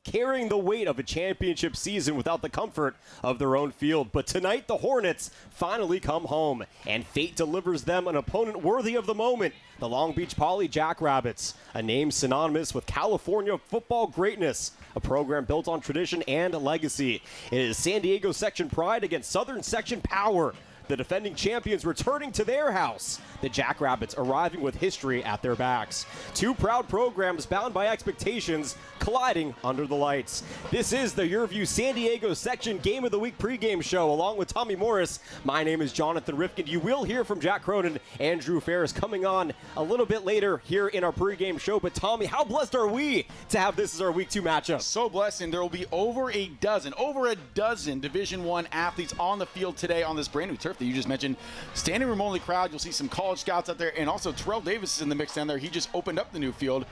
carrying the weight of a championship season without the comfort of their own field. But tonight, the Hornets finally come home, and fate delivers them an opponent worthy of the moment, the Long Beach Poly Jackrabbits, a name synonymous with California football greatness, a program built on tradition and legacy. It is San Diego section pride against Southern section power. The defending champions returning to their house. The Jackrabbits arriving with history at their backs. Two proud programs bound by expectations colliding under the lights. This is the YurView San Diego section Game of the Week pregame show along with Tommy Morris. My name is Jonathan Rifkin. You will hear from Jack Cronin and Drew Ferris coming on a little bit later here in our pregame show. But Tommy, how blessed are we to have this as our Week 2 matchup? So blessed, and there will be over a dozen Division I athletes on the field today on this brand new turf that you just mentioned. Standing room only crowd. You'll see some college scouts out there, and also Terrell Davis is in the mix down there. He just opened up the new field.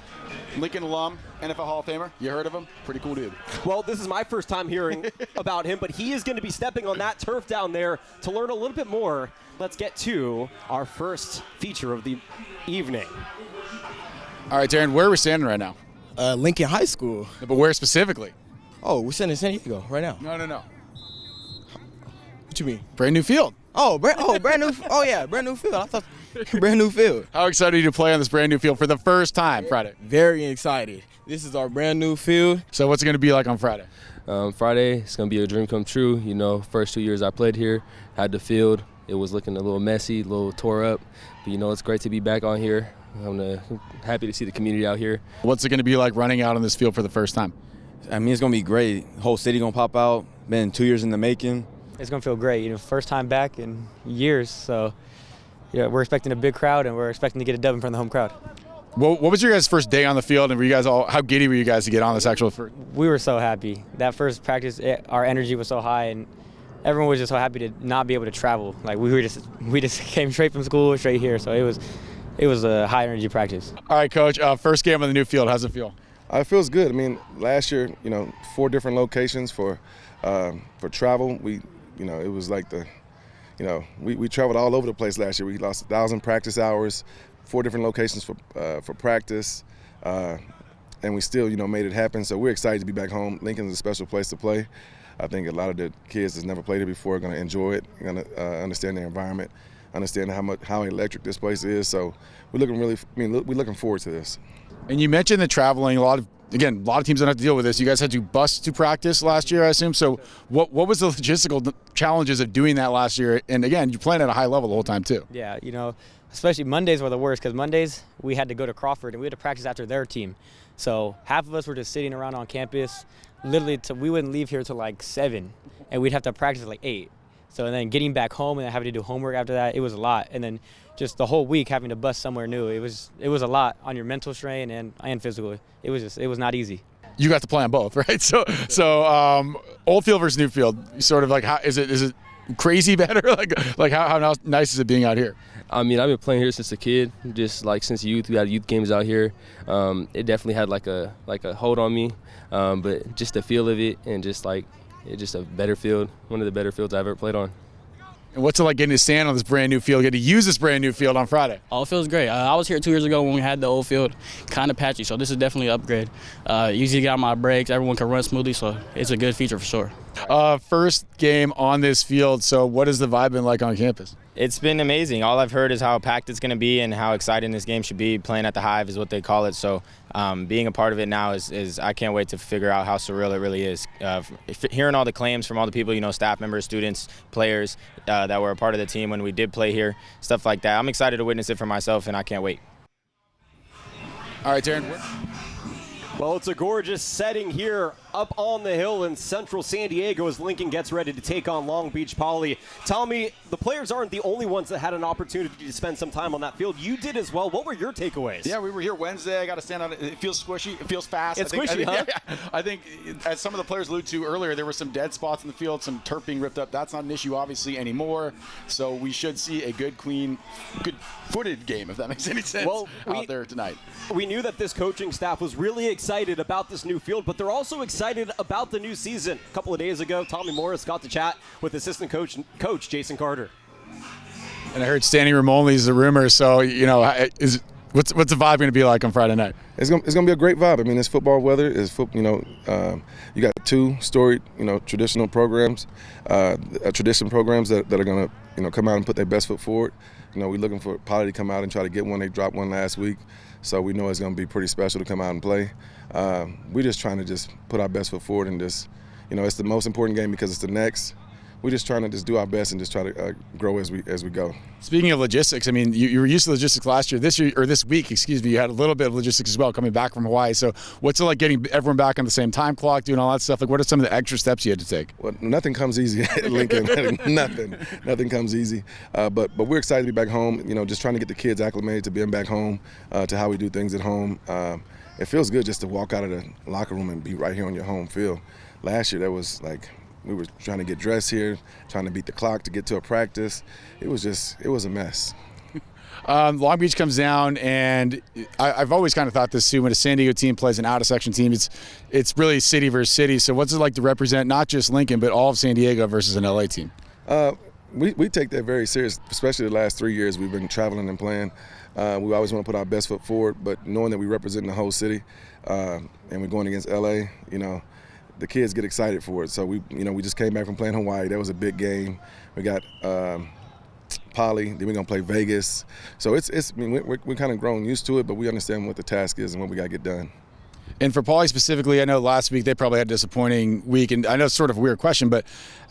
Lincoln alum, NFL Hall of Famer. You heard of him? Pretty cool dude. Well, this is my first time hearing about him, but he is going to be stepping on that turf down there to learn a little bit more. Let's get to our first feature of the evening. All right, Darren, where are we standing right now? Lincoln High School. But where specifically? Oh, we're standing in San Diego right now. No. What you mean? Brand new field. Brand new. Oh yeah, brand new field. I thought brand new field. How excited are you to play on this brand new field for the first time Friday? Very excited. This is our brand new field. So what's it going to be like on Friday? Friday, it's going to be a dream come true. You know, first 2 years I played here, had the field. It was looking a little messy, a little tore up. But, you know, it's great to be back on here. I'm happy to see the community out here. What's it going to be like running out on this field for the first time? I mean, it's going to be great. Whole city going to pop out. Been 2 years in the making. It's going to feel great. You know, first time back in years. So, yeah, we're expecting a big crowd, and we're expecting to get a dub in front of the home crowd. What was your guys' first day on the field, and were you guys how giddy were you guys to get on this actual first? We were so happy. That first practice, our energy was so high, and everyone was just so happy to not be able to travel. Like we just came straight from school, straight here. So it was a high energy practice. All right, Coach. First game on the new field. How's it feel? It feels good. I mean, last year, 4 different locations for travel. It was like we traveled all over the place last year. We lost 1,000 practice hours, 4 different locations for practice, and we still, made it happen. So we're excited to be back home. Lincoln's a special place to play. I think a lot of the kids that's never played it before are going to enjoy it, going to understand the environment, understand how electric this place is. So we're looking forward to this. And you mentioned the traveling. A lot of teams don't have to deal with this. You guys had to bus to practice last year, I assume. So what was the logistical challenges of doing that last year? And again, you playing at a high level the whole time too. Yeah, especially Mondays were the worst because Mondays we had to go to Crawford and we had to practice after their team. So half of us were just sitting around on campus. Literally, we wouldn't leave here till like 7, and we'd have to practice at like 8. So and then getting back home and then having to do homework after that, it was a lot. And then just the whole week having to bus somewhere new, it was a lot on your mental strain and physical. It was not easy. You got to play on both, right? So old field versus new field. Sort of like how is it crazy better? like how nice is it being out here? I mean, I've been playing here since a kid, just like since youth. We had youth games out here. It definitely had like a hold on me, but just the feel of it and just a better field, one of the better fields I've ever played on. And what's it like getting to stand on this brand new field, get to use this brand new field on Friday? Oh, it feels great. I was here 2 years ago when we had the old field, kind of patchy, so this is definitely an upgrade. Easy to get on my brakes, everyone can run smoothly, so it's a good feature for sure. First game on this field, so what has the vibe been like on campus? It's been amazing. All I've heard is how packed it's going to be and how exciting this game should be. Playing at the Hive is what they call it. So being a part of it now is I can't wait to figure out how surreal it really is. Hearing all the claims from all the people, staff members, students, players that were a part of the team when we did play here, stuff like that. I'm excited to witness it for myself, and I can't wait. All right, Darren. Well, it's a gorgeous setting here up on the hill in central San Diego as Lincoln gets ready to take on Long Beach Poly. Tommy, the players aren't the only ones that had an opportunity to spend some time on that field. You did as well. What were your takeaways? Yeah, we were here Wednesday. I got to stand on it. It feels squishy. It feels fast. It's squishy, huh? Yeah. I think, as some of the players alluded to earlier, there were some dead spots in the field, some turf being ripped up. That's not an issue, obviously, anymore. So we should see a good, clean, good-footed game, if that makes any sense, out there tonight. We knew that this coaching staff was really excited about this new field, but they're also excited about the new season. A couple of days ago, Tommy Morris got to chat with assistant coach Jason Carter. And I heard standing room only is the rumor, so, What's the vibe going to be like on Friday night? It's gonna be a great vibe. I mean, it's football weather. You got two storied, traditional programs, tradition programs that are gonna, come out and put their best foot forward. We're looking for Poly to come out and try to get one. They dropped one last week, so we know it's gonna be pretty special to come out and play. We're just trying to just put our best foot forward and just, it's the most important game because it's the next. We're just trying to just do our best and just try to grow as we go. Speaking of logistics, I mean, you were used to logistics last year. This week, you had a little bit of logistics as well coming back from Hawaii. So what's it like getting everyone back on the same time clock, doing all that stuff? Like, what are some of the extra steps you had to take? Well, nothing comes easy at Lincoln. Nothing comes easy. But we're excited to be back home. Just trying to get the kids acclimated to being back home, to how we do things at home. It feels good just to walk out of the locker room and be right here on your home field. Last year, that was like, we were trying to get dressed here, trying to beat the clock to get to a practice. It was a mess. Long Beach comes down, and I've always kind of thought this too. When a San Diego team plays an out-of-section team, it's really city versus city. So what's it like to represent not just Lincoln, but all of San Diego versus an LA team? We take that very serious, especially the last 3 years we've been traveling and playing. We always want to put our best foot forward, but knowing that we represent the whole city and we're going against LA, the kids get excited for it. So we just came back from playing Hawaii. That was a big game. We got Poly. Then we're gonna play Vegas. So we're kind of grown used to it, but we understand what the task is and what we got to get done. And for Poly specifically, I know last week they probably had a disappointing week, and I know it's sort of a weird question, but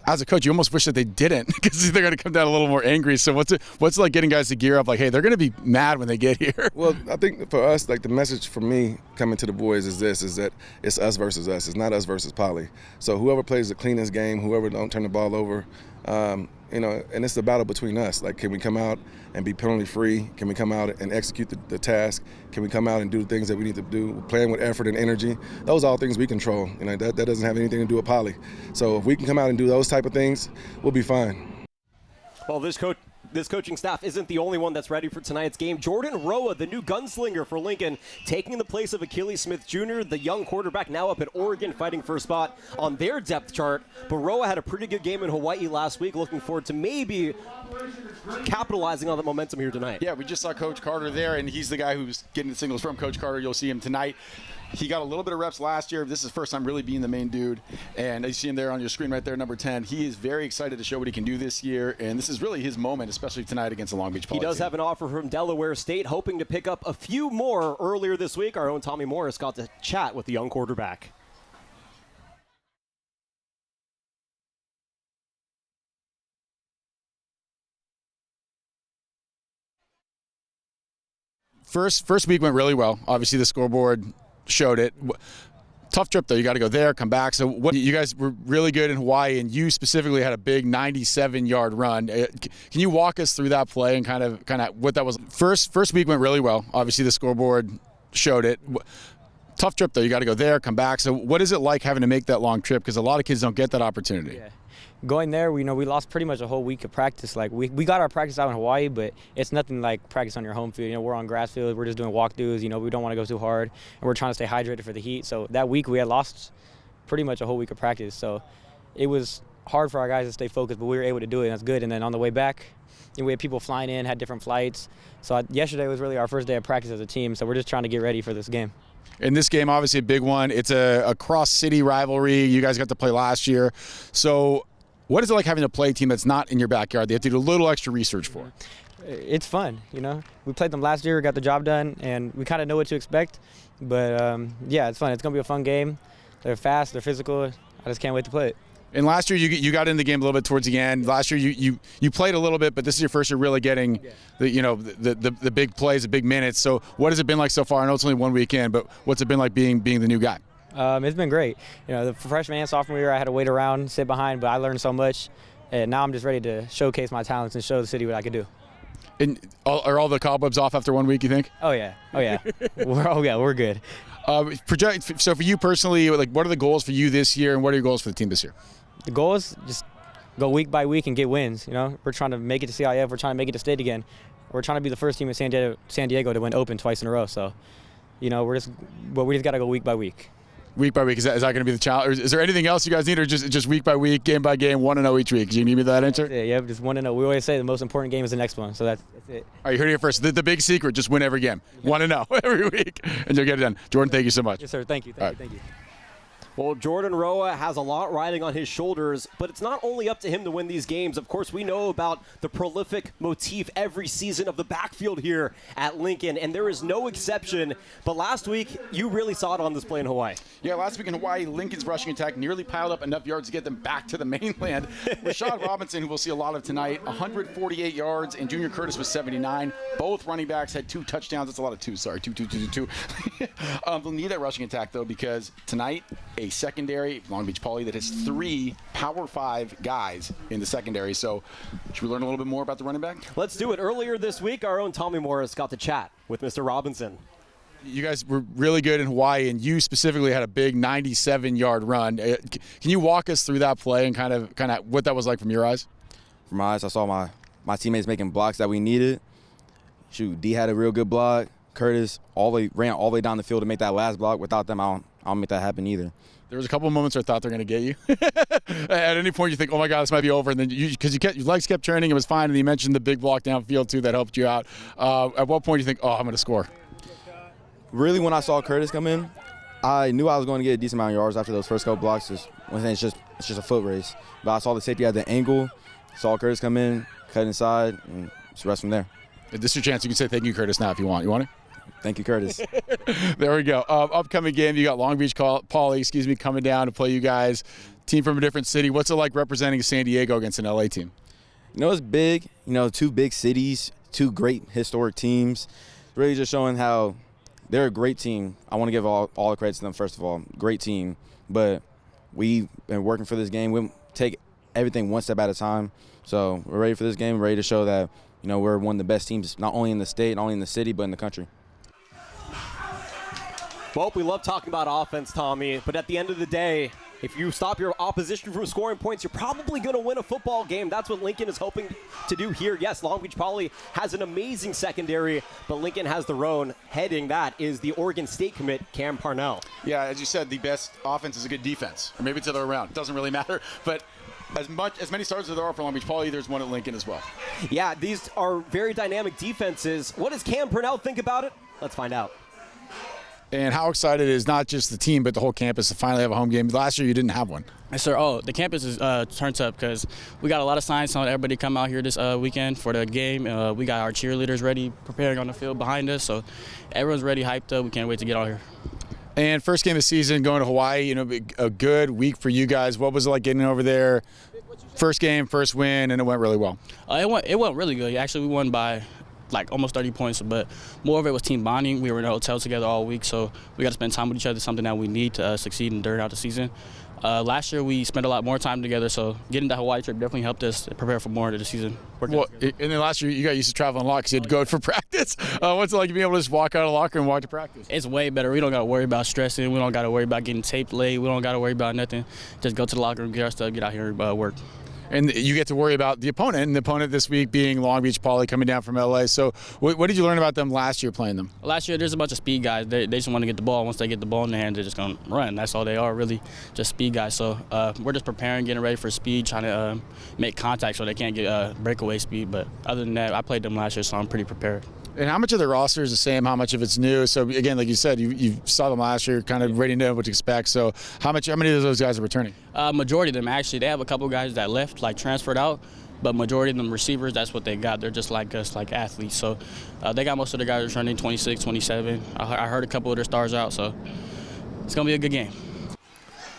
as a coach, you almost wish that they didn't because they're going to come down a little more angry. So what's it like getting guys to gear up? Like, hey, they're going to be mad when they get here. Well, I think for us, like the message for me coming to the boys is that it's us versus us. It's not us versus Poly. So whoever plays the cleanest game, whoever don't turn the ball over, and it's the battle between us. Like, can we come out and be penalty free? Can we come out and execute the task? Can we come out and do the things that we need to do? Playing with effort and energy. Those are all things we control. That doesn't have anything to do with Poly. So if we can come out and do those type of things, we'll be fine. Well, this coaching staff isn't the only one that's ready for tonight's game. Jordan Roa, the new gunslinger for Lincoln, taking the place of Achilles Smith Jr., the young quarterback now up at Oregon fighting for a spot on their depth chart. But Roa had a pretty good game in Hawaii last week. Looking forward to maybe capitalizing on the momentum here tonight. Yeah, we just saw Coach Carter there, and he's the guy who's getting the signals from Coach Carter. You'll see him tonight. He got a little bit of reps last year. This is his first time really being the main dude. And you see him there on your screen right there, number 10. He is very excited to show what he can do this year. And this is really his moment, especially tonight against the Long Beach Poly. He does have an offer from Delaware State, hoping to pick up a few more earlier this week. Our own Tommy Morris got to chat with the young quarterback. First week went really well. Obviously, the scoreboard showed it. Tough trip, though. You got to go there, come back. So you guys were really good in Hawaii, and you specifically had a big 97-yard run. Can you walk us through that play and kind of what that was? First week went really well. Obviously, the scoreboard showed it. Tough trip, though. You got to go there, come back. So what is it like having to make that long trip? Because a lot of kids don't get that opportunity. Yeah. Going there, we lost pretty much a whole week of practice. Like we got our practice out in Hawaii, but it's nothing like practice on your home field. We're on grass field. We're just doing walkthroughs. We don't want to go too hard, and we're trying to stay hydrated for the heat. So that week we had lost pretty much a whole week of practice. So it was hard for our guys to stay focused, but we were able to do it, and that's good. And then on the way back, we had people flying in, had different flights. So yesterday was really our first day of practice as a team. So we're just trying to get ready for this game. In this game, obviously a big one. It's a cross-city rivalry. You guys got to play last year. So what is it like having to play a team that's not in your backyard that you have to do a little extra research for? It's fun, We played them last year, got the job done, and we kind of know what to expect. But, yeah, it's fun. It's going to be a fun game. They're fast. They're physical. I just can't wait to play it. And last year you got in the game a little bit towards the end. Last year you played a little bit, but this is your first year really getting the big plays, the big minutes. So what has it been like so far? I know it's only 1 weekend, but what's it been like being the new guy? It's been great. The freshman and sophomore year I had to wait around, sit behind, but I learned so much. And now I'm just ready to showcase my talents and show the city what I could do. And are all the cobwebs off after 1 week, you think? Oh, yeah. We're good. So for you personally, what are the goals for you this year, and what are your goals for the team this year? The goal is just go week by week and get wins. We're trying to make it to CIF. We're trying to make it to state again. We're trying to be the first team in San Diego to win open twice in a row. So, we just got to go week by week. Week by week, is that going to be the challenge? Or is there anything else you guys need, or just week by week, game by game, 1-0 each week? Do you need me that answer? Yeah, just 1-0. We always say the most important game is the next one, so that's it. All right, you heard it here first. The big secret: just win every game, 1-0 every week, and you'll get it done. Jordan, thank you so much. Yes, sir. Thank you. Thank you. Well, Jordan Roa has a lot riding on his shoulders, but it's not only up to him to win these games. Of course, we know about the prolific motif every season of the backfield here at Lincoln, and there is no exception. But last week, you really saw it on display in Hawaii. Yeah, last week in Hawaii, Lincoln's rushing attack nearly piled up enough yards to get them back to the mainland. Rashad Robinson, who we'll see a lot of tonight, 148 yards, and Junior Curtis was 79. Both running backs had 2 touchdowns. That's a lot of 2, sorry. 2. They'll need that rushing attack, though, because tonight, a secondary, Long Beach Poly, that has 3 Power 5 guys in the secondary. So should we learn a little bit more about the running back? Let's do it. Earlier this week, our own Tommy Morris got to chat with Mr. Robinson. You guys were really good in Hawaii, and you specifically had a big 97-yard run. Can you walk us through that play and kind of what that was like from your eyes? From my eyes, I saw my teammates making blocks that we needed. Shoot, D had a real good block. Curtis ran all the way down the field to make that last block. Without them, I don't make that happen either. There was a couple of moments where I thought they're going to get you. At any point, you think, oh, my God, this might be over. And then because your legs kept turning, it was fine. And you mentioned the big block downfield, too, that helped you out. At what point do you think, oh, I'm going to score? Really, when I saw Curtis come in, I knew I was going to get a decent amount of yards after those first couple blocks. It's just a foot race. But I saw the safety at the angle, saw Curtis come in, cut inside, and it's the rest from there. This is your chance. You can say thank you, Curtis, now if you want. You want it? Thank you, Curtis. There we go. Upcoming game, you got Long Beach Poly, coming down to play you guys. Team from a different city. What's it like representing San Diego against an LA team? It's big. 2 big cities, 2 great historic teams. Really just showing how they're a great team. I want to give all the credit to them, first of all. Great team. But we've been working for this game. We take everything one step at a time. So we're ready for this game. We're ready to show that, we're one of the best teams, not only in the state, not only in the city, but in the country. Well, we love talking about offense, Tommy, but at the end of the day, if you stop your opposition from scoring points, you're probably going to win a football game. That's what Lincoln is hoping to do here. Yes, Long Beach Poly has an amazing secondary, but Lincoln has their own. Heading that is the Oregon State commit, Cam Parnell. Yeah, as you said, the best offense is a good defense. Or maybe it's the other way around. It doesn't really matter. But as many stars as there are for Long Beach Poly, there's one at Lincoln as well. Yeah, these are very dynamic defenses. What does Cam Parnell think about it? Let's find out. And how excited is not just the team, but the whole campus to finally have a home game? Last year, you didn't have one. Yes, sir. Oh, the campus is turned up because we got a lot of signs telling everybody to come out here this weekend for the game. We got our cheerleaders ready, preparing on the field behind us. So everyone's ready, hyped up. We can't wait to get out here. And first game of the season, going to Hawaii, a good week for you guys. What was it like getting over there? First game, first win, and it went really well. It went really good. Actually, we won by almost 30 points, but more of it was team bonding. We were in a hotel together all week, so we got to spend time with each other, something that we need to succeed and during out the season. Last year, we spent a lot more time together, so getting the Hawaii trip definitely helped us prepare for more of the season. Well, and then last year, you got used to traveling a lot because you had to go for practice. What's it like being able to just walk out of the locker and walk to practice? It's way better. We don't got to worry about stressing. We don't got to worry about getting taped late. We don't got to worry about nothing. Just go to the locker room, get our stuff, get out here and work. And you get to worry about the opponent, and the opponent this week being Long Beach Poly coming down from LA. So what did you learn about them last year playing them? Last year, there's a bunch of speed guys. They just want to get the ball. Once they get the ball in their hand, they're just going to run. That's all they are, really, just speed guys. So we're just preparing, getting ready for speed, trying to make contact so they can't get breakaway speed. But other than that, I played them last year, so I'm pretty prepared. And how much of the roster is the same? How much of it's new? So, again, like you said, you saw them last year, kind of ready to know what to expect. So how many of those guys are returning? Majority of them, actually. They have a couple guys that left, transferred out. But majority of them receivers, that's what they got. They're just like us, like athletes. So they got most of the guys returning 26, 27. I heard a couple of their stars out. So it's going to be a good game.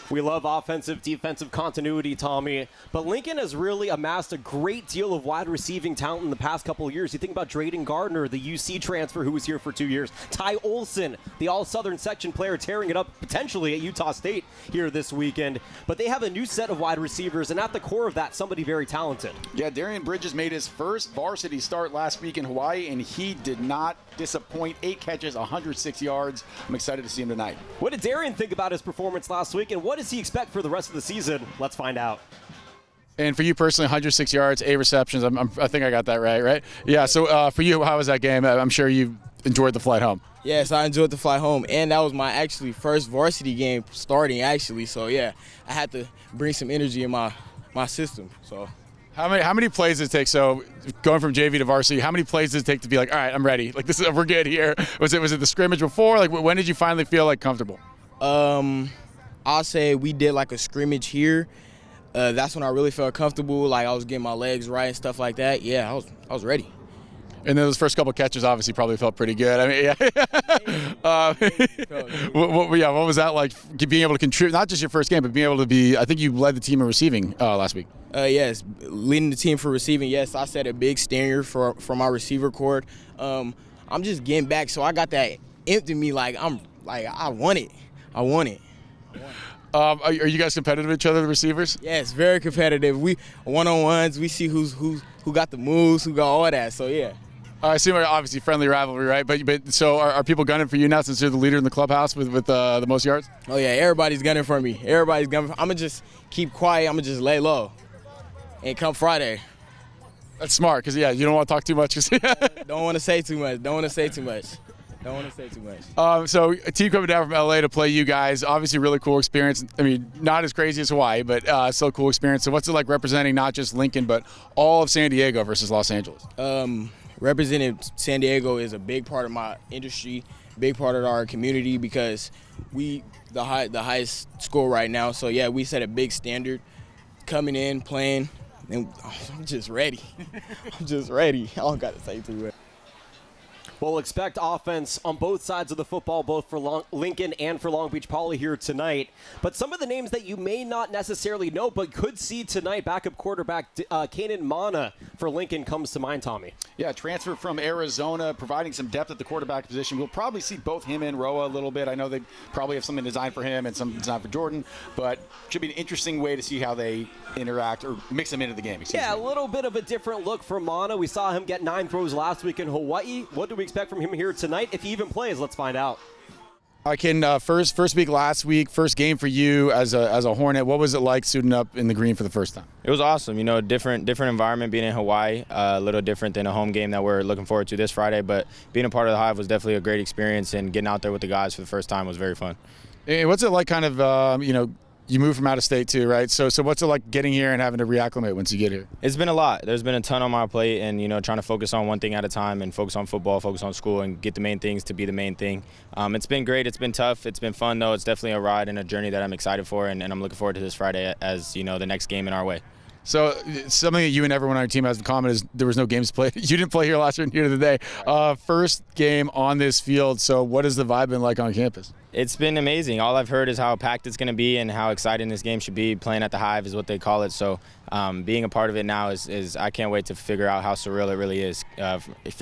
We love offensive, defensive continuity, Tommy. But Lincoln has really amassed a great deal of wide receiving talent in the past couple of years. You think about Drayden Gardner, the UC transfer who was here for 2 years. Ty Olson, the all-Southern section player, tearing it up potentially at Utah State here this weekend. But they have a new set of wide receivers, and at the core of that, somebody very talented. Yeah, Darian Bridges made his first varsity start last week in Hawaii, and he did not disappoint. 8 catches, 106 yards. I'm excited to see him tonight. What did Darian think about his performance last week, and what does he expect for the rest of the season? Let's find out. And for you personally, 106 yards, 8 receptions. I think I got that right? Yeah, so for you, how was that game? I'm sure it enjoyed the flight home. Yes, I enjoyed the flight home, and that was my actually first varsity game starting actually. So yeah, I had to bring some energy in my system. So. How many plays does it take? So going from JV to varsity, how many plays does it take to be like, all right, I'm ready? Like we're good here. Was it the scrimmage before? Like when did you finally feel like comfortable? I'll say we did like a scrimmage here. That's when I really felt comfortable. Like I was getting my legs right and stuff like that. Yeah, I was ready. And then those first couple catches obviously probably felt pretty good. I mean, yeah. What was that like, being able to contribute, not just your first game, but being able to be, I think you led the team in receiving last week. Yes, leading the team for receiving. Yes, I set a big standard for my receiver cord. I'm just getting back, so I got that empty me like I want it. I want it. Are you guys competitive with each other, the receivers? Yes, very competitive. We one-on-ones. We see who got the moves, who got all that. So yeah. I assume obviously friendly rivalry, right? But so are people gunning for you now since you're the leader in the clubhouse with the most yards? Oh yeah, everybody's gunning for me. Everybody's gunning. I'm gonna just keep quiet. I'm gonna just lay low, and come Friday. That's smart, because you don't want to talk too much. Don't want to say too much. So a team coming down from LA to play you guys, obviously really cool experience. I mean, not as crazy as Hawaii, but still a cool experience. So what's it like representing not just Lincoln, but all of San Diego versus Los Angeles? Representing San Diego is a big part of my industry, big part of our community, because we the highest score right now. So yeah, we set a big standard coming in, playing, and I'm just ready. I don't got to say too much. We'll expect offense on both sides of the football, both for Lincoln and for Long Beach Poly here tonight. But some of the names that you may not necessarily know but could see tonight, backup quarterback Kanan Mana for Lincoln comes to mind, Tommy. Yeah, transfer from Arizona, providing some depth at the quarterback position. We'll probably see both him and Roa a little bit. I know they probably have something designed for him and some designed for Jordan, but should be an interesting way to see how they interact or mix them into the game. A little bit of a different look for Mana. We saw him get 9 throws last week in Hawaii. What do we expect from him here tonight? If he even plays, let's find out. I can first week last week, first game for you as a Hornet. What was it like suiting up in the green for the first time? It was awesome. Different environment being in Hawaii, a little different than a home game that we're looking forward to this Friday. But being a part of the Hive was definitely a great experience, and getting out there with the guys for the first time was very fun. And what's it like, kind of, you moved from out of state too, right? So what's it like getting here and having to reacclimate once you get here? It's been a lot. There's been a ton on my plate, and trying to focus on one thing at a time and focus on football, focus on school, and get the main things to be the main thing. It's been great. It's been tough. It's been fun though. It's definitely a ride and a journey that I'm excited for, and I'm looking forward to this Friday as the next game in our way. So something that you and everyone on your team has in common is there was no games played. You didn't play here last year and here today. First game on this field. So what has the vibe been like on campus? It's been amazing. All I've heard is how packed it's going to be and how exciting this game should be. Playing at the Hive is what they call it. So being a part of it now is I can't wait to figure out how surreal it really is.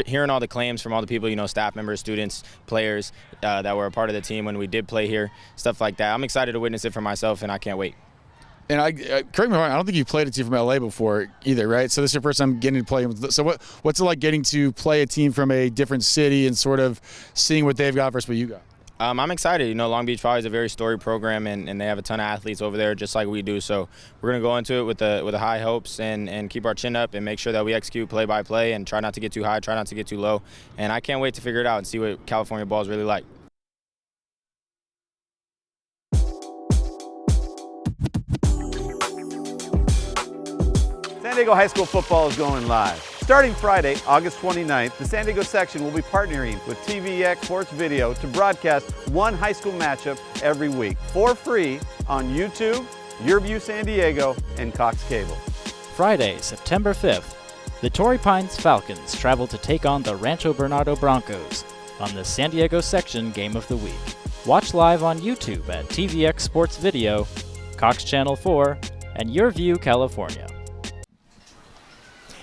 Hearing all the claims from all the people, staff members, students, players that were a part of the team when we did play here, stuff like that. I'm excited to witness it for myself, and I can't wait. And correct me if I'm wrong, I don't think you've played a team from LA before either, right? So this is your first time getting to play. So what's it like getting to play a team from a different city and sort of seeing what they've got versus what you got? I'm excited. Long Beach Poly is a very storied program, and they have a ton of athletes over there just like we do. So we're going to go into it with the high hopes and keep our chin up and make sure that we execute play by play and try not to get too high, try not to get too low. And I can't wait to figure it out and see what California ball is really like. San Diego High School football is going live. Starting Friday, August 29th, the San Diego section will be partnering with TVX Sports Video to broadcast one high school matchup every week for free on YouTube, YurView San Diego, and Cox Cable. Friday, September 5th, the Torrey Pines Falcons travel to take on the Rancho Bernardo Broncos on the San Diego section Game of the Week. Watch live on YouTube at TVX Sports Video, Cox Channel 4, and YurView California.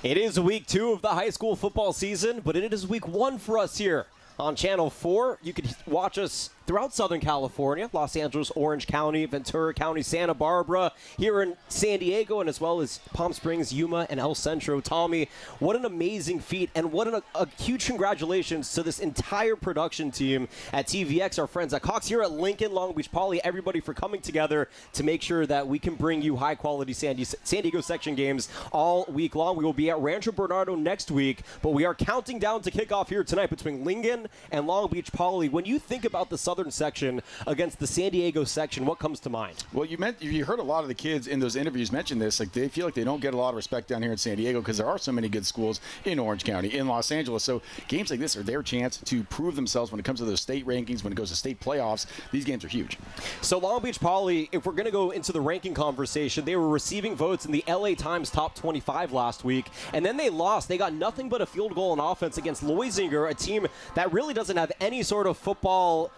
It is week 2 of the high school football season, but it is week 1 for us here on Channel 4. You can watch us throughout Southern California, Los Angeles, Orange County, Ventura County, Santa Barbara, here in San Diego, and as well as Palm Springs, Yuma, and El Centro. Tommy, what an amazing feat, and what a huge congratulations to this entire production team at TVX, our friends at Cox, here at Lincoln, Long Beach Poly, everybody for coming together to make sure that we can bring you high-quality San Diego section games all week long. We will be at Rancho Bernardo next week, but we are counting down to kickoff here tonight between Lincoln and Long Beach Poly. When you think about the Southern section against the San Diego section, what comes to mind? Well, you heard a lot of the kids in those interviews mention this. Like, they feel like they don't get a lot of respect down here in San Diego because there are so many good schools in Orange County, in Los Angeles. So games like this are their chance to prove themselves when it comes to those state rankings, when it goes to state playoffs. These games are huge. So Long Beach Poly, if we're going to go into the ranking conversation, they were receiving votes in the LA Times top 25 last week, and then they lost. They got nothing but a field goal on offense against Loisinger, a team that really doesn't have any sort of football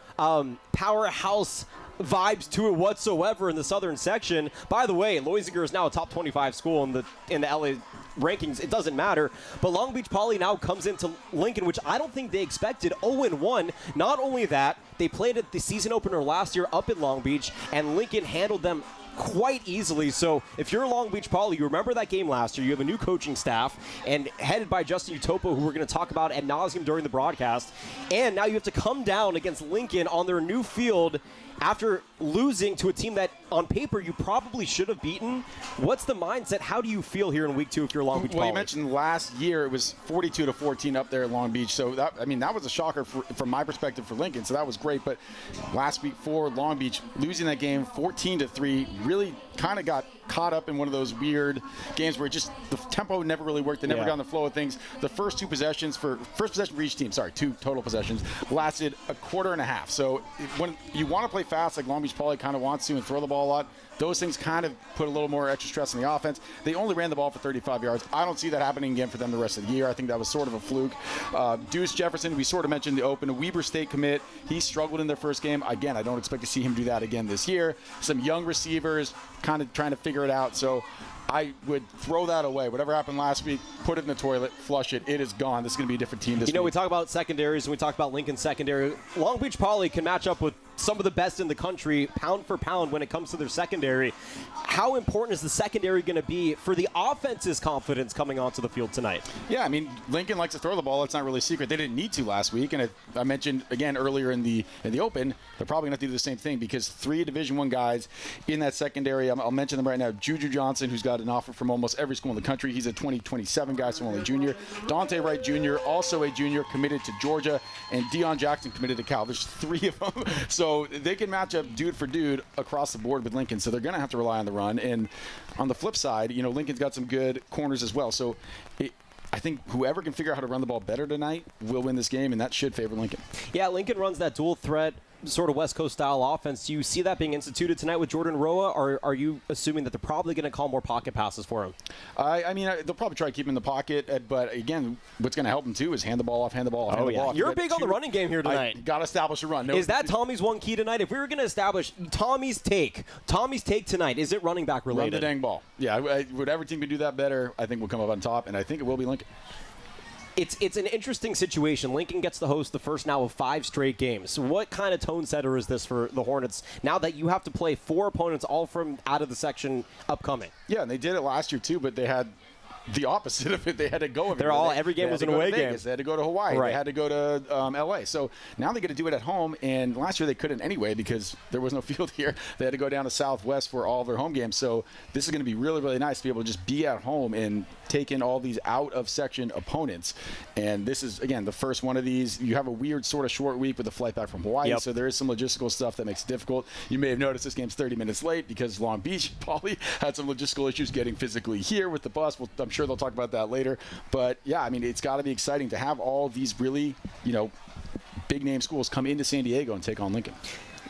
powerhouse vibes to it whatsoever in the Southern section. By the way, Loisinger is now a top 25 school in the LA rankings. It doesn't matter. But Long Beach Poly now comes into Lincoln, which I don't think they expected, 0-1. Not only that, they played at the season opener last year up in Long Beach, and Lincoln handled them quite easily. So if you're Long Beach Poly, you remember that game last year. You have a new coaching staff, and headed by Justin Utopo, who we're going to talk about ad nauseum during the broadcast. And now you have to come down against Lincoln on their new field after losing to a team that, on paper, you probably should have beaten. What's the mindset? How do you feel here in week 2 if you're Long Beach Poly? Well, you mentioned last year it was 42-14 up there at Long Beach. So, that was a shocker from my perspective for Lincoln. So that was great. But last week for Long Beach, losing that game 14-3, really kind of got caught up in one of those weird games where just the tempo never really worked. They never got in the flow of things. The first possession for each team, 2 total possessions, lasted a quarter and a half. So when you want to play fast like Long Beach Poly kind of wants to and throw the ball a lot, those things kind of put a little more extra stress on the offense. They only ran the ball for 35 yards. I don't see that happening again for them the rest of the year. I think that was sort of a fluke. Deuce Jefferson, we sort of mentioned the open. A Weber State commit. He struggled in their first game. Again, I don't expect to see him do that again this year. Some young receivers kind of trying to figure it out. So I would throw that away. Whatever happened last week, put it in the toilet, flush it. It is gone. This is going to be a different team this week. We talk about secondaries and we talk about Lincoln secondary. Long Beach Poly can match up with some of the best in the country, pound for pound, when it comes to their secondary. How important is the secondary going to be for the offense's confidence coming onto the field tonight? Yeah, Lincoln likes to throw the ball. That's not really a secret. They didn't need to last week, and I mentioned again earlier in the open, they're probably going to do the same thing because 3 Division I guys in that secondary. I'll mention them right now. Juju Johnson, who's got an offer from almost every school in the country. He's a 2027 guy, so only a junior. Dante Wright Jr., also a junior, committed to Georgia, and Deion Jackson committed to Cal. There's 3 of them. So they can match up dude for dude across the board with Lincoln. So they're going to have to rely on the run. And on the flip side, Lincoln's got some good corners as well. So I think whoever can figure out how to run the ball better tonight will win this game, and that should favor Lincoln. Yeah, Lincoln runs that dual threat sort of West Coast style offense. Do you see that being instituted tonight with Jordan Roa, or are you assuming that they're probably going to call more pocket passes for him? They'll probably try to keep him in the pocket, but again, what's going to help him too is hand the ball off, hand the ball off. You're big on the running game here tonight. Got to establish a run. Is that Tommy's one key tonight? If we were going to establish Tommy's take tonight, is it running back related? Run the dang ball. Yeah, whatever team can do that better, I think will come up on top, and I think it will be Lincoln. It's an interesting situation. Lincoln gets to host the first now of 5 straight games. What kind of tone setter is this for the Hornets now that you have to play 4 opponents all from out of the section upcoming? Yeah, and they did it last year too, but they had the opposite of it. They had to go every game was an away game. They had to go to Hawaii. Right. They had to go to LA. So now they get to do it at home, and last year they couldn't anyway because there was no field here. They had to go down to Southwest for all of their home games. So this is going to be really, really nice to be able to just be at home and take in all these out-of-section opponents. And this is, again, the first one of these. You have a weird sort of short week with the flight back from Hawaii, so there is some logistical stuff that makes it difficult. You may have noticed this game's 30 minutes late because Long Beach probably had some logistical issues getting physically here with the bus. I'm sure they'll talk about that later. But, yeah, it's got to be exciting to have all these really, big-name schools come into San Diego and take on Lincoln.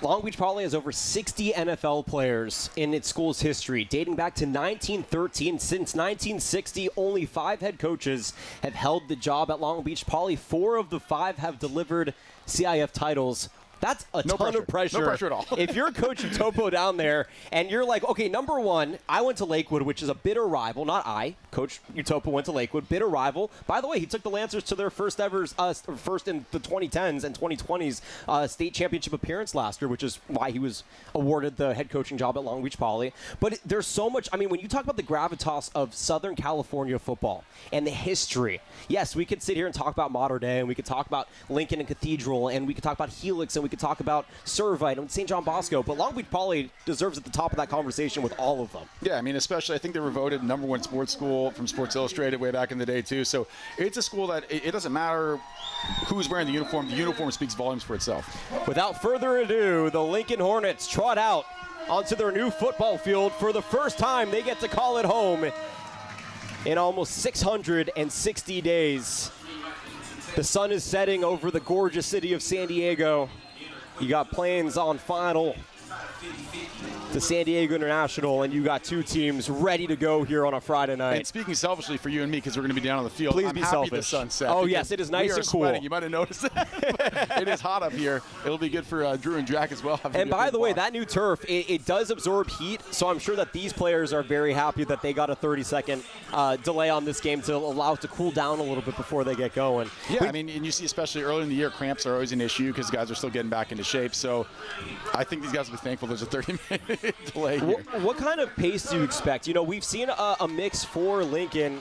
Long Beach Poly has over 60 NFL players in its school's history, dating back to 1913. Since 1960, only 5 head coaches have held the job at Long Beach Poly. 4 of the 5 have delivered CIF titles. That's a ton of pressure. No pressure at all. If you're Coach Topo down there and you're like, okay, number one, I went to Lakewood, which is a bitter rival. Not I. Coach Utopa went to Lakewood, bitter rival. By the way, he took the Lancers to their first in the 2010s and 2020s state championship appearance last year, which is why he was awarded the head coaching job at Long Beach Poly. But there's so much. I mean, when you talk about the gravitas of Southern California football and the history, yes, we could sit here and talk about Mater Dei, and we could talk about Lincoln and Cathedral, and we could talk about Helix, and we could talk about Servite and St. John Bosco, but Long Beach Poly deserves at the top of that conversation with all of them. Yeah, I mean, especially I think they were voted #1 sports school from Sports Illustrated way back in the day too. So it's a school that it doesn't matter who's wearing the uniform speaks volumes for itself. Without further ado, the Lincoln Hornets trot out onto their new football field for the first time. They get to call it home in almost 660 days. The sun is setting over the gorgeous city of San Diego. You got planes on final to San Diego International, and you got two teams ready to go here on a Friday night. And speaking selfishly for you and me, because we're going to be down on the field, Please I'm be happy selfish. the sun's set. Oh, yes, it is nice and cool. Sweating. You might have noticed that. It is hot up here. It'll be good for Drew and Jack as well. And by the way, that new turf, it does absorb heat, so I'm sure that these players are very happy that they got a 30-second delay on this game to allow it to cool down a little bit before they get going. Yeah, I mean, and you see especially early in the year, cramps are always an issue because guys are still getting back into shape. So I think these guys will be thankful there's a 30-minute delay here. What kind of pace do you expect? You know, we've seen a mix for Lincoln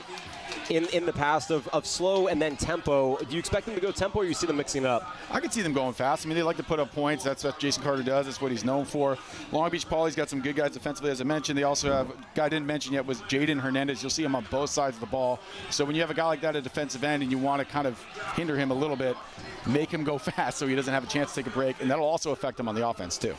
in the past of slow and then tempo. Do you expect them to go tempo, or you see them mixing it up? I could see them going fast. I mean, they like to put up points. That's what Jason Carter does. That's what he's known for. Long Beach Poly's got some good guys defensively, as I mentioned. They also have a guy I didn't mention yet was Jaden Hernandez. You'll see him on both sides of the ball. So when you have a guy like that at defensive end and you want to kind of hinder him a little bit, make him go fast so he doesn't have a chance to take a break, and that'll also affect him on the offense too.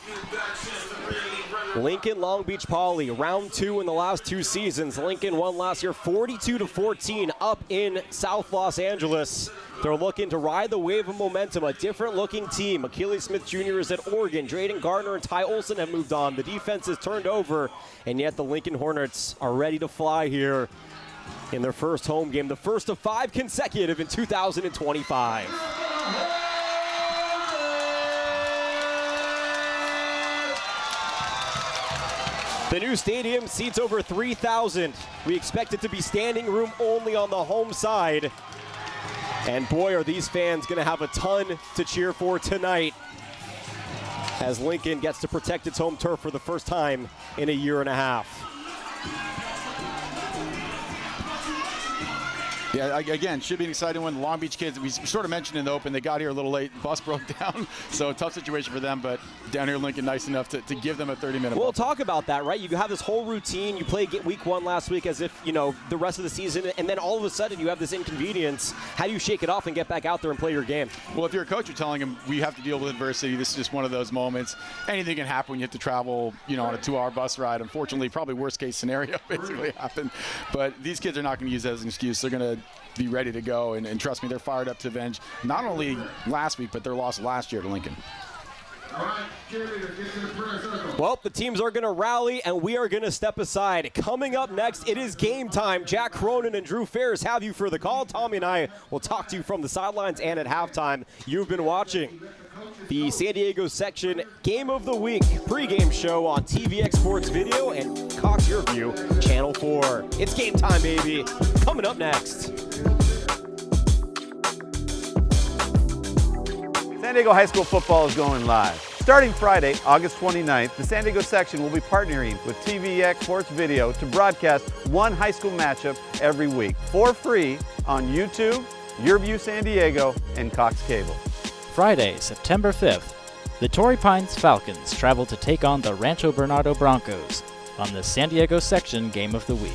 Lincoln Long Beach Poly, round 2 in the last 2 seasons. Lincoln won last year 42-14 up in South Los Angeles. They're looking to ride the wave of momentum. A different looking team. Achilles Smith Jr. is at Oregon. Drayden Gardner and Ty Olson have moved on. The defense is turned over, and yet the Lincoln Hornets are ready to fly here in their first home game, the first of 5 consecutive in 2025. The new stadium seats over 3,000. We expect it to be standing room only on the home side. And boy, are these fans going to have a ton to cheer for tonight as Lincoln gets to protect its home turf for the first time in a year and a half. Yeah, again, should be an exciting one. The Long Beach kids, we sort of mentioned in the open, they got here a little late. Bus broke down, so tough situation for them, but down here Lincoln nice enough to give them a 30-minute We'll talk about that, right? You have this whole routine. You play week 1 last week as if, you know, the rest of the season, and then all of a sudden you have this inconvenience. How do you shake it off and get back out there and play your game? Well, if you're a coach, you're telling them we have to deal with adversity. This is just one of those moments. Anything can happen when you have to travel, you know, on a 2-hour bus ride. Unfortunately, probably worst case scenario basically happened. But these kids are not going to use that as an excuse. They're going to be ready to go, and trust me, they're fired up to avenge not only last week, but their loss last year to Lincoln. Well, the teams are going to rally, and we are going to step aside. Coming up next, it is game time. Jack Cronin and Drew Ferris have you for the call. Tommy and I will talk to you from the sidelines and at halftime. You've been watching the San Diego section Game of the Week pregame show on TVX Sports Video and Cox YurView Channel 4. It's game time, baby. Coming up next. San Diego High School football is going live. Starting Friday, August 29th, the San Diego section will be partnering with TVX Sports Video to broadcast one high school matchup every week for free on YouTube, YurView San Diego, and Cox Cable. Friday, September 5th, the Torrey Pines Falcons travel to take on the Rancho Bernardo Broncos on the San Diego section Game of the Week.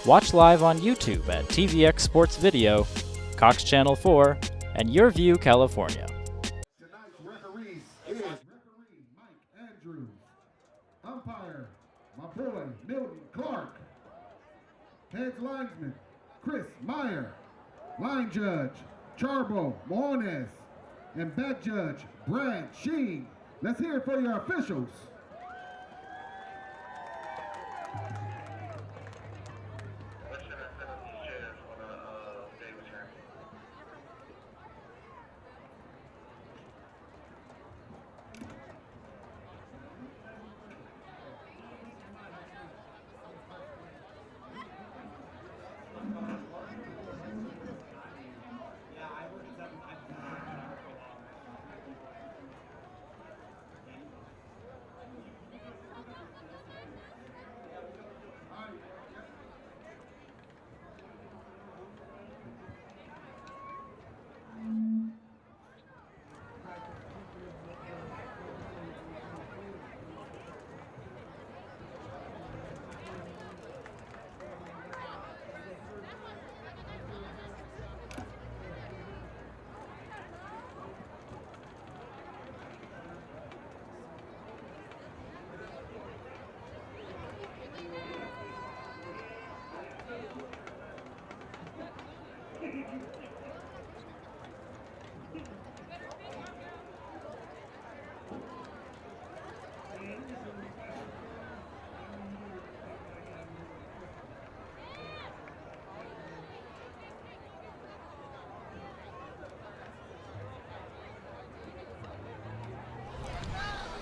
Watch live on YouTube at TVX Sports Video, Cox Channel 4, and YurView California. Tonight's referees is referee Mike Andrews, umpire my boy Milton Clark, heads linesman Chris Meyer, line judge Charbo Moines, and back judge Brad Sheen. Let's hear it for your officials.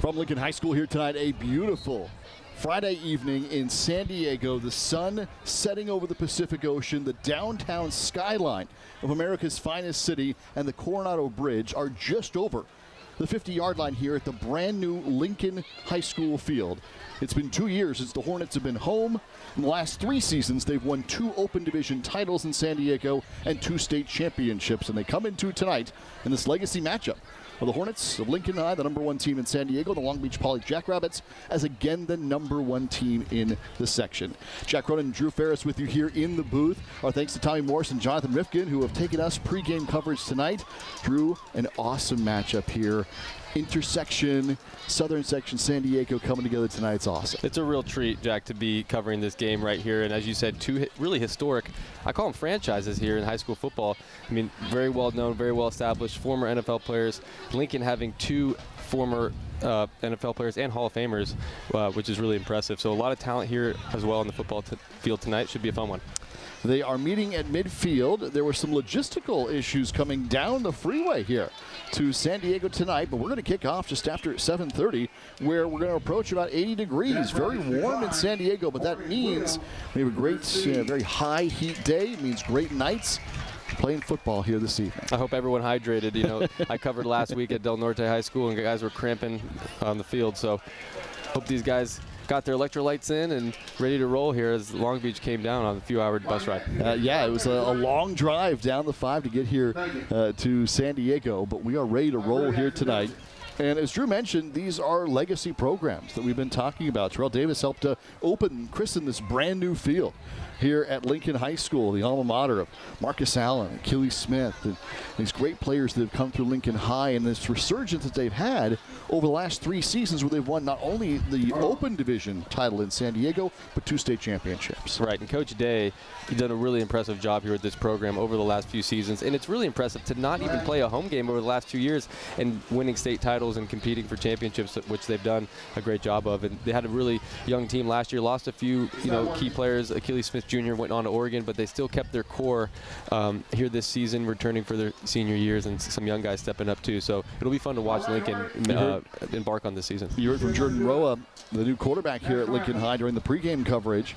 From Lincoln High School here tonight, a beautiful Friday evening in San Diego. The sun setting over the Pacific Ocean, the downtown skyline of America's finest city, and the Coronado Bridge are just over the 50-yard line here at the brand new Lincoln High School field. It's been 2 years since the Hornets have been home. In the last 3 seasons, they've won 2 Open Division titles in San Diego and 2 state championships, and they come into tonight in this legacy matchup. Well, the Hornets of Lincoln High, the #1 team in San Diego, the Long Beach Poly Jackrabbits, as again the #1 team in the section. Jack Cronin and Drew Ferris with you here in the booth. Our thanks to Tommy Morris and Jonathan Rifkin, who have taken us pregame coverage tonight. Drew, an awesome matchup here. Intersection, Southern Section, San Diego coming together tonight. It's awesome. It's a real treat, Jack, to be covering this game right here. And as you said, 2 really historic, I call them franchises here in high school football. I mean, very well known, very well established, former NFL players. Lincoln having 2 former NFL players and Hall of Famers, which is really impressive. So a lot of talent here as well on the football field tonight. Should be a fun one. They are meeting at midfield. There were some logistical issues coming down the freeway here to San Diego tonight, but we're going to kick off just after 7:30, where we're going to approach about 80 degrees. Very warm in San Diego, but that means we have a great, very high heat day. It means great nights playing football here this evening. I hope everyone hydrated. You know, I covered last week at Del Norte High School, and guys were cramping on the field. So hope these guys got their electrolytes in and ready to roll here as Long Beach came down on a few-hour bus ride. Yeah, it was a long drive down the 5 to get here to San Diego, but we are ready to roll here tonight. And as Drew mentioned, these are legacy programs that we've been talking about. Terrell Davis helped to christen this brand new field here at Lincoln High School, the alma mater of Marcus Allen, Achilles Smith, and these great players that have come through Lincoln High, and this resurgence that they've had over the last 3 seasons where they've won not only the Open Division title in San Diego, but 2 state championships. Right, and Coach Day, he's done a really impressive job here with this program over the last few seasons, and it's really impressive to not even play a home game over the last 2 years and winning state titles and competing for championships, which they've done a great job of. And they had a really young team last year, lost a few key players. Achilles Smith Jr. went on to Oregon, but they still kept their core here this season, returning for their senior years, and some young guys stepping up too. So it'll be fun to watch Lincoln embark on this season. You heard from Jordan Roa, the new quarterback here at Lincoln High, during the pregame coverage.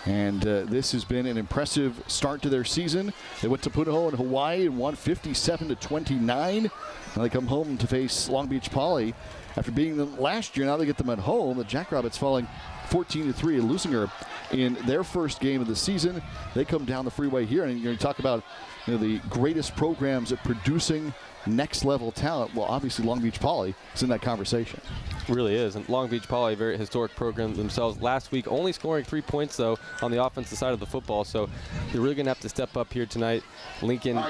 And this has been an impressive start to their season. They went to Punahou in Hawaii and won 57-29. Now they come home to face Long Beach Poly after beating them last year. Now they get them at home. The Jackrabbits falling 14-3 and losing her in their first game of the season. They come down the freeway here, and you're going to talk about the greatest programs at producing next-level talent. Well, obviously Long Beach Poly is in that conversation. Really is. And Long Beach Poly, a very historic program themselves. Last week, only scoring 3 points, though, on the offensive side of the football. So they're really going to have to step up here tonight. Lincoln,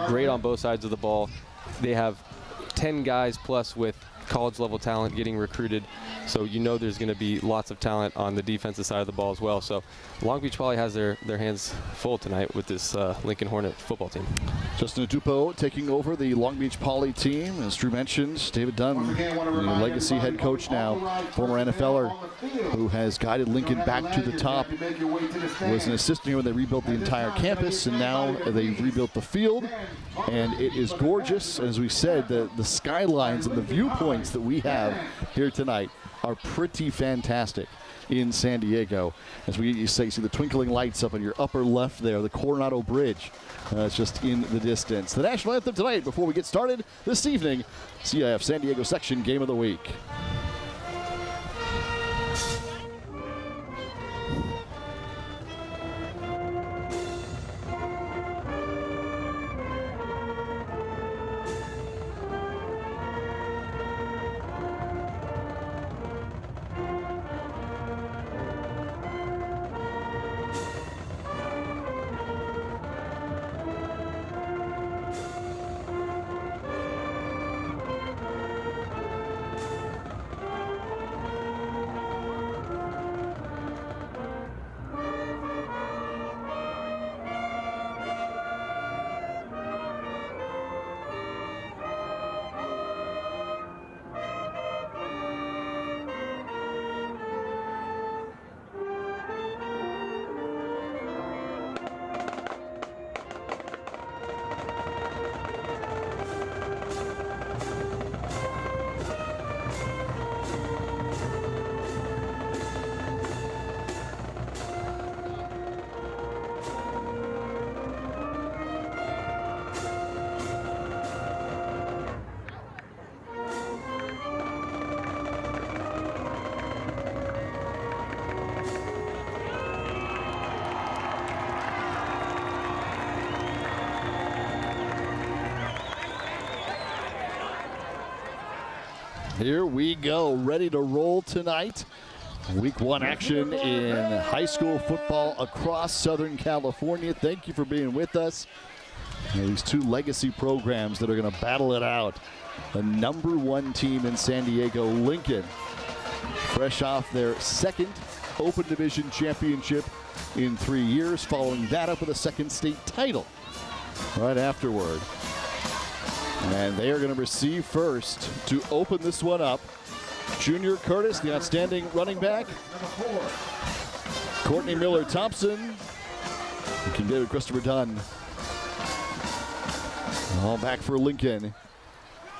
great on both sides of the ball. They have 10 guys plus with college-level talent getting recruited. So there's going to be lots of talent on the defensive side of the ball as well. So Long Beach Poly has their hands full tonight with this Lincoln Hornet football team. Justin Adupo taking over the Long Beach Poly team. As Drew mentioned, David Dunn, the legacy head coach now, former NFLer who has guided Lincoln back to the top, was an assistant here when they rebuilt the entire campus, and now they've rebuilt the field, and it is gorgeous. As we said, the skylines and the viewpoints that we have here tonight are pretty fantastic in San Diego. As you see the twinkling lights up on your upper left there, the Coronado Bridge. It's just in the distance. The national anthem tonight, before we get started this evening, CIF San Diego Section Game of the Week. Here we go, ready to roll tonight. Week 1 action in high school football across Southern California. Thank you for being with us. These two legacy programs that are going to battle it out. The #1 team in San Diego, Lincoln, fresh off their second Open Division championship in 3 years, following that up with a second state title right afterward. And they are going to receive first to open this one up. Junior Curtis, the outstanding running back. Courtney Miller-Thompson. And David Christopher Dunn. All back for Lincoln.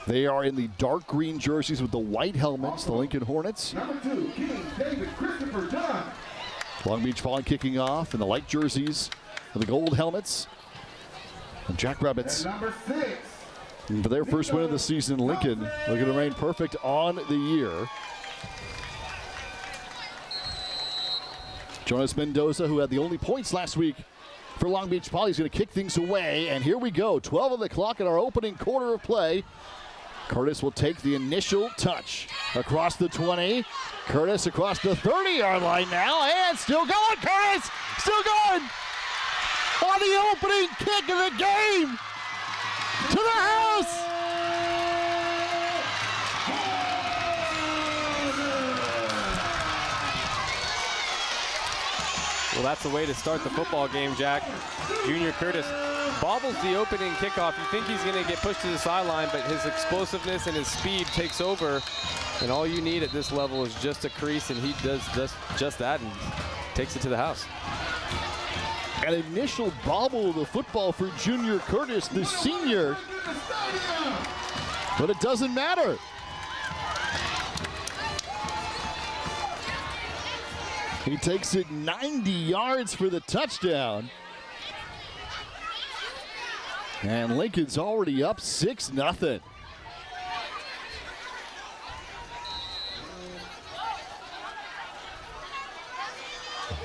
They are in the dark green jerseys with the white helmets, the Lincoln Hornets. #2, King David Christopher Dunn. Long Beach Volley kicking off in the light jerseys with the gold helmets. The Jackrabbits. #6. And for their first win of the season, Lincoln looking to remain perfect on the year. Jonas Mendoza, who had the only points last week for Long Beach Poly, is going to kick things away. And here we go, 12 on the clock in our opening quarter of play. Curtis will take the initial touch across the 20. Curtis across the 30-yard line now, and still going, Curtis! Still going! On the opening kick of the game! To the house! Well, that's the way to start the football game, Jack. Junior Curtis bobbles the opening kickoff. You think he's going to get pushed to the sideline, but his explosiveness and his speed takes over. And all you need at this level is just a crease, and he does just that and takes it to the house. An initial bobble of the football for Junior Curtis, the senior. But it doesn't matter. He takes it 90 yards for the touchdown. And Lincoln's already up 6-0.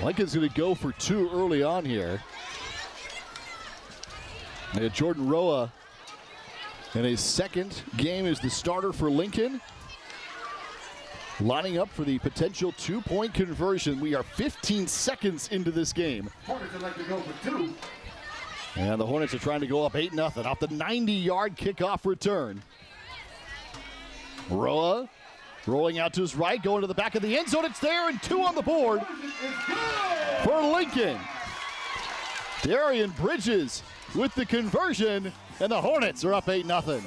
Lincoln's going to go for 2 early on here. And Jordan Roa in his second game as the starter for Lincoln. Lining up for the potential 2-point conversion. We are 15 seconds into this game. Hornets would like to go for 2. And the Hornets are trying to go up 8-0 off the 90-yard kickoff return. Roa rolling out to his right, going to the back of the end zone. It's there, and 2 on the board for Lincoln. Darian Bridges with the conversion, and the Hornets are up 8-0.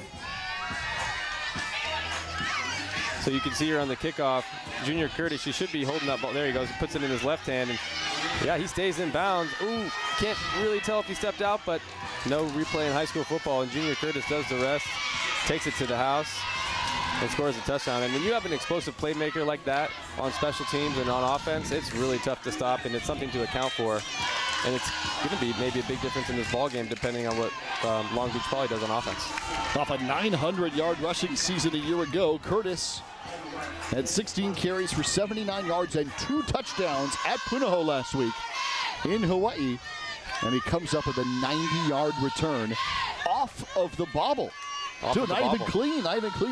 So you can see here on the kickoff, Junior Curtis, he should be holding that ball. There he goes, he puts it in his left hand, and yeah, he stays in bounds. Ooh, can't really tell if he stepped out, but no replay in high school football, and Junior Curtis does the rest, takes it to the house, and scores a touchdown. And when you have an explosive playmaker like that on special teams and on offense, it's really tough to stop, and it's something to account for. And it's going to be maybe a big difference in this ball game depending on what Long Beach Poly does on offense. Off a 900-yard rushing season a year ago, Curtis had 16 carries for 79 yards and 2 touchdowns at Punahou last week in Hawaii. And he comes up with a 90-yard return off of the bobble. So not even clean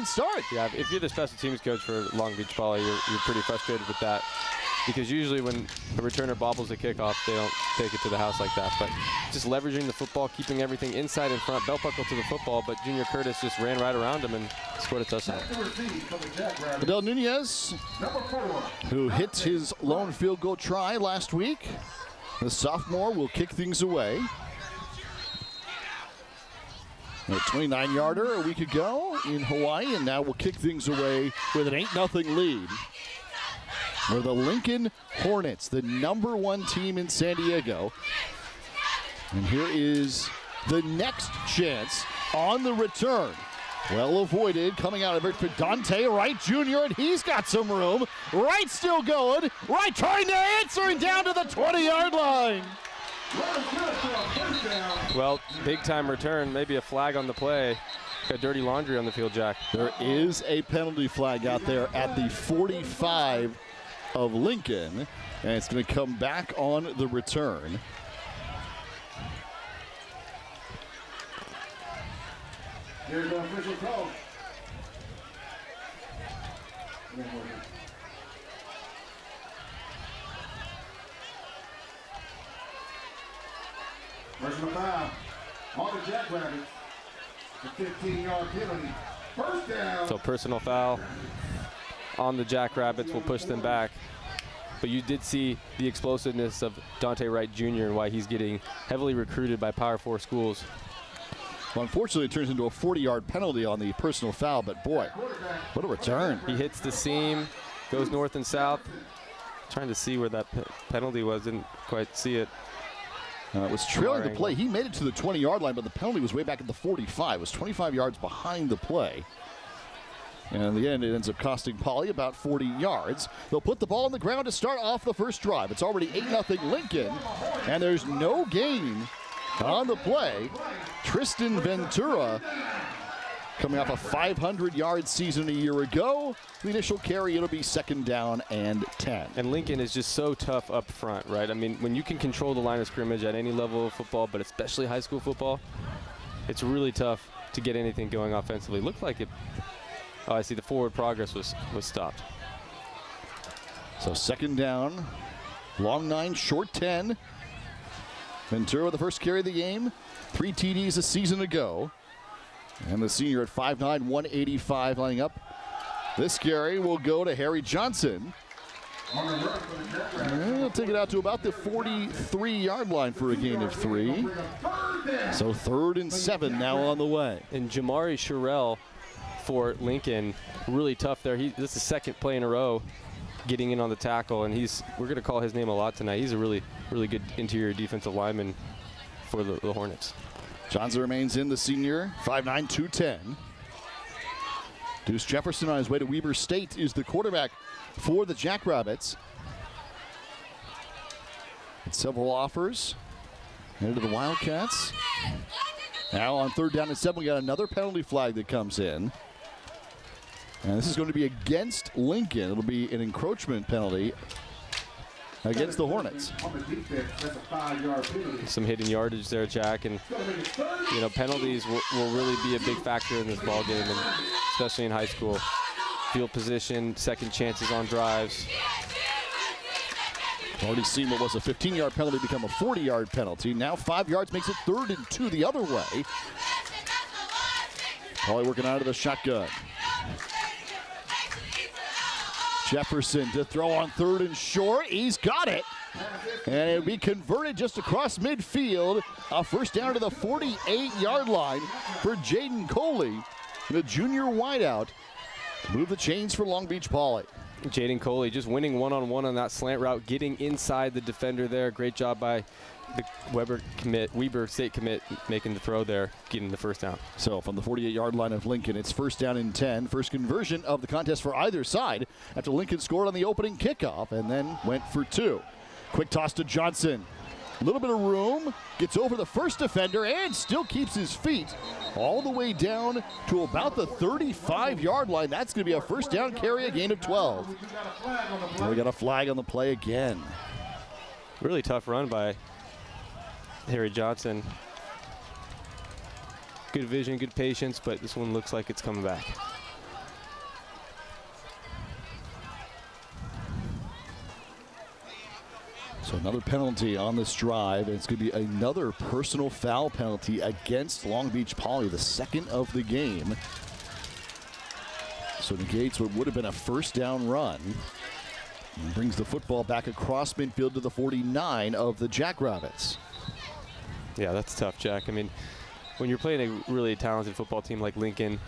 start. Yeah, if you're the special teams coach for Long Beach Poly, you're pretty frustrated with that. Because usually when a returner bobbles a kickoff, they don't take it to the house like that. But just leveraging the football, keeping everything inside and front, belt buckle to the football, but Junior Curtis just ran right around him and scored a touchdown. Adel Nunez, who hit his lone field goal try last week. The sophomore will kick things away. A 29-yarder a week ago in Hawaii, and now we'll kick things away with an 8-0 lead. We're the Lincoln Hornets, the #1 team in San Diego. And here is the next chance on the return. Well avoided, coming out of it for Dante Wright Jr., and he's got some room. Wright still going. Wright trying to answer, and down to the 20-yard line. Well, big time return, maybe a flag on the play. Got dirty laundry on the field, Jack. There is a penalty flag out there at the 45 of Lincoln, and it's going to come back on the return. Here's the official call. Personal foul on the Jackrabbits. A 15-yard penalty. First down. So personal foul on the Jackrabbits will push them back. But you did see the explosiveness of Dante Wright Jr. and why he's getting heavily recruited by Power 4 schools. Well, unfortunately, it turns into a 40-yard penalty on the personal foul, but boy, what a return. He hits the seam, goes north and south. Trying to see where that penalty was, didn't quite see it. It was trailing the play. He made it to the 20-yard line, but the penalty was way back at the 45. It was 25 yards behind the play. And in the end, it ends up costing Poly about 40 yards. They'll put the ball on the ground to start off the first drive. It's already 8-0 Lincoln, and there's no gain on the play. Tristan Ventura, coming off a 500-yard season a year ago. The initial carry, it'll be 2nd down and 10. And Lincoln is just so tough up front, right? I mean, when you can control the line of scrimmage at any level of football, but especially high school football, it's really tough to get anything going offensively. Looked like it. Oh, I see the forward progress was stopped. So 2nd down, long 9, short 10. Ventura, the first carry of the game, 3 TDs a season ago. And the senior at 5'9", 185 lining up. This carry will go to Harry Johnson. And he'll take it out to about the 43-yard line for a gain of 3. So 3rd and 7 now on the way. And Jamari Sherrill for Lincoln, really tough there. This is 2nd play in a row getting in on the tackle, and we're going to call his name a lot tonight. He's a really, really good interior defensive lineman for the Hornets. Johnson remains in, the senior, 5'9", 210. Deuce Jefferson on his way to Weber State is the quarterback for the Jackrabbits. And several offers headed to the Wildcats. Now on 3rd down and 7, we got another penalty flag that comes in. And this is going to be against Lincoln. It'll be an encroachment penalty against the Hornets. Some hidden yardage there, Jack, and you know, penalties will really be a big factor in this ball game, and especially in high school. Field position, second chances on drives. Already seen what was a 15-yard penalty become a 40-yard penalty. Now 5 yards makes it 3rd and 2 the other way. Probably working out of the shotgun. Jefferson to throw on 3rd and short. He's got it. And it'll be converted just across midfield. A first down to the 48-yard line for Jaden Coley, the junior wideout, to move the chains for Long Beach Poly. Jaden Coley just winning one-on-one on that slant route, getting inside the defender there. Great job by the Weber State commit making the throw there, getting the first down. So from the 48-yard line of Lincoln, it's 1st down and 10. First conversion of the contest for either side after Lincoln scored on the opening kickoff and then went for 2. Quick toss to Johnson. A little bit of room, gets over the first defender and still keeps his feet all the way down to about the 35-yard line. That's going to be a first down carry, a gain of 12. We got a flag on the play again. Really tough run by Harry Johnson. Good vision, good patience, but this one looks like it's coming back. So another penalty on this drive, and it's going to be another personal foul penalty against Long Beach Poly, the 2nd of the game. So negates what would have been a first down run. And brings the football back across midfield to the 49 of the Jackrabbits. Yeah, that's tough, Jack. I mean, when you're playing a really talented football team like Lincoln,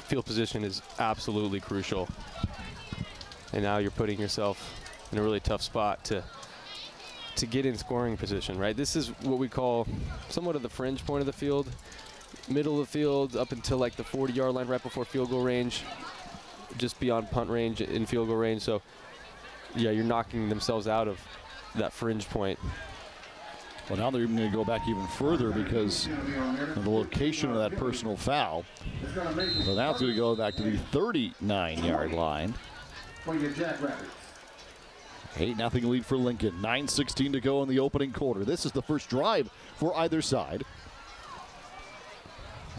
field position is absolutely crucial. And now you're putting yourself in a really tough spot to get in scoring position, right? This is what we call somewhat of the fringe point of the field, middle of the field up until like the 40-yard line right before field goal range, just beyond punt range in field goal range. So yeah, you're knocking themselves out of that fringe point. Well, now they're even going to go back even further because of the location of that personal foul. So now it's going to go back to the 39-yard line. 8-0 lead for Lincoln. 9:16 to go in the opening quarter. This is the first drive for either side.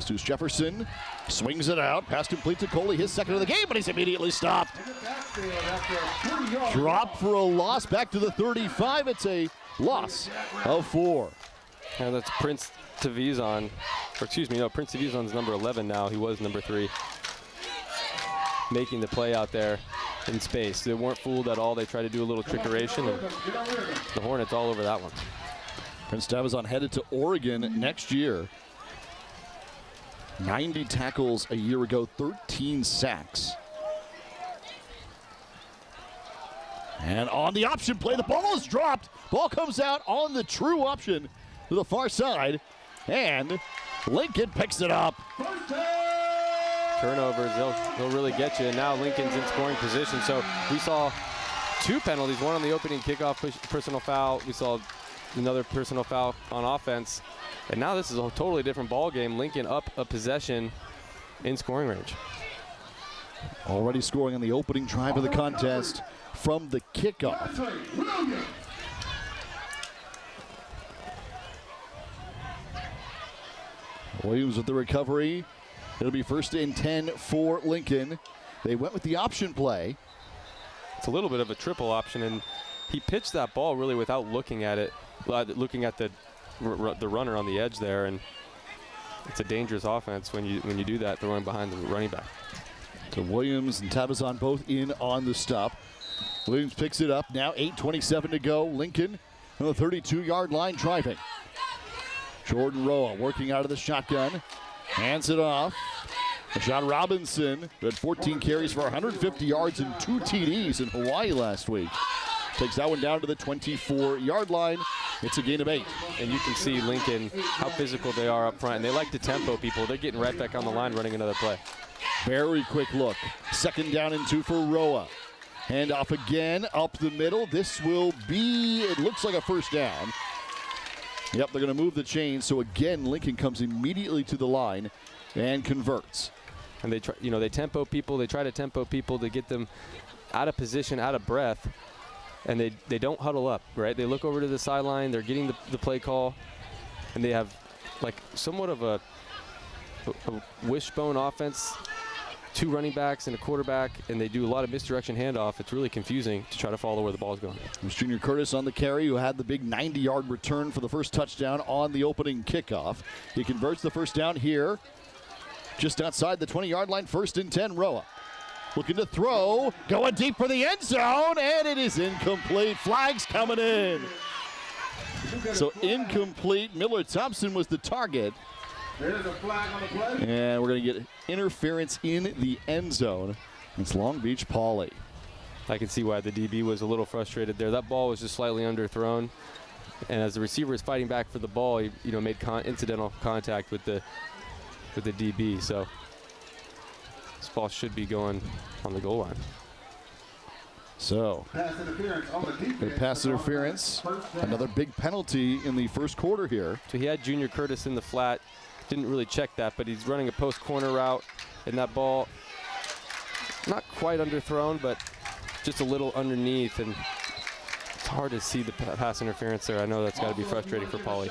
Deuce Jefferson Swings it out. Pass complete to Coley, his second of the game, but he's immediately stopped. Drop for a loss. Back to the 35. It's a loss of 4. And that's Prince Tavizon. Or excuse me, no, Prince Tavizon's number 11 now. He was number 3. Making the play out there in space. They weren't fooled at all. They tried to do a little trickeration, and the Hornets all over that one. Prince Tavizon headed to Oregon next year. 90 tackles a year ago, 13 sacks. And on the option play, the ball is dropped. Ball comes out on the true option to the far side, and Lincoln picks it up. Turnovers, they'll really get you. And now Lincoln's in scoring position. So we saw 2 penalties, one on the opening kickoff personal foul. We saw another personal foul on offense. And now this is a totally different ball game. Lincoln up a possession in scoring range. Already scoring on the opening drive of the contest from the kickoff. Williams with the recovery. It'll be 1st and 10 for Lincoln. They went with the option play. It's a little bit of a triple option, and he pitched that ball really without looking at it, looking at the runner on the edge there, and it's a dangerous offense when you do that, throwing behind the running back. So Williams and Tavizon both in on the stop. Williams picks it up. Now 8:27 to go. Lincoln on the 32-yard line driving. Jordan Roa working out of the shotgun. Hands it off. John Robinson, who had 14 carries for 150 yards and 2 TDs in Hawaii last week. Takes that one down to the 24-yard line. It's a gain of 8. And you can see Lincoln, how physical they are up front. And they like to tempo people. They're getting right back on the line running another play. Very quick look. 2nd down and 2 for Roa. Hand off again, up the middle. This will be, it looks like a 1st down. Yep, they're going to move the chain. So again, Lincoln comes immediately to the line and converts. And they try, they tempo people. They try to tempo people to get them out of position, out of breath. And they don't huddle up, right? They look over to the sideline. They're getting the play call. And they have like somewhat of a wishbone offense. 2 running backs and a quarterback, and they do a lot of misdirection handoff. It's really confusing to try to follow where the ball's going. It was Junior Curtis on the carry, who had the big 90-yard return for the first touchdown on the opening kickoff. He converts the 1st down here, just outside the 20-yard line. 1st and 10, Roa. Looking to throw, going deep for the end zone, and it is incomplete. Flags coming in. So incomplete. Miller Thompson was the target. There's a flag on the play. And we're going to get interference in the end zone. It's Long Beach Pauley. I can see why the DB was a little frustrated there. That ball was just slightly underthrown. And as the receiver is fighting back for the ball, he made incidental contact with the DB. So this ball should be going on the goal line. So, Pass interference on the defense. pass interference. Another big penalty in the first quarter here. So he had Junior Curtis in the flat. Didn't really check that, but he's running a post corner route, and that ball not quite underthrown, but just a little underneath, and it's hard to see the pass interference there. I know that's got to be frustrating for Pauley.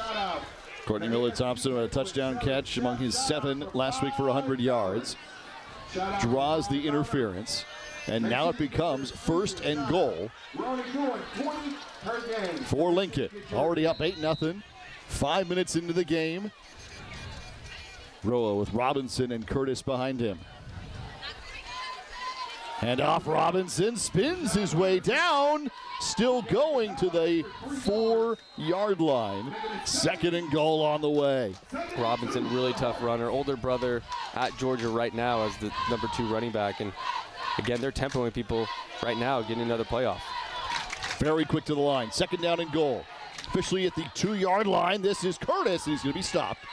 Courtney Miller Thompson had a touchdown catch among his 7 last week for 100 yards. Draws the interference, and now it becomes 1st and goal for Lincoln. Already up 8-0, 5 minutes into the game. Roa with Robinson and Curtis behind him. And off Robinson, spins his way down, still going to the 4-yard line. 2nd and goal on the way. Robinson, really tough runner. Older brother at Georgia right now as the number 2 running back. And again, they're tempoing people right now, getting another playoff. Very quick to the line. 2nd down and goal. Officially at the 2-yard line. This is Curtis. He's going to be stopped.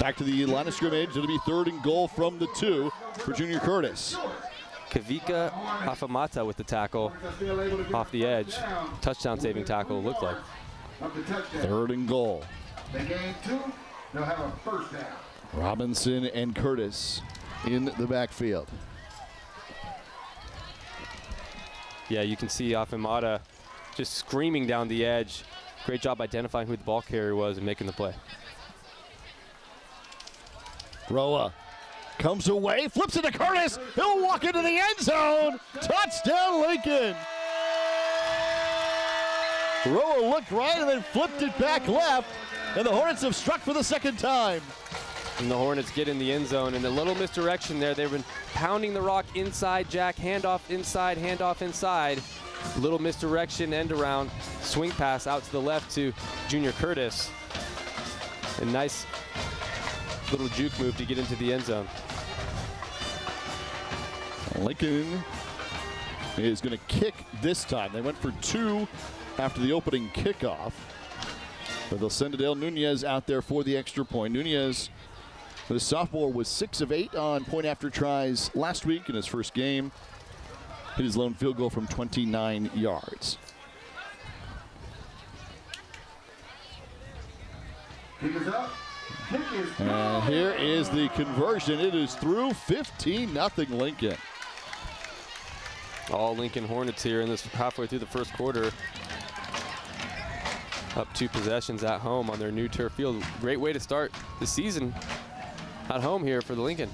Back to the line of scrimmage. It'll be 3rd and goal from the 2 for Junior Curtis. Kavika Afamata with the tackle off the edge. Touchdown saving tackle, looked like. 3rd and goal. They gain 2. They'll have a 1st down. Robinson and Curtis in the backfield. Yeah, you can see Afamata just screaming down the edge. Great job identifying who the ball carrier was and making the play. Roa Comes away, flips it to Curtis. He'll walk into the end zone. Touchdown, Lincoln. Roa looked right and then flipped it back left. And the Hornets have struck for the second time. And the Hornets get in the end zone, and a little misdirection there. They've been pounding the rock inside, Jack, handoff inside. Little misdirection, end around, swing pass out to the left to Junior Curtis. A nice little juke move to get into the end zone. Lincoln is going to kick this time. They went for 2 after the opening kickoff. But they'll send Adele Nunez out there for the extra point. Nunez, the sophomore, was 6 of 8 on point after tries last week in his first game. Hit his lone field goal from 29 yards. Kick is up. Kick is And here is the conversion. It is through 15-0 Lincoln. All Lincoln Hornets here in this halfway through the first quarter. Up 2 possessions at home on their new turf field. Great way to start the season at home here for the Lincoln.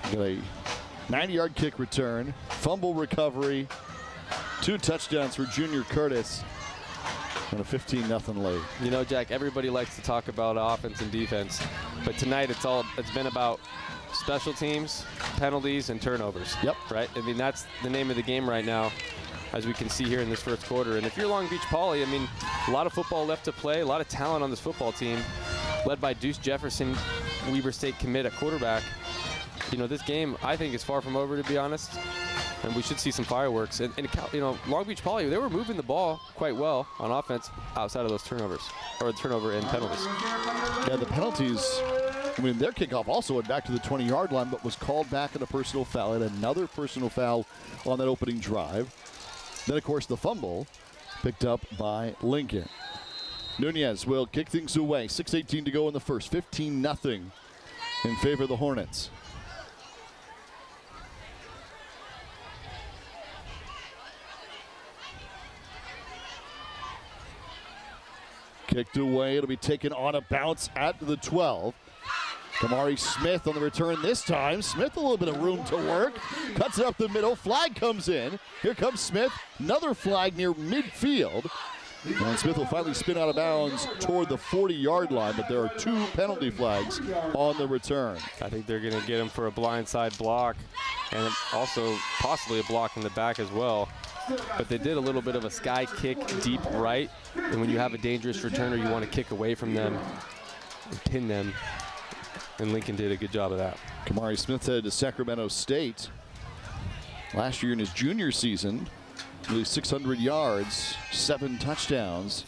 Got a 90-yard kick return, fumble recovery, 2 touchdowns for Junior Curtis, and a 15-0 lead. You know, Jack, everybody likes to talk about offense and defense, but tonight it's been about special teams, penalties, and turnovers. Yep. Right? I mean, that's the name of the game right now, as we can see here in this first quarter. And if you're Long Beach Poly, I mean, a lot of football left to play, a lot of talent on this football team, led by Deuce Jefferson, Weber State commit at quarterback. You know, this game, I think, is far from over, to be honest, and we should see some fireworks. And you know, Long Beach Poly, they were moving the ball quite well on offense outside of those turnovers, or turnover and penalties. Yeah, the penalties, I mean, their kickoff also went back to the 20-yard line, but was called back on a personal foul, and another personal foul on that opening drive. Then, of course, the fumble picked up by Lincoln. Nunez will kick things away. 6:18 to go in the first. 15-0 in favor of the Hornets. Kicked away. It'll be taken on a bounce at the 12. Kamari Smith on the return this time. Smith a little bit of room to work. Cuts it up the middle. Flag comes in. Here comes Smith. Another flag near midfield. And Smith will finally spin out of bounds toward the 40-yard line, but there are 2 penalty flags on the return. I think they're going to get him for a blindside block and also possibly a block in the back as well. But they did a little bit of a sky kick deep right. And when you have a dangerous returner, you want to kick away from them and pin them. And Lincoln did a good job of that. Kamari Smith headed to Sacramento State last year in his junior season. Nearly 600 yards, 7 touchdowns.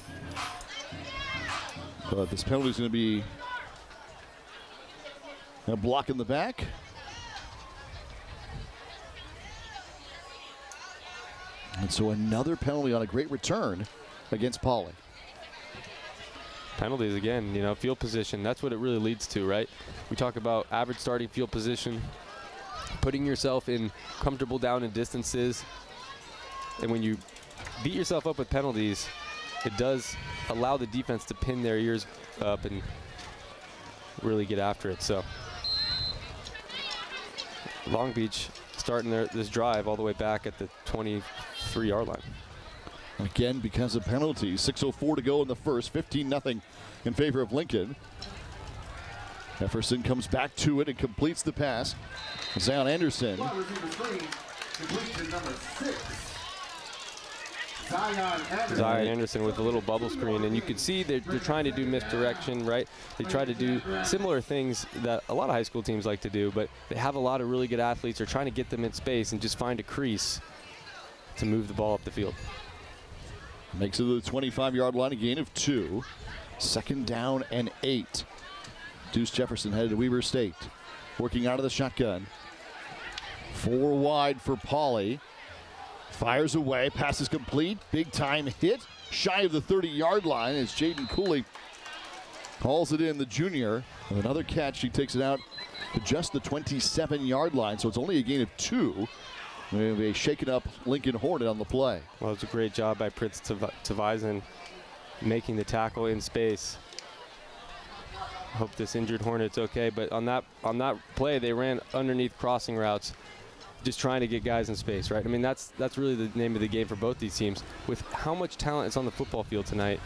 But this penalty is going to be a block in the back. And so another penalty on a great return against Poly. Penalties again, you know, field position, that's what it really leads to, right? We talk about average starting field position, putting yourself in comfortable down and distances. And when you beat yourself up with penalties, it does allow the defense to pin their ears up and really get after it. So Long Beach starting this drive all the way back at the 23-yard line. Again, because of penalties. 6:04 to go in the first. 15-0 in favor of Lincoln. Jefferson comes back to it and completes the pass. Zion Anderson. Zion Anderson with a little bubble screen, and you could see they're trying to do misdirection, right? They try to do similar things that a lot of high school teams like to do, but they have a lot of really good athletes. They're trying to get them in space and just find a crease to move the ball up the field. Makes it to the 25-yard line, a gain of 2. 2nd down and 8. Deuce Jefferson headed to Weber State. Working out of the shotgun. 4 wide for Poly. Fires away, pass is complete. Big time hit. Shy of the 30-yard line as Jaden Cooley hauls it in, the junior. With another catch, he takes it out to just the 27-yard line, so it's only a gain of 2. We have a shaken-up Lincoln Hornet on the play. Well, it's a great job by Prince Tavizin making the tackle in space. Hope this injured Hornet's okay. But on that play, they ran underneath crossing routes, just trying to get guys in space, right? I mean, that's really the name of the game for both these teams. With how much talent is on the football field tonight,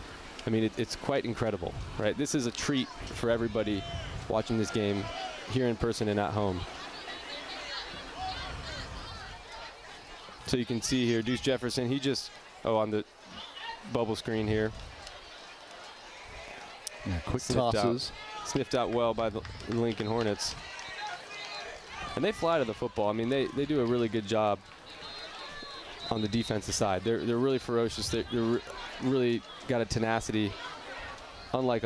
I mean, it's quite incredible, right? This is a treat for everybody watching this game here in person and at home. So you can see here, Deuce Jefferson, he just, on the bubble screen here. Yeah, quick tosses. Sniffed out well by the Lincoln Hornets. And they fly to the football. I mean, they do a really good job on the defensive side. They're really ferocious. They're really got a tenacity, unlike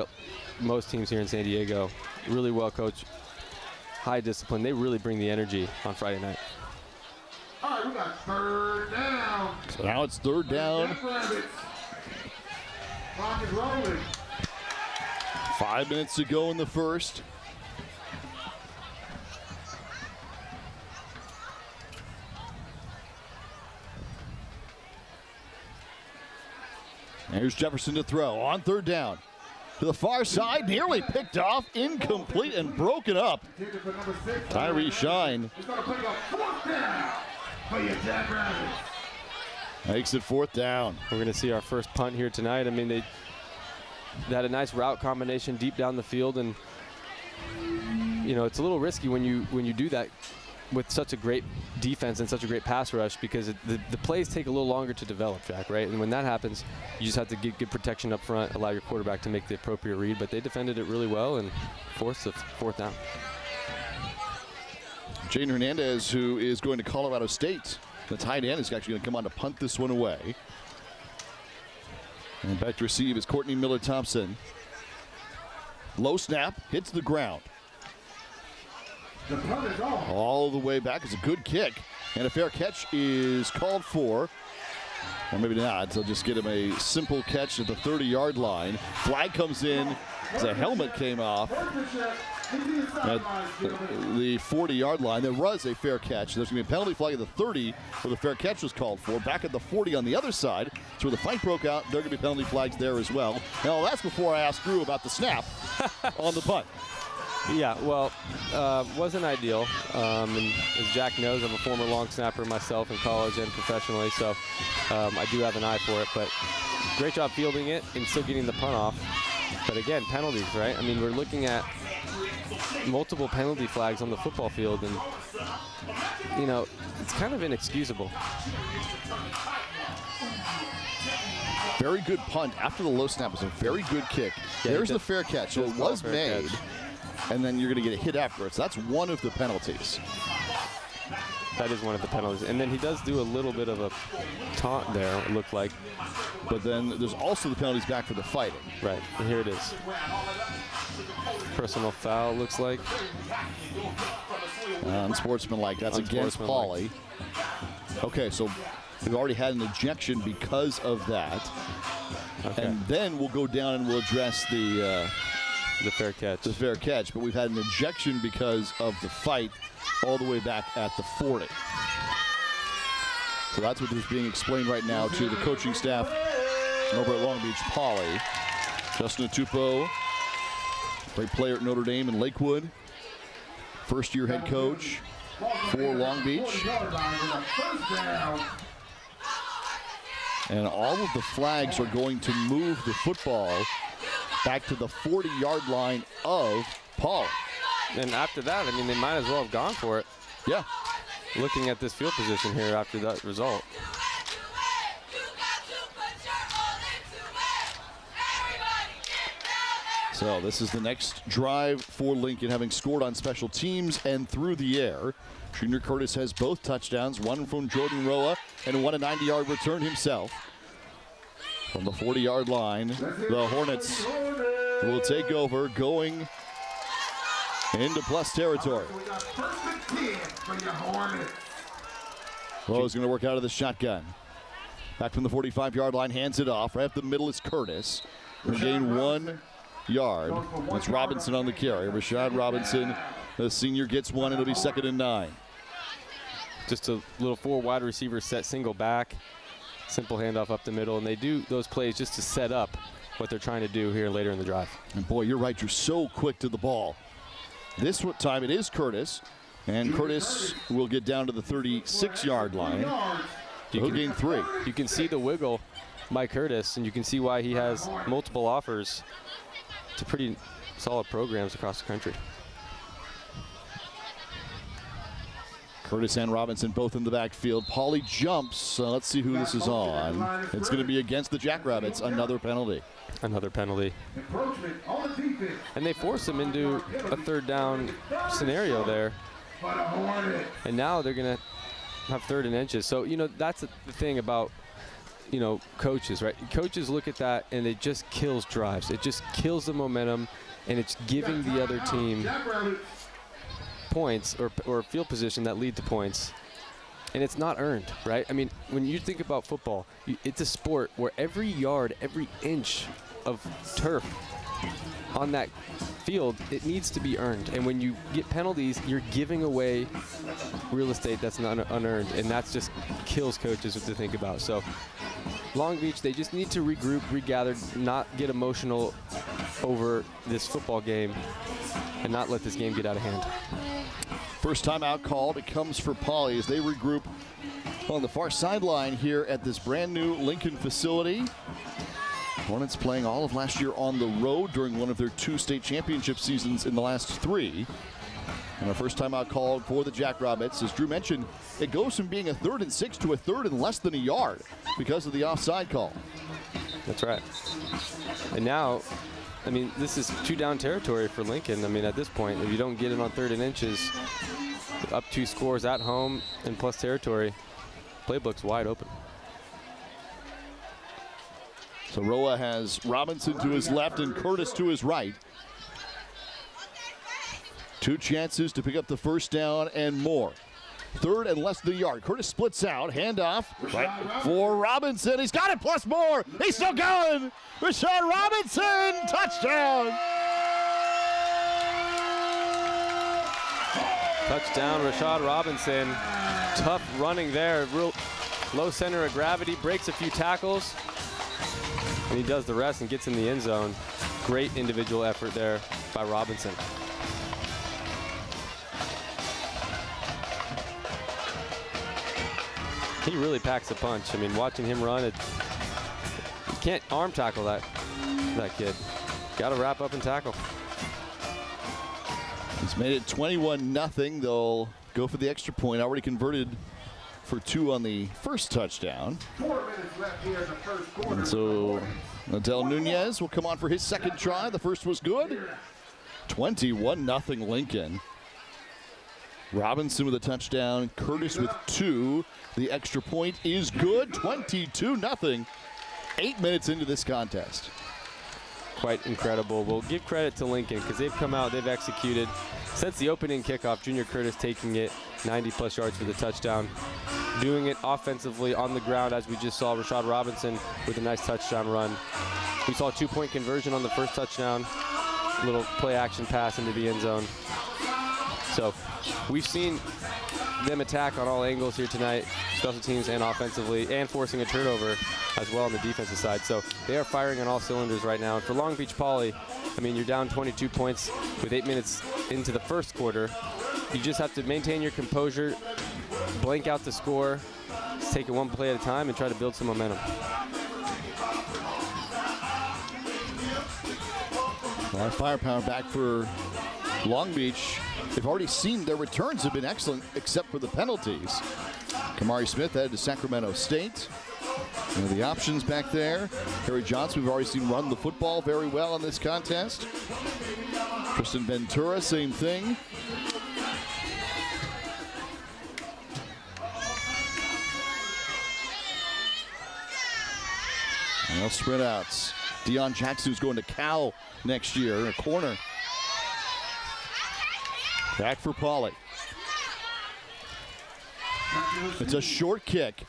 most teams here in San Diego. Really well coached, high discipline. They really bring the energy on Friday night. All right, we got third down. So now it's third down. Jackrabbits. Clock is rolling. 5 minutes to go in the first. Here's Jefferson to throw on third down. To the far side, nearly picked off, incomplete and broken up. Tyree Shine makes it fourth down. We're going to see our first punt here tonight. I mean, they had a nice route combination deep down the field, and you know, it's a little risky when you do that with such a great defense and such a great pass rush, because the plays take a little longer to develop, Jack, right? And when that happens, you just have to get good protection up front, allow your quarterback to make the appropriate read. But they defended it really well and forced the fourth down. Jaden Hernandez, who is going to Colorado State, the tight end, is actually going to come on to punt this one away. And back to receive is Courtney Miller-Thompson. Low snap, hits the ground. All the way back. It's a good kick. And a fair catch is called for. Or maybe not. They'll just get him a simple catch at the 30-yard line. Flag comes in as a helmet came off at the 40-yard line. There was a fair catch. There's going to be a penalty flag at the 30 where the fair catch was called for. Back at the 40 on the other side, so where the fight broke out, there are going to be penalty flags there as well. Now, that's before I asked Drew about the snap on the punt. Yeah, well, wasn't ideal. And as Jack knows, I'm a former long snapper myself in college and professionally, so I do have an eye for it. But great job fielding it and still getting the punt off. But again, penalties, right? I mean, we're looking at multiple penalty flags on the football field, and, you know, it's kind of inexcusable. Very good punt. After the low snap was a very good kick. Yeah, there's the fair catch. So it was made. Catch. And then you're going to get a hit afterwards. That's one of the penalties. That is one of the penalties. And then he does do a little bit of a taunt there, it looked like. But then there's also the penalties back for the fighting. Right, and here it is. Personal foul, looks like. Unsportsmanlike, that's against Pauly. Okay, so we've already had an ejection because of that. Okay. And then we'll go down and we'll address the fair catch. The fair catch, but we've had an ejection because of the fight all the way back at the 40. So that's what is being explained right now to the coaching staff over at Long Beach Poly. Justin Atupo, great player at Notre Dame and Lakewood. First-year head coach for Long Beach. And all of the flags are going to move the football back to the 40-yard line of Paul. And after that, I mean, they might as well have gone for it. Yeah. Looking at this field position here after that result. So this is the next drive for Lincoln, having scored on special teams and through the air. Junior Curtis has both touchdowns, one from Jordan Roa and one a 90-yard return himself. From the 40-yard line, the Hornets will take over, going into plus territory. Roa's going to work out of the shotgun. Back from the 45-yard line, hands it off. Right up the middle is Curtis. We'll gain 1 yard. It's Robinson on the carry. Rashad Robinson, the senior, gets one. It'll be 2nd and 9. Just a little 4 wide receiver set, single back. Simple handoff up the middle, and they do those plays just to set up what they're trying to do here later in the drive. And boy, you're right. You're so quick to the ball. This time it is Curtis. And Curtis will get down to the 36-yard line. He'll gain 3. You can see the wiggle by Curtis, and you can see why he has multiple offers to pretty solid programs across the country. Curtis and Robinson both in the backfield. Pauly jumps. Let's see who this is on. It's going to be against the Jackrabbits. Another penalty. Another penalty. And they force him into a 3rd down scenario there. And now they're going to have 3rd and inches. So, you know, that's the thing about, you know, coaches, right? Coaches look at that and it just kills drives. It just kills the momentum, and it's giving the other team points or field position that lead to points. And it's not earned, right? I mean, when you think about football, it's a sport where every yard, every inch of turf on that field, it needs to be earned. And when you get penalties, you're giving away real estate that's not unearned, and that just kills coaches to think about. So Long Beach, they just need to regroup, regather, not get emotional over this football game, and not let this game get out of hand. First timeout called. It comes for Pauly as they regroup on the far sideline here at this brand new Lincoln facility. Hornets playing all of last year on the road during one of their 2 state championship seasons in the last 3. And our first timeout called for the Jackrabbits. As Drew mentioned, it goes from being a 3rd and 6 to a 3rd and less than a yard because of the offside call. That's right. And now, I mean, this is 2-down territory for Lincoln. I mean, at this point, if you don't get it on 3rd and inches, up 2 scores at home and plus territory, playbook's wide open. So Roa has Robinson to his left and Curtis to his right. 2 chances to pick up the first down and more. 3rd and less than a yard. Curtis splits out, handoff right for Robinson. He's got it plus more. He's still going. Rashad Robinson, touchdown. Touchdown, Rashad Robinson. Tough running there. Real low center of gravity, breaks a few tackles, and he does the rest and gets in the end zone. Great individual effort there by Robinson. He really packs a punch. I mean, watching him run, you can't arm tackle that kid. Got to wrap up and tackle. He's made it 21-0. They'll go for the extra point. Already converted for 2 on the first touchdown. 4 minutes left here in the first quarter. And so Adel Nunez will come on for his second try. The first was good. 21-0 Lincoln. Robinson with a touchdown. Curtis with 2. The extra point is good. 22-0. 8 minutes into this contest. Quite incredible. We'll give credit to Lincoln because they've come out, they've executed. Since the opening kickoff, Junior Curtis taking it 90-plus yards for the touchdown. Doing it offensively on the ground, as we just saw Rashad Robinson with a nice touchdown run. We saw a 2-point conversion on the first touchdown. Little play-action pass into the end zone. So we've seen them attack on all angles here tonight, special teams and offensively, and forcing a turnover as well on the defensive side. So they are firing on all cylinders right now. And for Long Beach Poly, I mean, you're down 22 points with 8 minutes into the first quarter. You just have to maintain your composure, blank out the score, just take it one play at a time and try to build some momentum. A lot of firepower back for Long Beach. They've already seen their returns have been excellent, except for the penalties. Kamari Smith headed to Sacramento State. One of the options back there. Harry Johnson, we've already seen run the football very well in this contest. Tristan Ventura, same thing. And they'll spread out. Deion Jackson, who's going to Cal next year, in a corner. Back for Pauly. It's a short kick.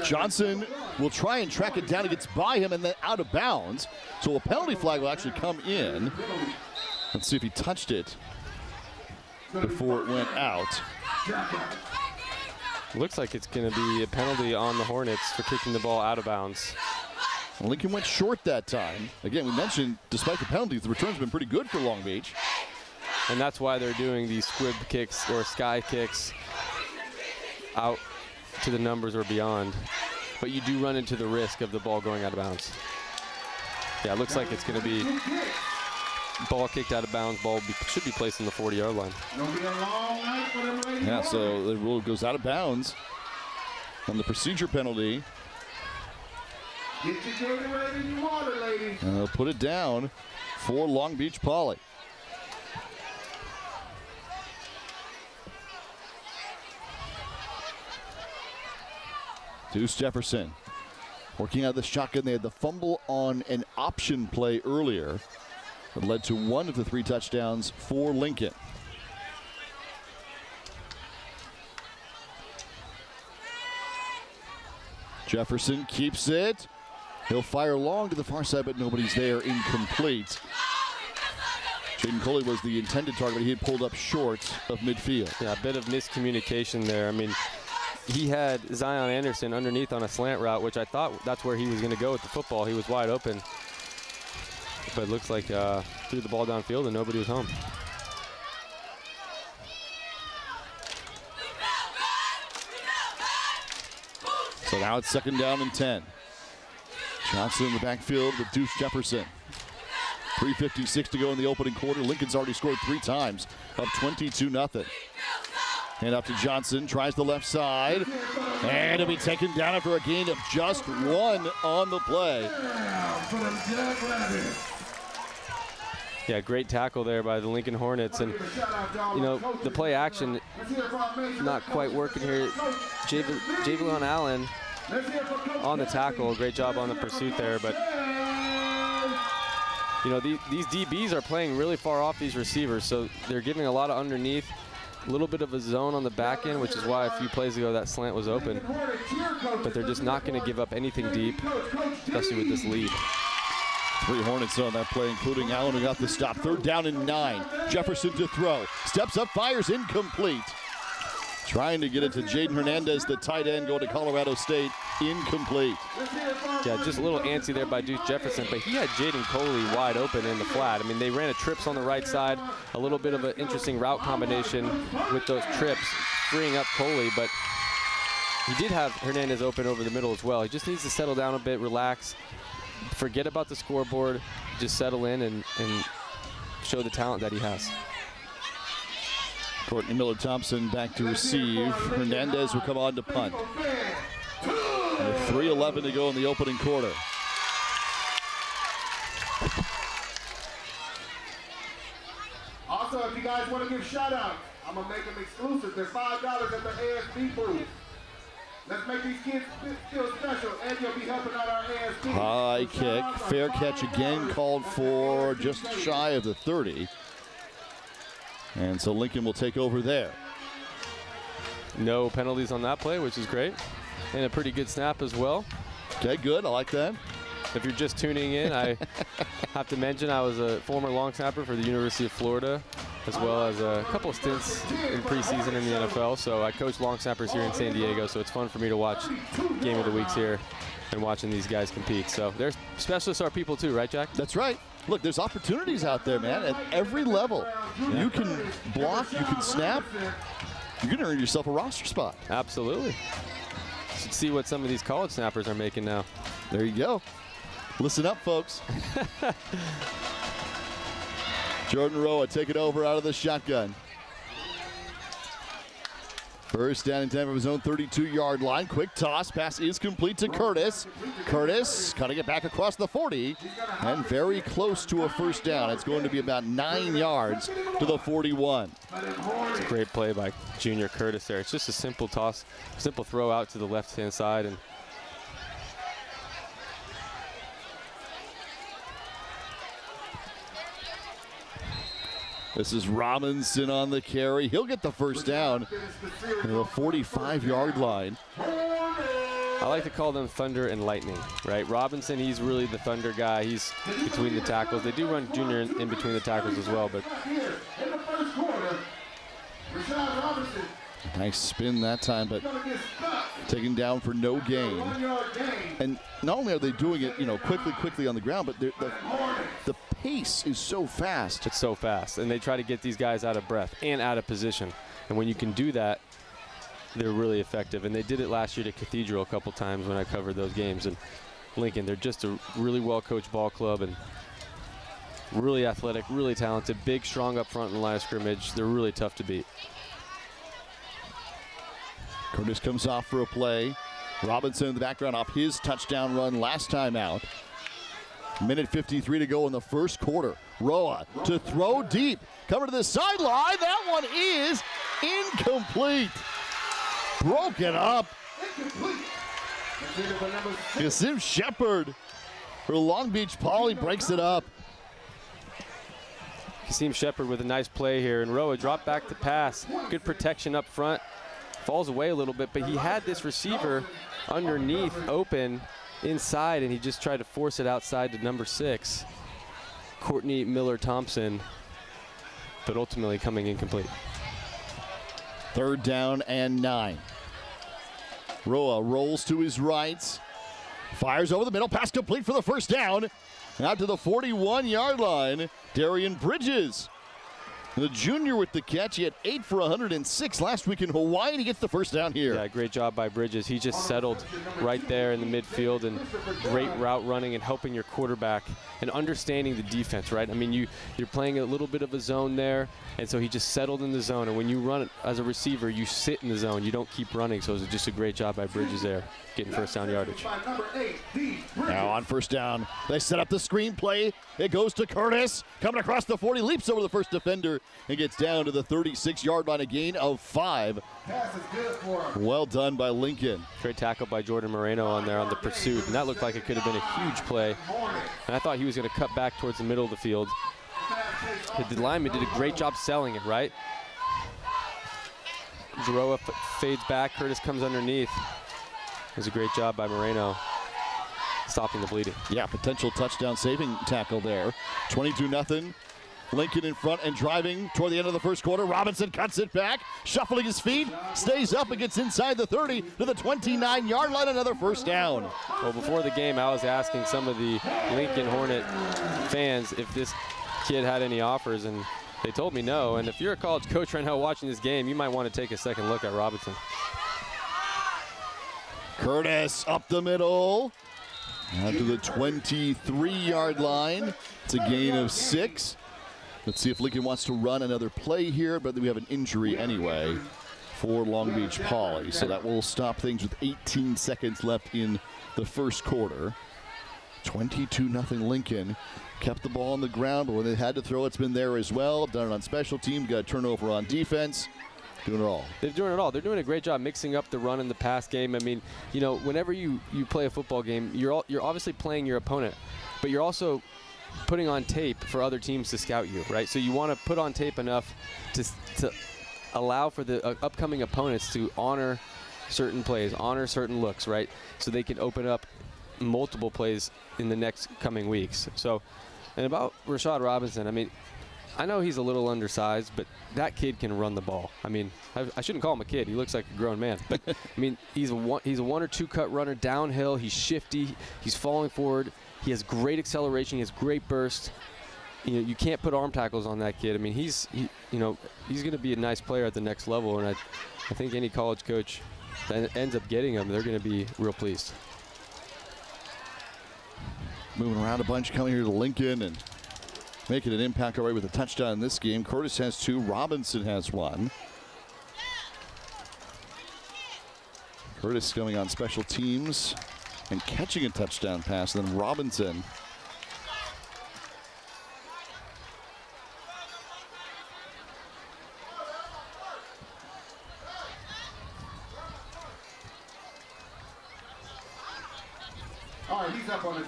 Johnson will try and track it down. It gets by him and then out of bounds. So a penalty flag will actually come in. Let's see if he touched it before it went out. Looks like it's going to be a penalty on the Hornets for kicking the ball out of bounds. Lincoln went short that time. Again, we mentioned, despite the penalties, the return's been pretty good for Long Beach. And that's why they're doing these squib kicks or sky kicks out to the numbers or beyond. But you do run into the risk of the ball going out of bounds. Yeah, it looks like it's going to be ball kicked out of bounds. Ball should be placed in the 40-yard line. Yeah, so the rule goes out of bounds on the procedure penalty. Get your Gatorade and your water, ladies. And they'll put it down for Long Beach Poly. Deuce Jefferson working out the shotgun. They had the fumble on an option play earlier that led to one of the 3 touchdowns for Lincoln. Jefferson keeps it. He'll fire long to the far side, but nobody's there. Incomplete. Jaden Coley was the intended target, but he had pulled up short of midfield. Yeah, a bit of miscommunication there. I mean, he had Zion Anderson underneath on a slant route, which I thought that's where he was going to go with the football. He was wide open. But it looks like threw the ball downfield and nobody was home. So now it's 2nd down and 10. Johnson in the backfield with Deuce Jefferson. 3:56 to go in the opening quarter. Lincoln's already scored 3 times, up 22-0. Hand up to Johnson, tries the left side, and it'll be taken down after a gain of just 1 on the play. Yeah, great tackle there by the Lincoln Hornets. And, you know, the play action not quite working here. Javion Allen on the tackle. Great job on the pursuit there. But, you know, these DBs are playing really far off these receivers, so they're giving a lot of underneath. A little bit of a zone on the back end, which is why a few plays ago that slant was open. But they're just not going to give up anything deep, especially with this lead. 3 Hornets on that play, including Allen, who got the stop. 3rd down and 9. Jefferson to throw. Steps up, fires, incomplete. Trying to get it to Jaden Hernandez, the tight end, going to Colorado State. Incomplete. Yeah, just a little antsy there by Deuce Jefferson, but he had Jaden Coley wide open in the flat. I mean, they ran a trips on the right side, a little bit of an interesting route combination with those trips, freeing up Coley, but he did have Hernandez open over the middle as well. He just needs to settle down a bit, relax, forget about the scoreboard, just settle in and show the talent that he has. Courtney Miller-Thompson back to receive. Hernandez will come on to punt. 3:11 to go in the opening quarter. Also, if you guys want to give shout-outs, I'm going to make them exclusive. They're $5 at the ASB booth. Let's make these kids feel special, and you'll be helping out our ASB. High kick, fair catch again, called for just shy of the 30. And so Lincoln will take over there. No penalties on that play, which is great. And a pretty good snap as well. Okay, good. I like that. If you're just tuning in, I have to mention I was a former long snapper for the University of Florida, as well as a couple of stints in preseason in the NFL. So I coach long snappers here in San Diego, so it's fun for me to watch Game of the Weeks here and watching these guys compete. So they're specialists are people too, right, Jack? That's right. Look, there's opportunities out there, man, at every level. Yeah. You can block, you can snap. You're going to earn yourself a roster spot. Absolutely. Should see what some of these college snappers are making now. There you go. Listen up, folks. Jordan Roa take it over out of the shotgun. First down and 10 from his own 32-yard line. Quick toss. Pass is complete to Curtis. Curtis cutting it back across the 40 and very close to a first down. It's going to be about 9 yards to the 41. It's a great play by junior Curtis there. It's just a simple toss, simple throw out to the left-hand side. And this is Robinson on the carry. He'll get the first down at the 45-yard line. I like to call them thunder and lightning, right? Robinson, he's really the thunder guy. He's between the tackles. They do run junior in between the tackles as well, but nice spin that time, but taken down for no gain. And not only are they doing it, quickly on the ground, but the pace is so fast. It's so fast, and they try to get these guys out of breath and out of position. And when you can do that, they're really effective. And they did it last year to Cathedral a couple times when I covered those games. And Lincoln, they're just a really well-coached ball club and really athletic, really talented, big, strong up front in the line of scrimmage. They're really tough to beat. Curtis comes off for a play. Robinson in the background off his touchdown run last time out. Minute 53 to go in the first quarter. Roa to throw deep. Cover to the sideline. That one is incomplete. Broken up. Kasim Shepard for Long Beach Poly breaks it up. Kasim Shepard with a nice play here, and Roa dropped back to pass. Good protection up front. Falls away a little bit, but he had this receiver underneath open inside, and he just tried to force it outside to number 6, Courtney Miller-Thompson, but ultimately coming incomplete. 3rd down and 9. Roa rolls to his right, fires over the middle, pass complete for the first down. Out to the 41-yard line, Darian Bridges. The junior with the catch. He had 8 for 106 last week in Hawaii, and he gets the first down here. Yeah, great job by Bridges. He just settled right there in the midfield, and great route running and helping your quarterback and understanding the defense, right? I mean, you're playing a little bit of a zone there, and so he just settled in the zone. And when you run it as a receiver, you sit in the zone. You don't keep running, so it was just a great job by Bridges there, getting first down yardage. Now on first down, they set up the screen play. It goes to Curtis, coming across the 40, leaps over the first defender, and gets down to the 36-yard line, a gain of 5. Well done by Lincoln. Great tackle by Jordan Moreno on there on the pursuit, and that looked like it could have been a huge play. And I thought he was going to cut back towards the middle of the field. The lineman did a great job selling it, right? Giroa fades back, Curtis comes underneath. It was a great job by Moreno, stopping the bleeding. Yeah, potential touchdown saving tackle there. 22-0. Lincoln in front and driving toward the end of the first quarter. Robinson cuts it back, shuffling his feet, stays up and gets inside the 30 to the 29-yard line, another first down. Well, before the game, I was asking some of the Lincoln Hornet fans if this kid had any offers, and they told me no. And if you're a college coach right now watching this game, you might want to take a second look at Robinson. Curtis up the middle, out to the 23-yard line. It's a gain of 6. Let's see if Lincoln wants to run another play here, but we have an injury anyway for Long Beach Poly. So that will stop things with 18 seconds left in the first quarter. 22-0 Lincoln. Kept the ball on the ground, but when they had to throw, it's been there as well. Done it on special teams, got a turnover on defense. Doing it all. They're doing it all. They're doing a great job mixing up the run and the pass game. I mean, you know, whenever you play a football game, you're obviously playing your opponent, but you're also putting on tape for other teams to scout you, right? So you want to put on tape enough to allow for the upcoming opponents to honor certain plays, honor certain looks, right? So they can open up multiple plays in the next coming weeks. So, and about Rashad Robinson, I mean, I know he's a little undersized, but that kid can run the ball. I mean, I shouldn't call him a kid. He looks like a grown man. But, I mean, he's a 1 or 2 cut runner downhill. He's shifty. He's falling forward. He has great acceleration. He has great burst. You know, you can't put arm tackles on that kid. I mean, he's going to be a nice player at the next level. And I think any college coach that ends up getting him, they're going to be real pleased. Moving around a bunch, coming here to Lincoln and making an impact already with a touchdown in this game. Curtis has 2, Robinson has 1. Curtis going on special teams and catching a touchdown pass, and then Robinson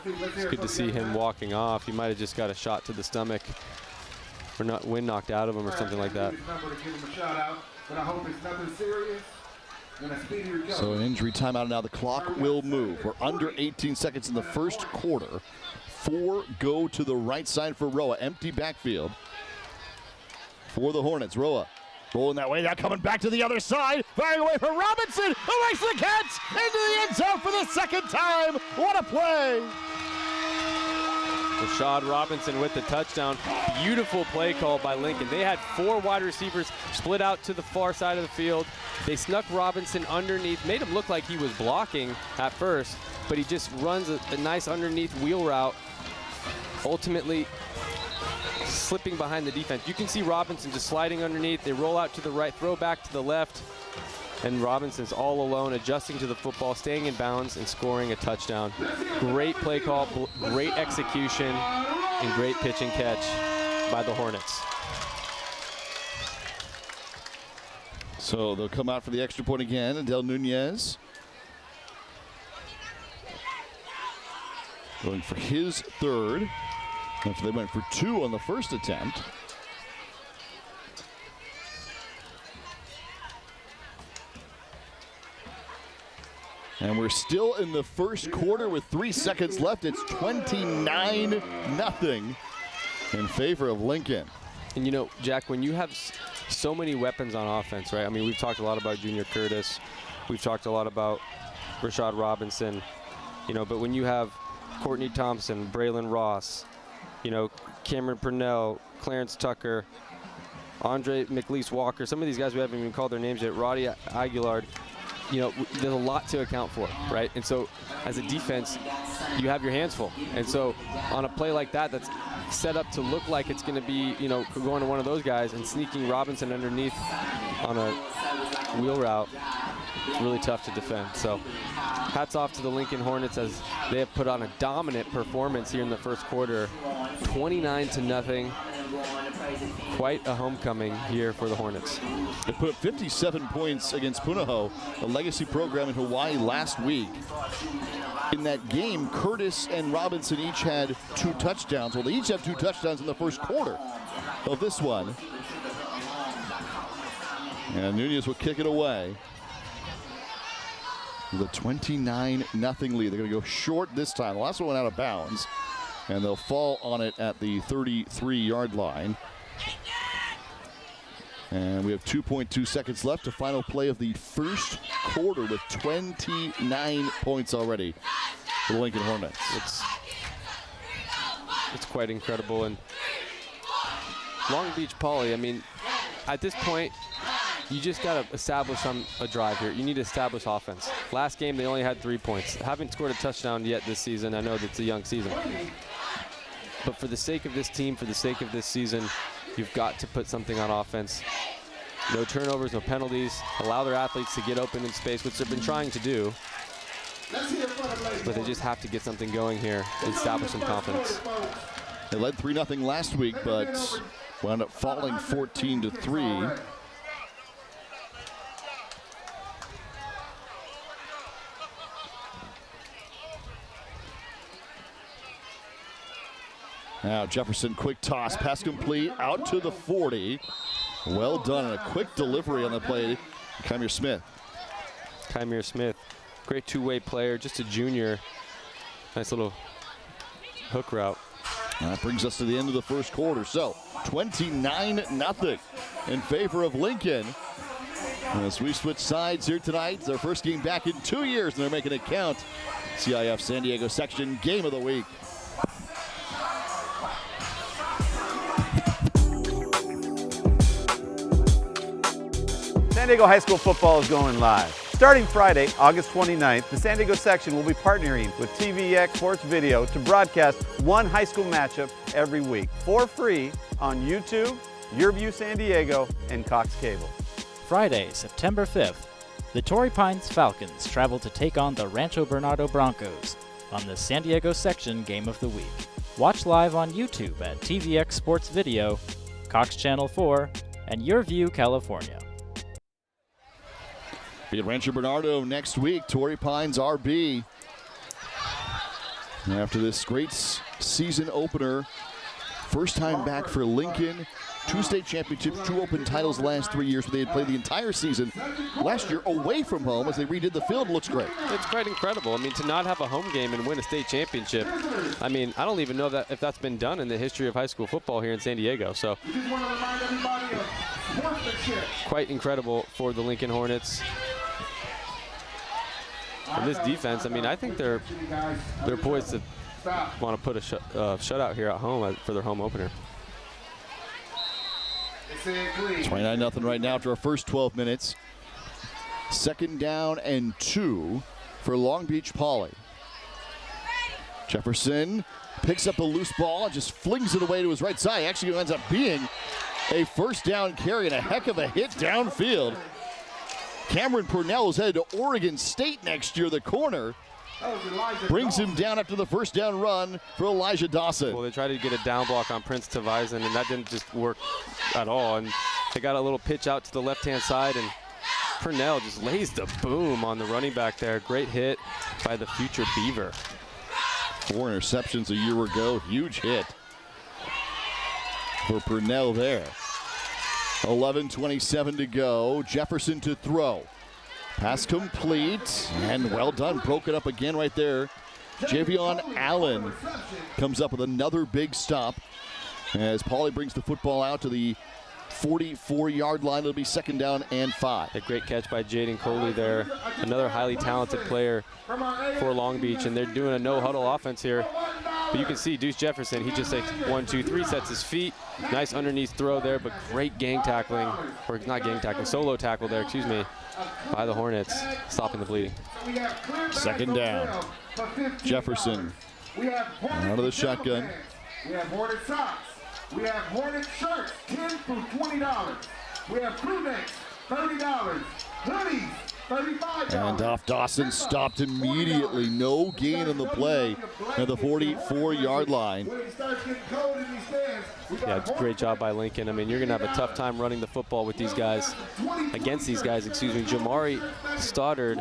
It's good to see him walking off. He might have just got a shot to the stomach or wind knocked out of him or something like that. So an injury timeout now. The clock will move. We're under 18 seconds in the first quarter. 4 go to the right side for Roa. Empty backfield for the Hornets. Roa Rolling that way, now coming back to the other side, firing away from Robinson, who makes the catch into the end zone for the second time. What a play! Rashad Robinson with the touchdown. Beautiful play call by Lincoln. They had 4 wide receivers split out to the far side of the field. They snuck Robinson underneath, made him look like he was blocking at first, but he just runs a nice underneath wheel route, ultimately slipping behind the defense. You can see Robinson just sliding underneath. They roll out to the right, throw back to the left, and Robinson's all alone, adjusting to the football, staying in bounds, and scoring a touchdown. Great play call, great execution, and great pitch and catch by the Hornets. So they'll come out for the extra point again. Adel Nunez going for his third, after they went for 2 on the first attempt. And we're still in the first quarter with 3 seconds left. It's 29-0 in favor of Lincoln. And you know, Jack, when you have so many weapons on offense, right? I mean, we've talked a lot about Junior Curtis. We've talked a lot about Rashad Robinson, you know, but when you have Courtney Thompson, Braylon Ross, you know, Cameron Purnell, Clarence Tucker, Andre McLeese Walker, some of these guys we haven't even called their names yet, Roddy Aguilar, you know, there's a lot to account for, right? And so as a defense, you have your hands full. And so on a play like that, that's set up to look like it's going to be, you know, going to one of those guys and sneaking Robinson underneath on a wheel route, it's really tough to defend. So hats off to the Lincoln Hornets as they have put on a dominant performance here in the first quarter, 29-0. Quite a homecoming here for the Hornets. They put up 57 points against Punahou, a legacy program in Hawaii, last week. In that game, Curtis and Robinson each had 2 touchdowns. Well, they each have 2 touchdowns in the first quarter of this one. And Nunez will kick it away. The 29-0 lead. They're going to go short this time. The last one went out of bounds, and they'll fall on it at the 33-yard line. And we have 2.2 seconds left. The final play of the first quarter with 29 points already for the Lincoln Hornets. It's quite incredible. And Long Beach Poly, I mean, at this point, you just got to establish on a drive here. You need to establish offense. Last game, they only had 3 points. Haven't scored a touchdown yet this season. I know that's a young season. But for the sake of this team, for the sake of this season, you've got to put something on offense. No turnovers, no penalties. Allow their athletes to get open in space, which they've been trying to do. But they just have to get something going here and establish some confidence. They led 3-0 last week, but wound up falling 14-3. Now Jefferson, quick toss, pass complete, out to the 40. Well done, and a quick delivery on the play. Kymir Smith. Kymir Smith, great two-way player, just a junior. Nice little hook route. That brings us to the end of the first quarter. So 29-0 in favor of Lincoln. As we switch sides here tonight, it's our first game back in 2 years, and they're making it count. CIF San Diego section game of the week. San Diego High School football is going live. Starting Friday, August 29th, the San Diego section will be partnering with TVX Sports Video to broadcast one high school matchup every week for free on YouTube, YurView San Diego, and Cox Cable. Friday, September 5th, the Torrey Pines Falcons travel to take on the Rancho Bernardo Broncos on the San Diego section game of the week. Watch live on YouTube at TVX Sports Video, Cox Channel 4, and YurView California. Be at Rancho Bernardo next week. Torrey Pines RB. And after this great season opener, first time back for Lincoln. 2 state championships, 2 open titles the last 3 years, where they had played the entire season last year away from home as they redid the field. Looks great. It's quite incredible. I mean, to not have a home game and win a state championship, I mean, I don't even know that if that's been done in the history of high school football here in San Diego. So quite incredible for the Lincoln Hornets. And this defense, I mean, I think they're poised to want to put a shutout here at home for their home opener. 29-0 right now after our first 12 minutes. 2nd down and 2 for Long Beach Poly. Jefferson picks up a loose ball and just flings it away to his right side. Actually ends up being a 1st down carry and a heck of a hit downfield. Cameron Purnell is headed to Oregon State next year, the corner. Brings him down after the 1st down run for Elijah Dawson. Well, they tried to get a down block on Prince Tavison, and that didn't just work at all. And they got a little pitch out to the left-hand side, and Purnell just lays the boom on the running back there. Great hit by the future Beaver. 4 interceptions a year ago. Huge hit for Purnell there. 11:27 to go. Jefferson to throw. Pass complete, and well done. Broke it up again right there. Javion Allen comes up with another big stop as Pauly brings the football out to the 44-yard line. It'll be 2nd down and 5. A great catch by Jaden Coley there. Another highly talented player for Long Beach, and they're doing a no-huddle offense here. But you can see Deuce Jefferson, he just takes 1, 2, 3, sets his feet. Nice underneath throw there, but great gang tackling, or not gang tackling, solo tackle there, excuse me, by the Hornets, stopping the bleeding. 2nd down. Jefferson out of the shotgun. We have Hornet socks. We have Hornet shirts, 10 for $20. We have crew necks, $30. Hoodies, $35. And off Dawson, stopped immediately. No gain on the play at the 44-yard line. Yeah, it's a great job by Lincoln. I mean, you're going to have a tough time running the football with these guys, against these guys, excuse me. Jamari Stoddard,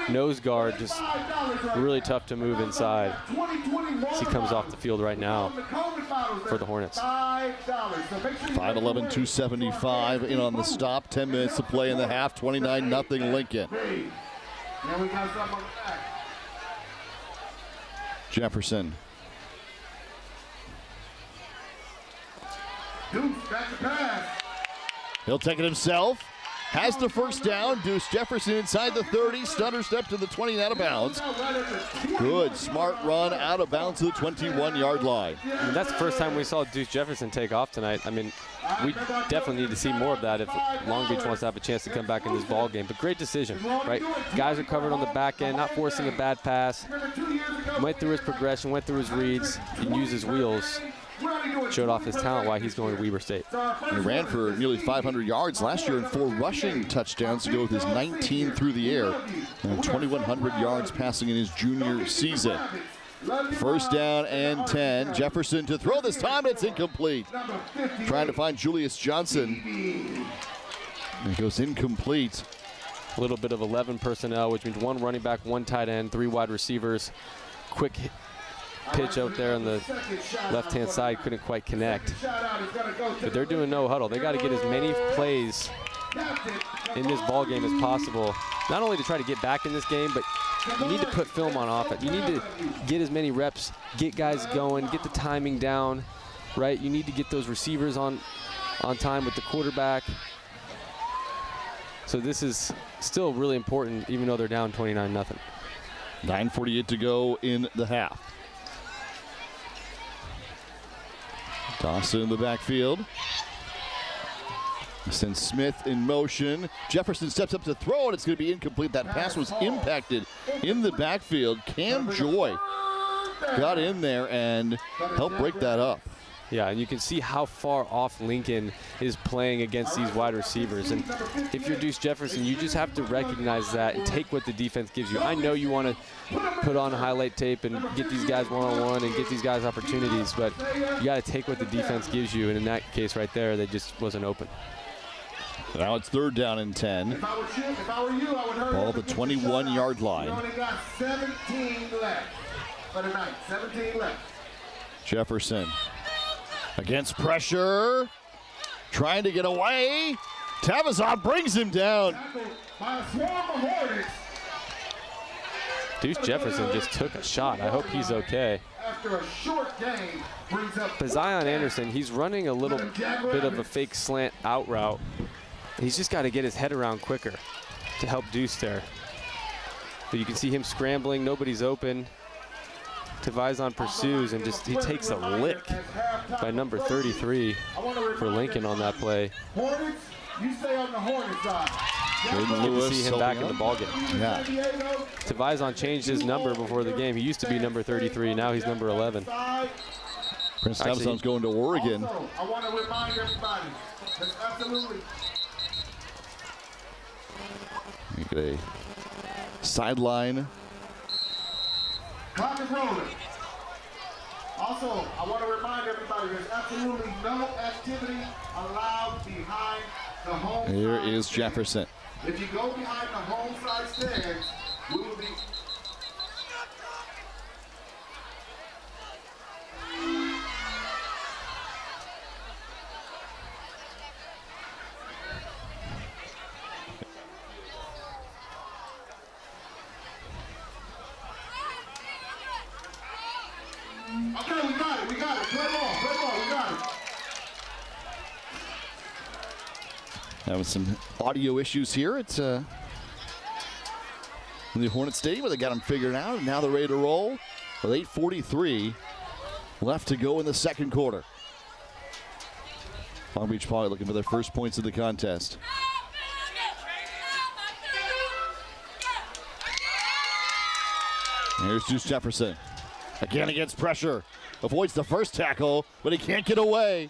nose guard, just really tough to move inside. As he comes off the field right now for the Hornets. 5:11, 275 in on the stop. 10 minutes to play in the half. 29-0 Lincoln. Jefferson. He'll take it himself. Has the 1st down. Deuce Jefferson inside the 30. Stutter step to the 20 out of bounds. Good, smart run out of bounds to the 21-yard line. I mean, that's the first time we saw Deuce Jefferson take off tonight. I mean, we definitely need to see more of that if Long Beach wants to have a chance to come back in this ball game. But great decision, right? Guys are covered on the back end, not forcing a bad pass. Went through his progression, went through his reads, and used his wheels. Showed off his talent why he's going to Weber State. He ran for nearly 500 yards last year and 4 rushing touchdowns to go with his 19 through the air and 2,100 yards passing in his junior season. 1st down and 10. Jefferson to throw this time. It's incomplete. Trying to find Julius Johnson. It goes incomplete. A little bit of 11 personnel, which means 1 running back, 1 tight end, 3 wide receivers. Quick pitch out there on the left-hand side, couldn't quite connect. But they're doing no huddle. They got to get as many plays in this ball game as possible, not only to try to get back in this game, but you need to put film on offense. You need to get as many reps, get guys going, get the timing down, right? You need to get those receivers on time with the quarterback. So this is still really important, even though they're down 29-0. 9:48 to go in the half. Dawson in the backfield. Sends Smith in motion. Jefferson steps up to throw, and it's going to be incomplete. That pass was impacted in the backfield. Cam Joy got in there and helped break that up. Yeah, and you can see how far off Lincoln is playing against these wide receivers. And if you're Deuce Jefferson, you just have to recognize that and take what the defense gives you. I know you want to put on a highlight tape and get these guys one-on-one and get these guys opportunities, but you got to take what the defense gives you. And in that case right there, they just wasn't open. Now it's 3rd down and 10. Ball at the 21-yard line. only got 17 left for the night. 17 left. Jefferson against pressure, trying to get away. Tavison brings him down. Deuce Jefferson just took a shot. I hope he's okay. after a short game brings up. But Zion Anderson, he's running a little bit of a fake slant out route. He's just got to get his head around quicker to help Deuce there. But you can see him scrambling, nobody's open. Tavizon pursues and just he takes a lick by number 33 for Lincoln on that play. Hornets, you stay on the Hornets side. You can see him back in the ballgame. Yeah. Tavizon changed his number before the game. He used to be number 33. Now he's number 11. Prince Tavizon's going to Oregon. Also, I want to remind everybody, that's absolutely. You get a sideline. Clock is rolling. Also, I want to remind everybody there's absolutely no activity allowed behind the home side. Here is Jefferson. If you go behind the home side stands, we will be. Okay, we got it. Play ball, we got it. Having some audio issues here at the Hornet Stadium, but they got them figured out, and now they're ready to roll with 8:43 left to go in the second quarter. Long Beach Poly looking for their first points of the contest. Here's Deuce Jefferson. Again against pressure. Avoids the first tackle, but he can't get away.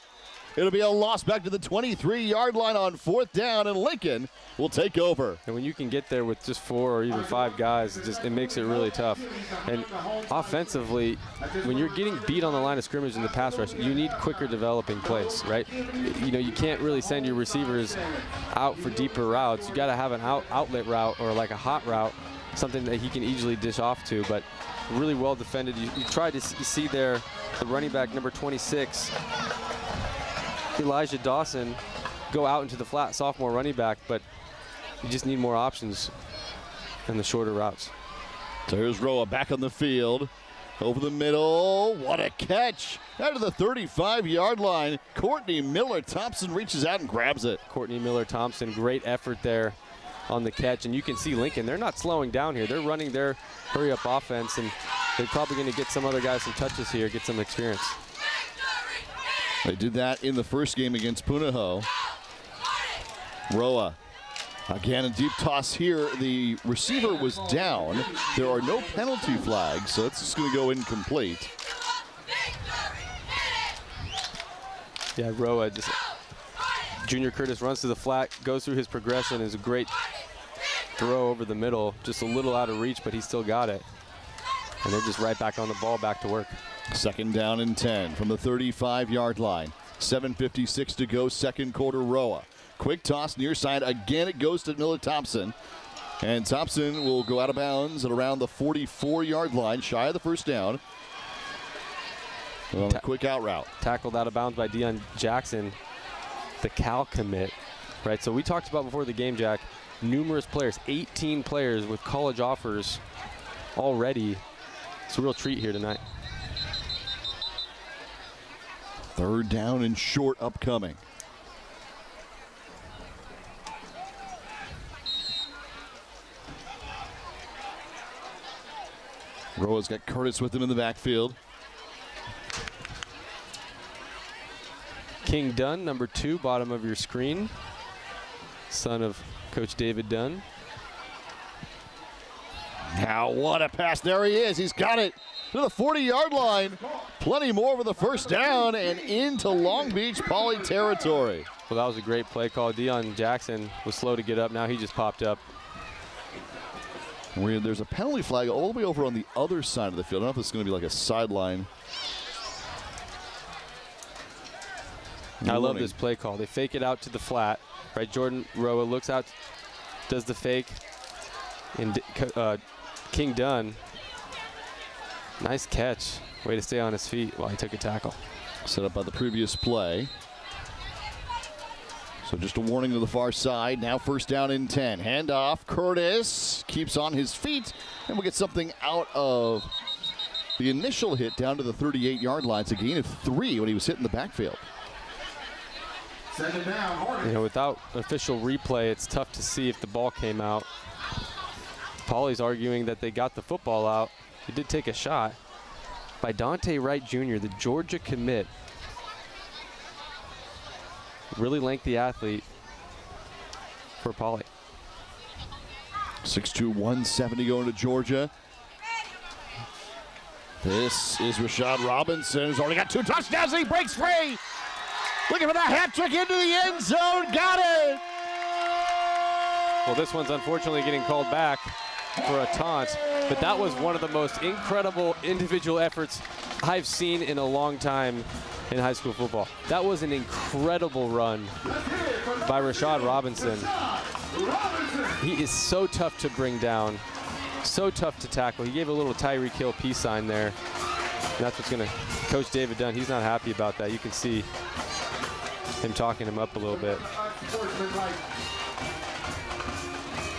It'll be a loss back to the 23-yard line on 4th down, and Lincoln will take over. And when you can get there with just 4 or even 5 guys, it makes it really tough. And offensively, when you're getting beat on the line of scrimmage in the pass rush, you need quicker developing plays, right? You know, you can't really send your receivers out for deeper routes. You got to have an outlet route or like a hot route, something that he can easily dish off to. But really well defended. You tried to see there the running back, number 26, Elijah Dawson, go out into the flat, sophomore running back, but you just need more options in the shorter routes. So here's Roa back on the field. Over the middle. What a catch. Out of the 35-yard line. Courtney Miller-Thompson reaches out and grabs it. Courtney Miller-Thompson, great effort there on the catch. And you can see Lincoln, they're not slowing down here. They're running their hurry-up offense, and they're probably going to get some other guys some touches here, get some experience. They did that in the first game against Punahou. Roa. Again, a deep toss here. The receiver was down. There are no penalty flags, so it's just going to go incomplete. Yeah, Roa just, Junior Curtis runs to the flat, goes through his progression, is a great throw over the middle, just a little out of reach, but he still got it. And they're just right back on the ball, back to work. 2nd down and 10 from the 35-yard line. 7:56 to go, second quarter. Roa. Quick toss near side. Again, it goes to Miller-Thompson. And Thompson will go out of bounds at around the 44-yard line, shy of the first down. On a quick out route. Tackled out of bounds by Deion Jackson, the Cal commit. Right, so we talked about before the game, Jack, numerous players, 18 players with college offers already. It's a real treat here tonight. 3rd down and short upcoming. Roa's got Curtis with him in the backfield. King Dunn, number 2, bottom of your screen. Son of Coach David Dunn. Now what a pass. There he is. He's got it to the 40-yard line. Plenty more for the first down and into Long Beach Poly territory. Well, that was a great play call. Deion Jackson was slow to get up. Now he just popped up. There's a penalty flag all the way over on the other side of the field. I don't know if it's going to be like a sideline. I love this play call. They fake it out to the flat. Right, Jordan Roa looks out, does the fake. And King Dunn, nice catch. Way to stay on his feet while he took a tackle. Set up by the previous play. So just a warning to the far side. Now 1st down and 10. Handoff. Curtis keeps on his feet. And we'll get something out of The initial hit down to the 38-yard line. It's a gain of 3 when he was hit in the backfield. Second down, Hornets. Without official replay, it's tough to see if the ball came out. Paulie's arguing that they got the football out. He did take a shot by Dante Wright Jr., the Georgia commit. Really lengthy athlete for Paulie. 6'2", 170 going to Georgia. This is Rashad Robinson, who's already got 2 touchdowns. He breaks free. Looking for that hat trick into the end zone. Got it. Well, this one's unfortunately getting called back for a taunt, but that was one of the most incredible individual efforts I've seen in a long time in high school football. That was an incredible run by Rashad Robinson. He is so tough to bring down, so tough to tackle. He gave a little Tyreek Hill peace sign there. And that's what's going to, Coach David Dunn, he's not happy about that. You can see him talking him up a little bit.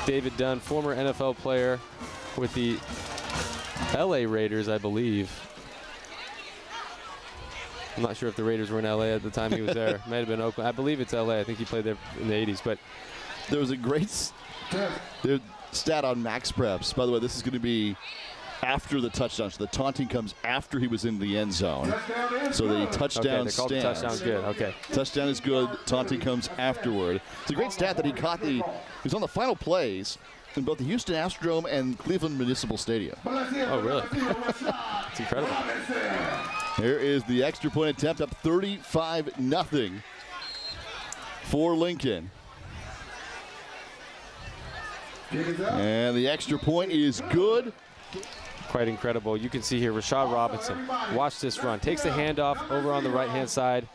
David Dunn, former NFL player with the LA Raiders, I believe. I'm not sure if the Raiders were in LA at the time he was there. Might have been Oakland. I believe it's LA. I think he played there in the 80s. But there was a great stat on Max Preps. By the way, this is going to be after the touchdown. So the taunting comes after he was in the end zone. So the touchdown stands. The touchdown's good. Okay. Touchdown is good. Taunting comes afterward. It's a great stat that he caught he was on the final plays in both the Houston Astrodome and Cleveland Municipal Stadium. Oh, really? It's incredible. Here is the extra point attempt, up 35-0 for Lincoln. And the extra point is good. Quite incredible. You can see here Rashad Robinson. Watch this run. Takes the handoff over on the right-hand side.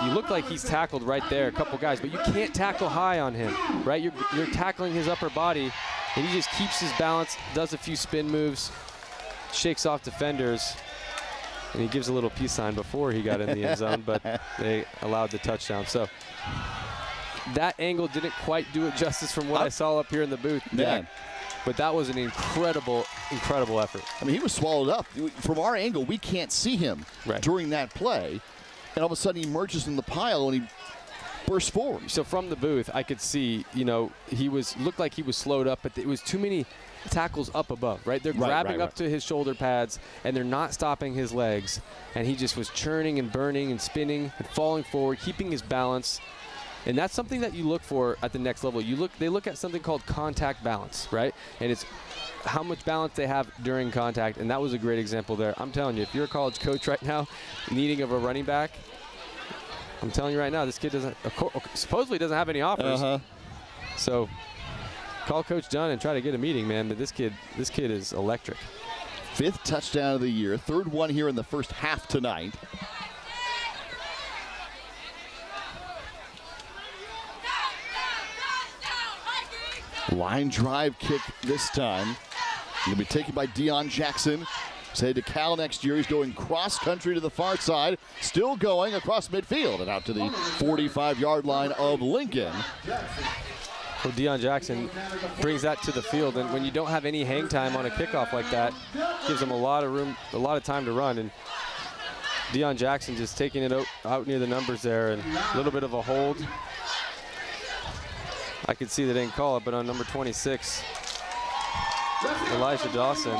You look like he's tackled right there, a couple guys, but you can't tackle high on him, right? You're tackling his upper body, and he just keeps his balance, does a few spin moves, shakes off defenders, and he gives a little peace sign before he got in the end zone, but they allowed the touchdown. So that angle didn't quite do it justice from what I saw up here in the booth. Man. But that was an incredible, incredible effort. I mean, he was swallowed up. From our angle, we can't see him during that play. And all of a sudden, he emerges from the pile and he bursts forward. So from the booth, I could see, you know, looked like he was slowed up, but it was too many tackles up above, right? They're grabbing up to his shoulder pads, and they're not stopping his legs. And he just was churning and burning and spinning and falling forward, keeping his balance. And that's something that you look for at the next level. They look at something called contact balance, right? And it's how much balance they have during contact, and that was a great example there. I'm telling you, if you're a college coach right now, needing of a running back, I'm telling you right now, this kid supposedly doesn't have any offers. So call Coach Dunn and try to get a meeting, man. But this kid is electric. 5th touchdown of the year, 3rd one here in the first half tonight. Line drive kick this time. It'll be taken by Deion Jackson. He's headed to Cal next year. He's going cross country to the far side. Still going across midfield and out to the 45-yard line of Lincoln. Well, Deion Jackson brings that to the field, and when you don't have any hang time on a kickoff like that, gives them a lot of room, a lot of time to run. And Deion Jackson just taking it out near the numbers there, and a little bit of a hold. I could see they didn't call it, but on number 26, Elijah Dawson.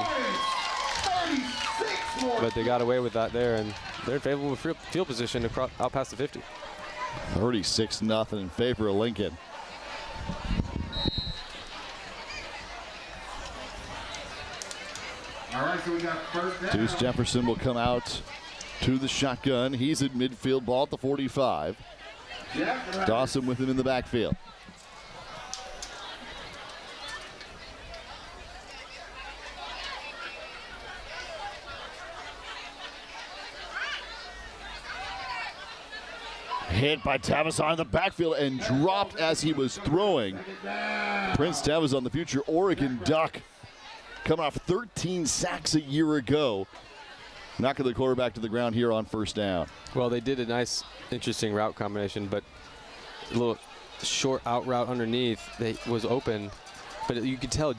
But they got away with that there, and they're in favorable field position out past the 50. 36-0 in favor of Lincoln. All right, so we got first down. Deuce Jefferson will come out to the shotgun. He's at midfield, ball at the 45. Dawson with him in the backfield. Hit by Tavazon in the backfield and dropped as he was throwing. Prince Tavazon, the future Oregon Duck, coming off 13 sacks a year ago. Knocking the quarterback to the ground here on first down. Well, they did a nice, interesting route combination, but a little short out route underneath was open. But you can tell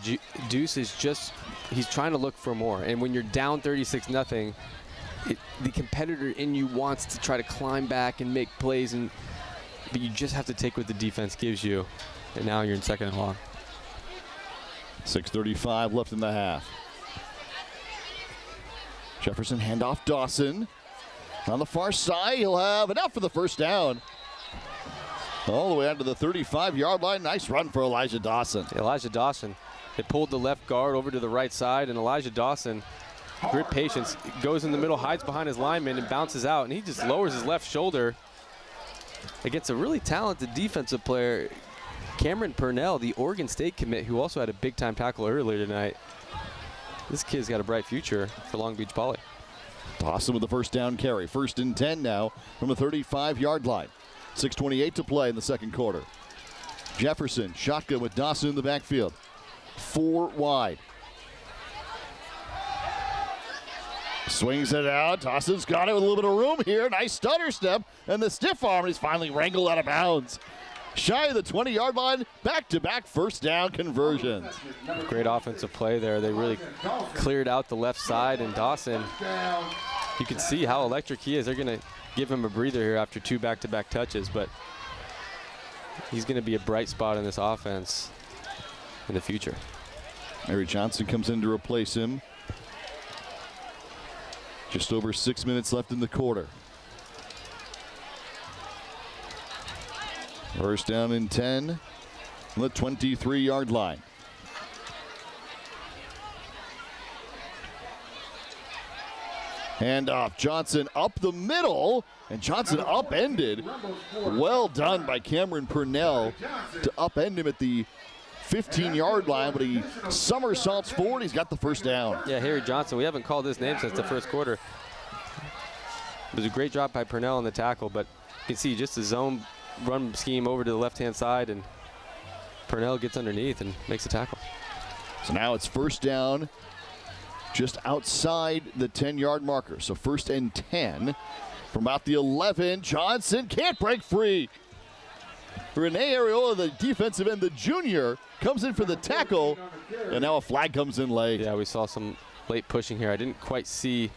Deuce is he's trying to look for more. And when you're down 36-0, the competitor in you wants to try to climb back and make plays, but you just have to take what the defense gives you. And now you're in 2nd and long. 6:35 left in the half. Jefferson handoff Dawson. On the far side, he'll have enough for the first down. All the way out to the 35-yard line. Nice run for Elijah Dawson. Elijah Dawson, they pulled the left guard over to the right side, and Elijah Dawson, great patience, goes in the middle, hides behind his lineman, and bounces out, and he just lowers his left shoulder against a really talented defensive player, Cameron Purnell, the Oregon State commit, who also had a big-time tackle earlier tonight. This kid's got a bright future for Long Beach Poly. Dawson with the first down carry. 1st and 10 now from the 35-yard line. 6:28 to play in the 2nd quarter. Jefferson, shotgun with Dawson in the backfield. 4 wide. Swings it out. Dawson's got it with a little bit of room here. Nice stutter step and the stiff arm, and he's finally wrangled out of bounds. Shy of the 20-yard line, back-to-back first down conversions. Great offensive play there. They really cleared out the left side, and Dawson, you can see how electric he is. They're going to give him a breather here after 2 back-to-back touches, but he's going to be a bright spot in this offense in the future. Mary Johnson comes in to replace him. Just over 6 minutes left in the quarter. First down and 10 on the 23-yard line. Hand off. Johnson up the middle, and Johnson upended. Well done by Cameron Purnell to upend him at the 15-yard line, but he somersaults forward. He's got the first down. Yeah, Harry Johnson. We haven't called his name since the 1st quarter. It was a great drop by Purnell on the tackle, but you can see just the zone run scheme over to the left-hand side, and Purnell gets underneath and makes a tackle. So now it's first down just outside the 10-yard marker. So 1st and 10 from about the 11. Johnson can't break free. Rene Areola, the defensive end, the junior, comes in for the tackle, and now a flag comes in late. Yeah, we saw some late pushing here. I didn't quite see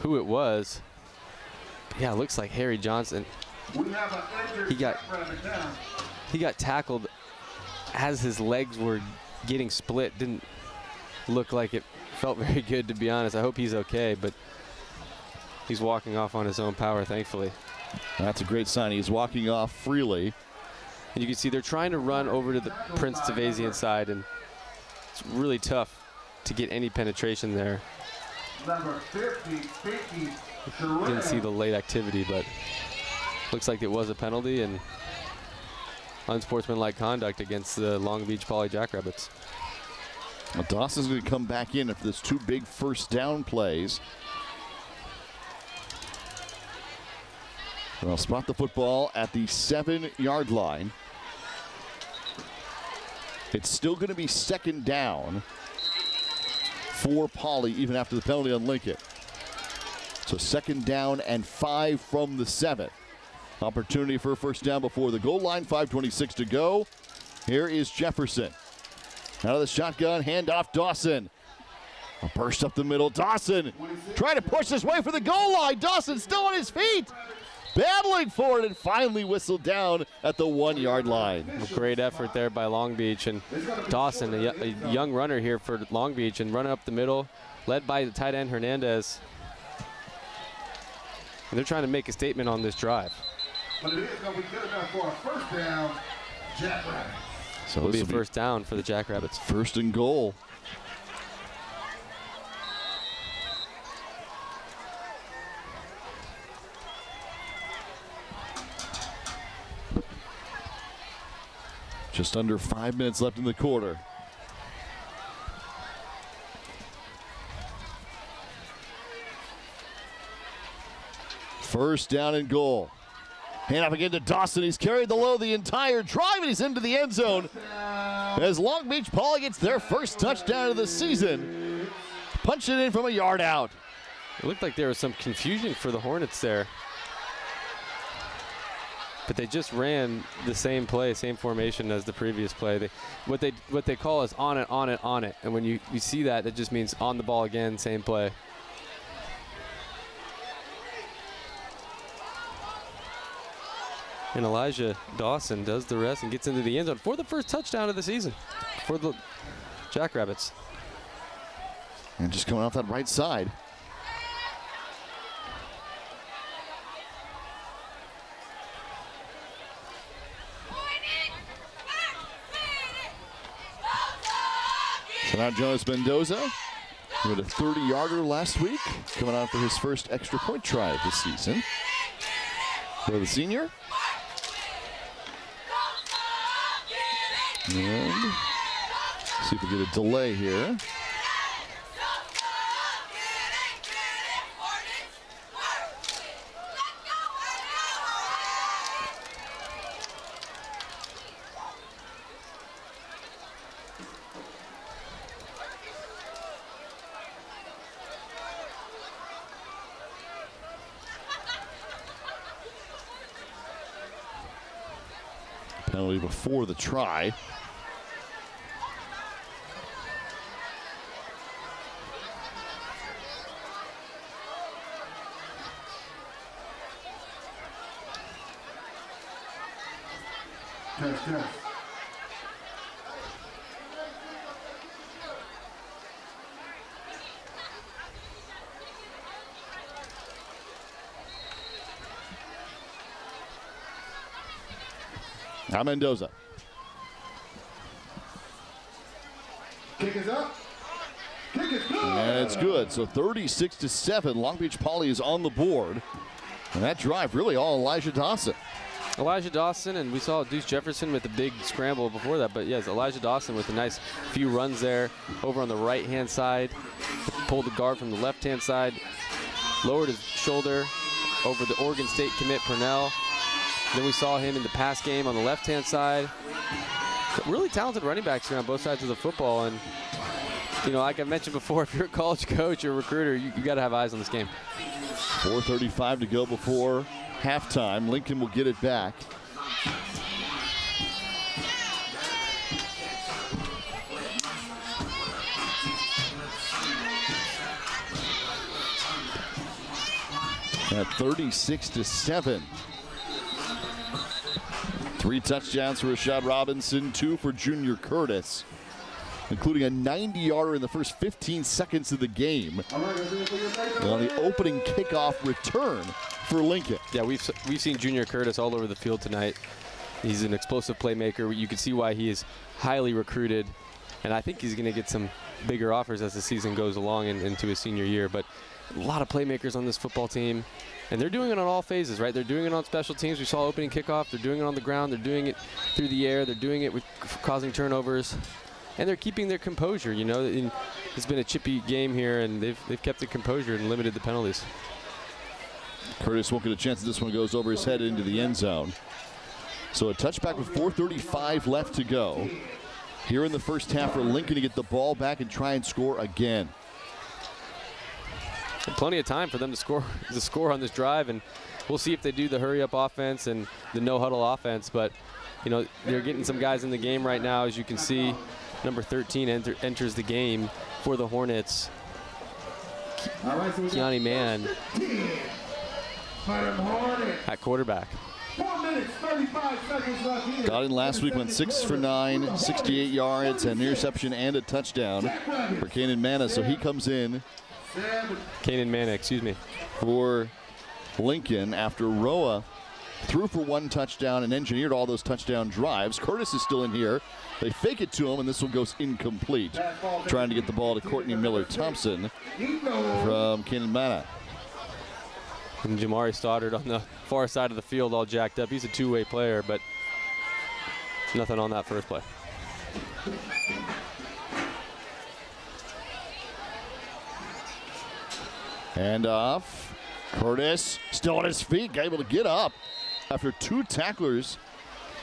who it was. Yeah, it looks like Harry Johnson. He got tackled as his legs were getting split. Didn't look like it felt very good, to be honest. I hope he's okay, but he's walking off on his own power, thankfully. That's a great sign. He's walking off freely. And you can see they're trying to run over to the Prince Tavazian side, and it's really tough to get any penetration there. Number 50, Didn't see the late activity, but looks like it was a penalty and unsportsmanlike conduct against the Long Beach Poly Jackrabbits. Well, Dawson's going to come back in after those 2 big first down plays. They'll spot the football at the 7-yard line. It's still going to be 2nd down for Poly, even after the penalty on Lincoln. So 2nd down and 5 from the 7. Opportunity for a first down before the goal line. 5:26 to go. Here is Jefferson. Out of the shotgun, handoff Dawson. A burst up the middle. Dawson trying to push his way for the goal line. Dawson still on his feet, battling for it, and finally whistled down at the 1-yard line. A great effort there by Long Beach, and Dawson, a young runner here for Long Beach, and running up the middle, led by the tight end Hernandez. And they're trying to make a statement on this drive. But it is going to be good enough for a first down, Jackrabbits. So it'll be a first down for the Jackrabbits. 1st and goal. Just under 5 minutes left in the quarter. First down and goal. Hand up again to Dawson. He's carried the load the entire drive, and he's into the end zone. As Long Beach Poly gets their first touchdown of the season, punching it in from a yard out. It looked like there was some confusion for the Hornets there. but they just ran the same play, same formation as the previous play. What they call is on it, on it, on it. And when you see that, it just means on the ball again, same play. And Elijah Dawson does the rest and gets into the end zone for the first touchdown of the season for the Jackrabbits. And just coming off that right side. So now Jonas Mendoza, who had a 30-yarder last week, coming out for his first extra point try of the season. For the senior. And see if we get a delay here. Penalty before the try. Touchdown. Now Mendoza. Kick is up. Kick is good. And it's good. So 36-7. Long Beach Poly is on the board. And that drive really all Elijah Dawson. Elijah Dawson, and we saw Deuce Jefferson with a big scramble before that, but yes, Elijah Dawson with a nice few runs there over on the right-hand side, pulled the guard from the left-hand side, lowered his shoulder over the Oregon State commit Purnell. Then we saw him in the pass game on the left-hand side. Really talented running backs here on both sides of the football, and you know, like I mentioned before, if you're a college coach or a recruiter, you got to have eyes on this game. 4:35 to go before halftime. Lincoln will get it back. At 36-7. 3 touchdowns for Rashad Robinson, 2 for Junior Curtis, including a 90-yarder in the first 15 seconds of the game. And on the opening kickoff return for Lincoln. Yeah, we've seen Junior Curtis all over the field tonight. He's an explosive playmaker. You can see why he is highly recruited, and I think he's going to get some bigger offers as the season goes along and into his senior year. But a lot of playmakers on this football team, and they're doing it on all phases, right? They're doing it on special teams. We saw opening kickoff. They're doing it on the ground. They're doing it through the air. They're doing it with causing turnovers. And they're keeping their composure, you know. It's been a chippy game here, and they've kept the composure and limited the penalties. Curtis won't get a chance. This one goes over his head into the end zone. So a touchback with 4:35 left to go. Here in the first half for Lincoln to get the ball back and try and score again. And plenty of time for them to score on this drive, and we'll see if they do the hurry-up offense and the no-huddle offense. But, you know, they're getting some guys in the game right now, as you can see. Number 13 enters the game for the Hornets. Keanu Mann at quarterback. 4 minutes, 35 seconds left here. Got in last week, went 6 for 9, 68 yards, an interception and a touchdown for Kanan Manna. So he comes in. Kanan Manna, excuse me. For Lincoln after Roa threw for 1 touchdown and engineered all those touchdown drives. Curtis is still in here. They fake it to him, and this one goes incomplete. Trying to get the ball to Courtney Miller-Thompson from Kanan Manna. And Jamari Stoddard on the far side of the field all jacked up. He's a two-way player, but nothing on that first play. And off. Curtis still on his feet, able to get up after 2 tacklers.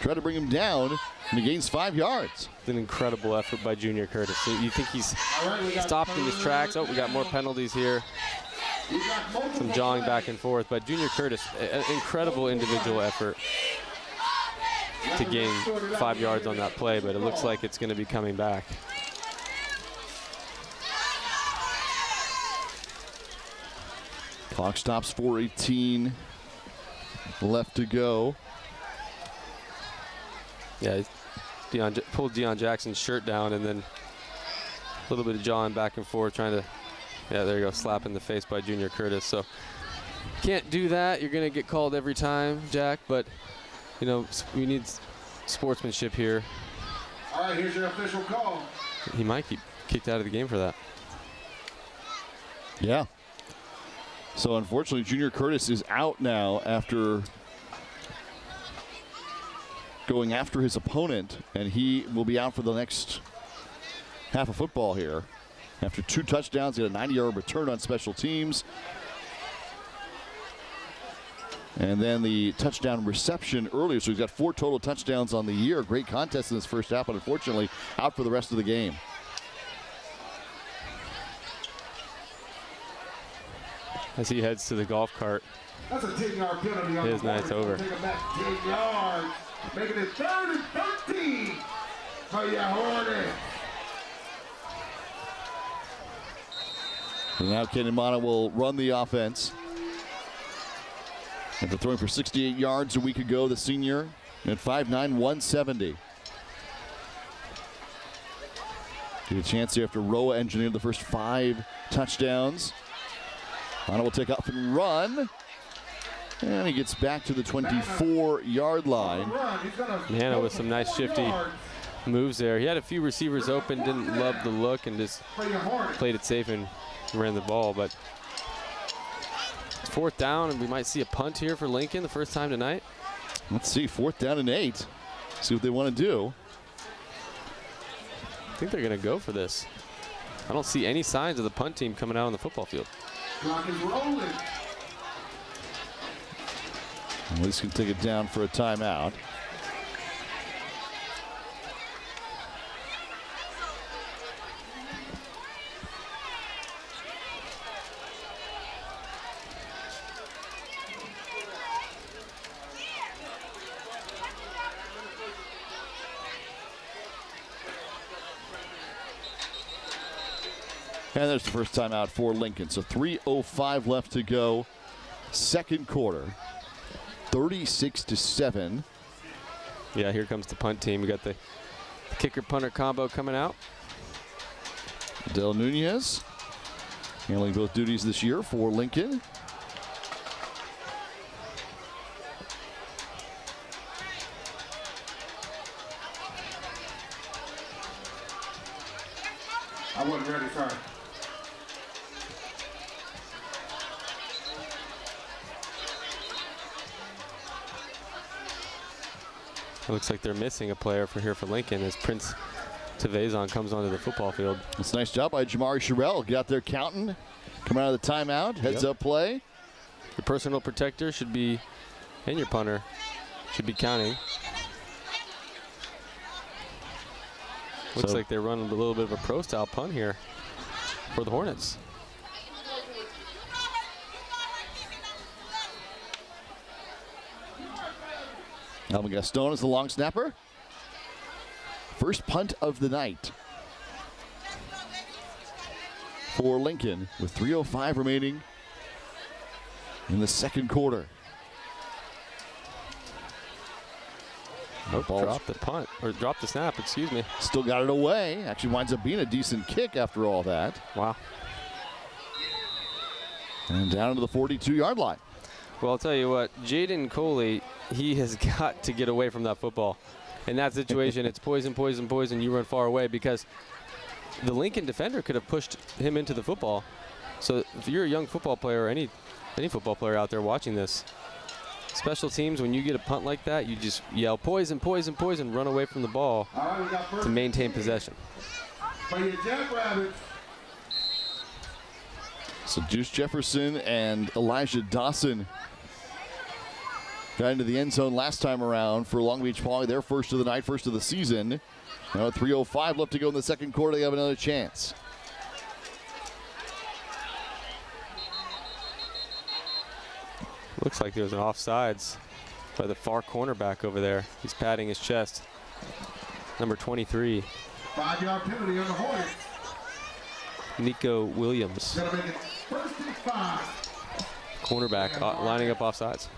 Tried to bring him down, and he gains 5 yards. It's an incredible effort by Junior Curtis. So you think he's stopped in his tracks. Oh, we got more penalties here. Some jawing back and forth. But Junior Curtis, an incredible individual effort. to gain 5 yards on that play, but it looks like it's going to be coming back. Clock stops, 4:18 left to go. Yeah, pulled Deion Jackson's shirt down, and then a little bit of jawing back and forth, trying to, yeah, there you go, slap in the face by Junior Curtis. So can't do that. You're going to get called every time, Jack, but, you know, we need sportsmanship here. All right, here's your official call. He might get kicked out of the game for that. Yeah. So unfortunately, Junior Curtis is out now after going after his opponent, and he will be out for the next half of football here. After 2 touchdowns, he had a 90-yard return on special teams. And then the touchdown reception earlier. So he's got 4 total touchdowns on the year. Great contest in this first half, but unfortunately out for the rest of the game. As he heads to the golf cart. That's a 10-yard penalty on His the night's over. Take it back 10 yards, making it 3rd and 13 for your Hornets. And now Kenimana will run the offense. After throwing for 68 yards a week ago, the senior at 5'9", 170. Get a chance here after Roa engineered the first 5 touchdowns. Mana will take off and run. And he gets back to the 24-yard line. Mana with some nice shifty moves there. He had a few receivers open, didn't love the look, and just played it safe and ran the ball. But 4th down, and we might see a punt here for Lincoln the first time tonight. Let's see, 4th down and 8. See what they want to do. I think they're going to go for this. I don't see any signs of the punt team coming out on the football field. Clock is rolling. At least can take it down for a timeout. And there's the first timeout for Lincoln. So 3:05 left to go. Second quarter. 36-7. Yeah, here comes the punt team. We got the kicker-punter combo coming out. Del Nunez handling both duties this year for Lincoln. I wasn't ready, sorry. It looks like they're missing a player for Lincoln as Prince Tevezon comes onto the football field. It's a nice job by Jamari Sherrill. Got there counting. Come out of the timeout. Heads up play. Your personal protector should be, and your punter should be counting. Looks like they're running a little bit of a pro-style punt here for the Hornets. Alvin Gaston is the long snapper. First punt of the night for Lincoln with 3:05 remaining in the second quarter. Oh, dropped the punt, or dropped the snap, excuse me. Still got it away. Actually winds up being a decent kick after all that. Wow. And down to the 42-yard line. Well, I'll tell you what, Jaden Coley, he has got to get away from that football. In that situation, it's poison, poison, poison. You run far away because the Lincoln defender could have pushed him into the football. So if you're a young football player or any football player out there watching this, special teams, when you get a punt like that, you just yell poison, poison, poison, run away from the ball to maintain possession. For your Jackrabbits. So Juice Jefferson and Elijah Dawson got into the end zone last time around for Long Beach Poly, their first of the night, first of the season. Now 3:05 left to go in the second quarter. They have another chance. Looks like there's an offsides by the far cornerback over there. He's patting his chest. Number 23. 5-yard penalty on the Hornets. Nico Williams. Gonna make it 1st and 5. Cornerback lining up off sides.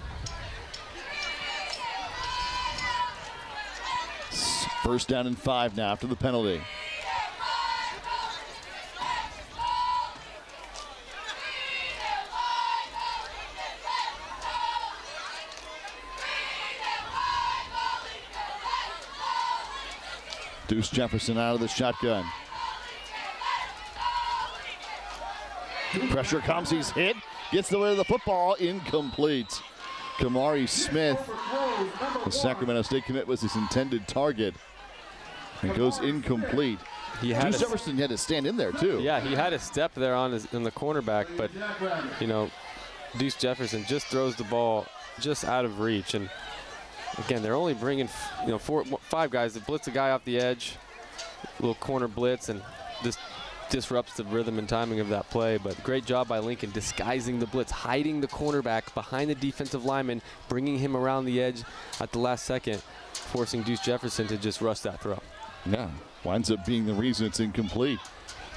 First down and 5 now after the penalty. Deuce Jefferson out of the shotgun. Pressure comes, he's hit. Gets the way of the football, incomplete. Kamari Smith, the Sacramento State commit, was his intended target. It goes incomplete. Deuce Jefferson had to stand in there too. Yeah, he had a step there on the cornerback, but you know, Deuce Jefferson just throws the ball just out of reach. And again, they're only bringing 5 guys to blitz a guy off the edge, little corner blitz, and this disrupts the rhythm and timing of that play. But great job by Lincoln disguising the blitz, hiding the cornerback behind the defensive lineman, bringing him around the edge at the last second, forcing Deuce Jefferson to just rush that throw. Yeah, winds up being the reason it's incomplete.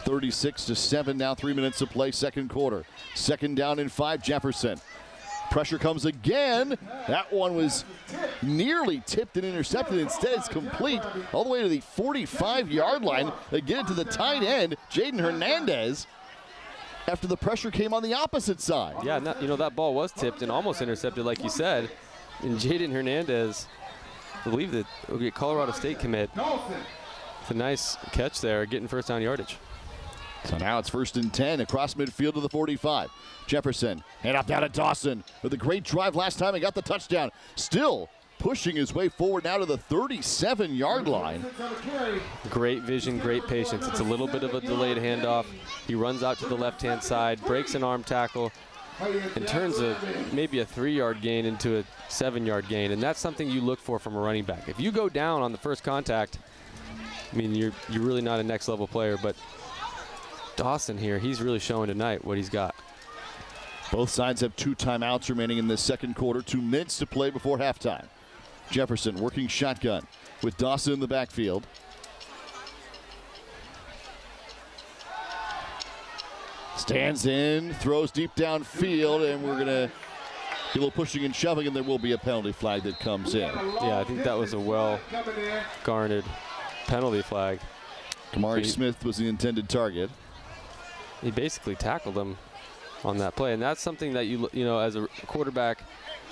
36-7 now, 3 minutes to play, second quarter. Second down and 5, Jefferson. Pressure comes again. That one was nearly tipped and intercepted. Instead, it's complete all the way to the 45-yard line. They get it to the tight end, Jaden Hernandez, after the pressure came on the opposite side. Yeah, that ball was tipped and almost intercepted, like you said. And Jaden Hernandez, I believe that will be a Colorado State commit. It's a nice catch there, getting first down yardage. So now it's 1st and 10 across midfield to the 45. Jefferson, hand off down to Dawson with a great drive last time and got the touchdown. Still pushing his way forward now to the 37-yard line. Great vision, great patience. It's a little bit of a delayed handoff. He runs out to the left-hand side, breaks an arm tackle, and turns maybe a 3-yard gain into a 7-yard gain. And that's something you look for from a running back. If you go down on the first contact, I mean, you're really not a next-level player, but Dawson here, he's really showing tonight what he's got. Both sides have 2 timeouts remaining in this second quarter. 2 minutes to play before halftime. Jefferson working shotgun with Dawson in the backfield. Stands in, throws deep downfield, and we're going to get a little pushing and shoving, and there will be a penalty flag that comes in. Yeah, I think that was a well-garnered penalty flag. Kamari Smith was the intended target. He basically tackled him on that play, and that's something that you know as a quarterback,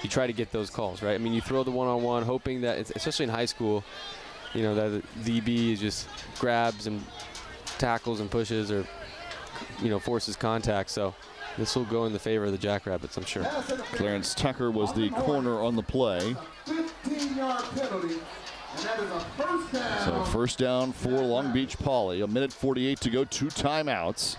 you try to get those calls, right? I mean, you throw the one-on-one, hoping that, especially in high school, you know, that the DB just grabs and tackles and pushes, or forces contact. So this will go in the favor of the Jackrabbits, I'm sure. Clarence Tucker was the corner on the play. 15-yard penalty. And that is a first down. So first down for Long Beach Poly. 1:48 to go, 2 timeouts.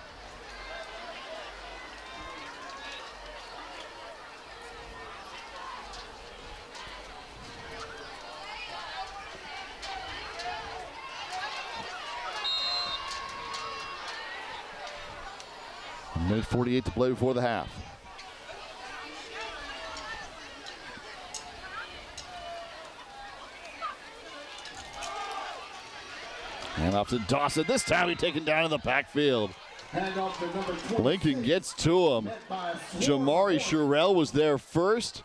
Minute 48 to play before the half. And off to Dawson. This time he's taken down in the backfield. Lincoln gets to him. Jamari Sherrill was there first.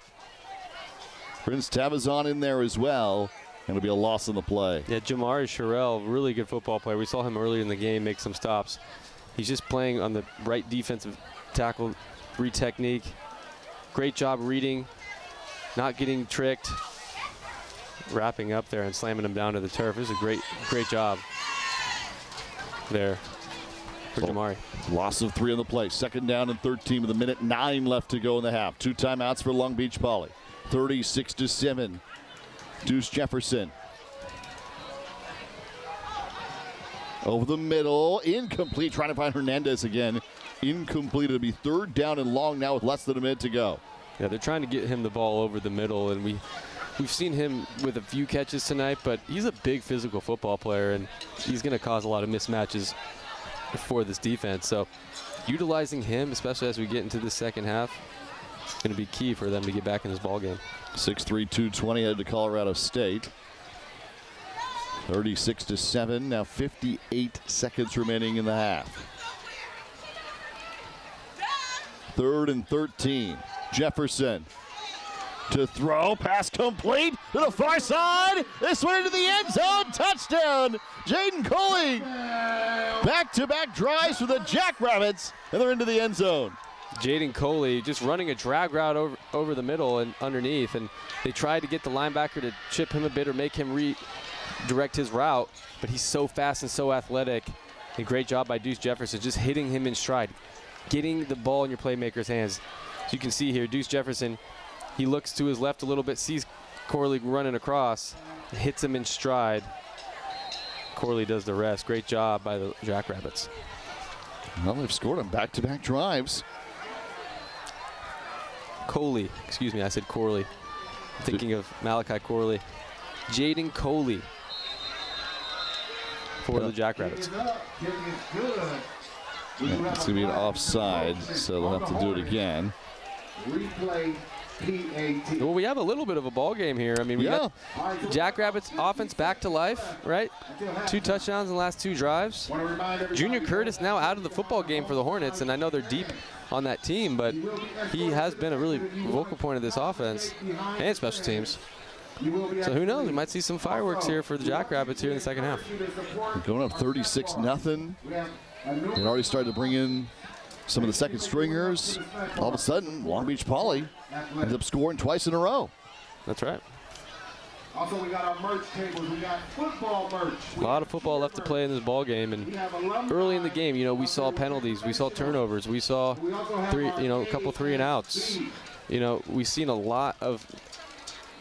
Prince Tavazon in there as well. And it'll be a loss on the play. Yeah, Jamari Sherrill, really good football player. We saw him earlier in the game make some stops. He's just playing on the right defensive tackle, read technique. Great job reading, not getting tricked, wrapping up there and slamming him down to the turf. It was a great job there for Jamari. Loss of 3 on the play. Second down and 13 with 1:09 left to go in the half. 2 timeouts for Long Beach Poly. 36-7. Deuce Jefferson. Over the middle, incomplete, trying to find Hernandez again. Incomplete, it'll be 3rd down and long now with less than a minute to go. Yeah, they're trying to get him the ball over the middle, and we've seen him with a few catches tonight, but he's a big physical football player, and he's going to cause a lot of mismatches for this defense. So utilizing him, especially as we get into the second half, going to be key for them to get back in this ball game. 6'3", 220 headed to Colorado State. 36-7. Now 58 seconds remaining in the half. 3rd and 13. Jefferson to throw. Pass complete to the far side. This one into the end zone. Touchdown. Jaden Coley. Back-to-back drives for the Jackrabbits, and they're into the end zone. Jaden Coley just running a drag route over the middle and underneath, and they tried to get the linebacker to chip him a bit or make him redirect his route, but he's so fast and so athletic. A great job by Deuce Jefferson, just hitting him in stride, getting the ball in your playmaker's hands. So you can see here, Deuce Jefferson, he looks to his left a little bit, sees Corley running across, hits him in stride. Corley does the rest. Great job by the Jackrabbits. Well, they've scored on back-to-back drives. Coley, excuse me, I said Corley. I'm thinking of Malachi Corley. Jaden Coley for the Jackrabbits. Yeah, it's going to be an offside, so they'll have to do it again. Well, we have a little bit of a ball game here. I mean, we got Jackrabbits offense back to life, right? 2 touchdowns in the last 2 drives. Junior Curtis now out of the football game for the Hornets, and I know they're deep on that team, but he has been a really vocal point of this offense and special teams. So who knows? We might see some fireworks here for the Jackrabbits here in the second half. We're going up 36-0. They already started to bring in some of the second stringers. All of a sudden, Long Beach Poly ends up scoring twice in a row. That's right. Also, we got our merch tables. We got football merch. A lot of football left to play in this ball game, and early in the game, you know, we saw penalties, we saw turnovers, we saw a couple 3-and-outs. You know, we've seen a lot of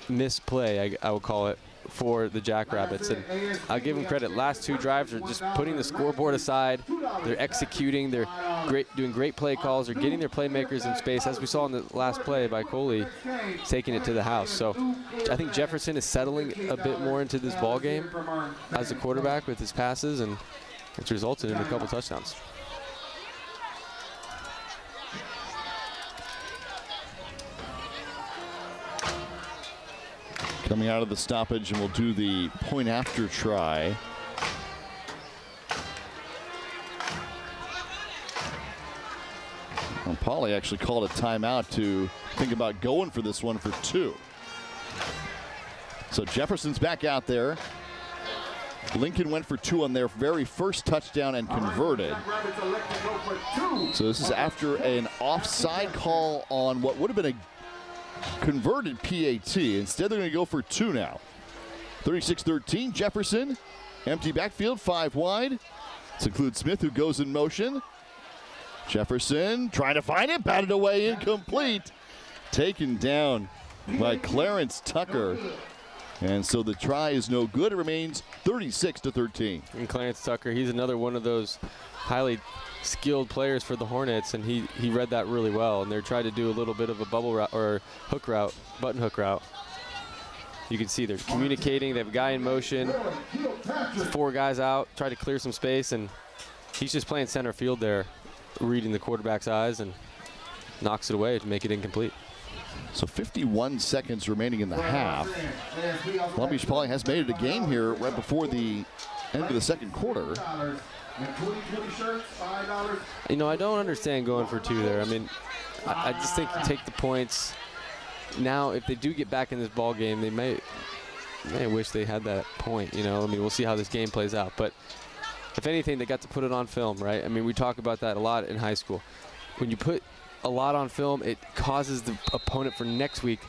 misplay, I would call it, for the Jackrabbits, and I'll give them credit. Last 2 drives are just putting the scoreboard aside. They're executing. They're doing great play calls. They're getting their playmakers in space, as we saw in the last play by Coley, taking it to the house. So I think Jefferson is settling a bit more into this ball game as a quarterback with his passes, and it's resulted in a couple touchdowns. Coming out of the stoppage, and we'll do the point after try. Well, Poly actually called a timeout to think about going for this one for 2. So Jefferson's back out there. Lincoln went for 2 on their very first touchdown and converted. So this is after an offside call on what would have been a converted PAT. Instead, they're going to go for 2 now. 36-13, Jefferson. Empty backfield, 5 wide. This includes Smith, who goes in motion. Jefferson trying to find it, batted away, incomplete. Taken down by Clarence Tucker. And so the try is no good. It remains 36-13. And Clarence Tucker, he's another one of those highly skilled players for the Hornets, and he read that really well, and they're trying to do a little bit of a bubble route or hook route, button hook route. You can see they're communicating. They have a guy in motion, 4 guys out, try to clear some space, and he's just playing center field there, reading the quarterback's eyes, and knocks it away to make it incomplete. So 51 seconds remaining in the half. Long Beach Poly has made it a game here right before the end of the second quarter. You know, I don't understand going for 2 there. I mean, I just think you take the points. Now, if they do get back in this ball game, they may wish they had that point, you know. I mean, we'll see how this game plays out. But if anything, they got to put it on film, right? I mean, we talk about that a lot in high school. When you put a lot on film, it causes the opponent for next week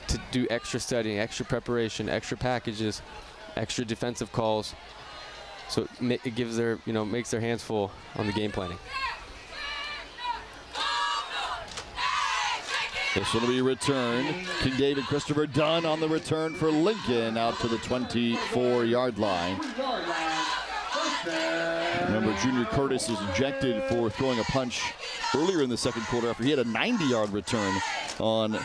to do extra studying, extra preparation, extra packages, extra defensive calls. So it gives their, makes their hands full on the game planning. This will be returned. King David Christopher Dunn on the return for Lincoln out to the 24-yard line. Remember, Junior Curtis was ejected for throwing a punch earlier in the second quarter after he had a 90-yard return on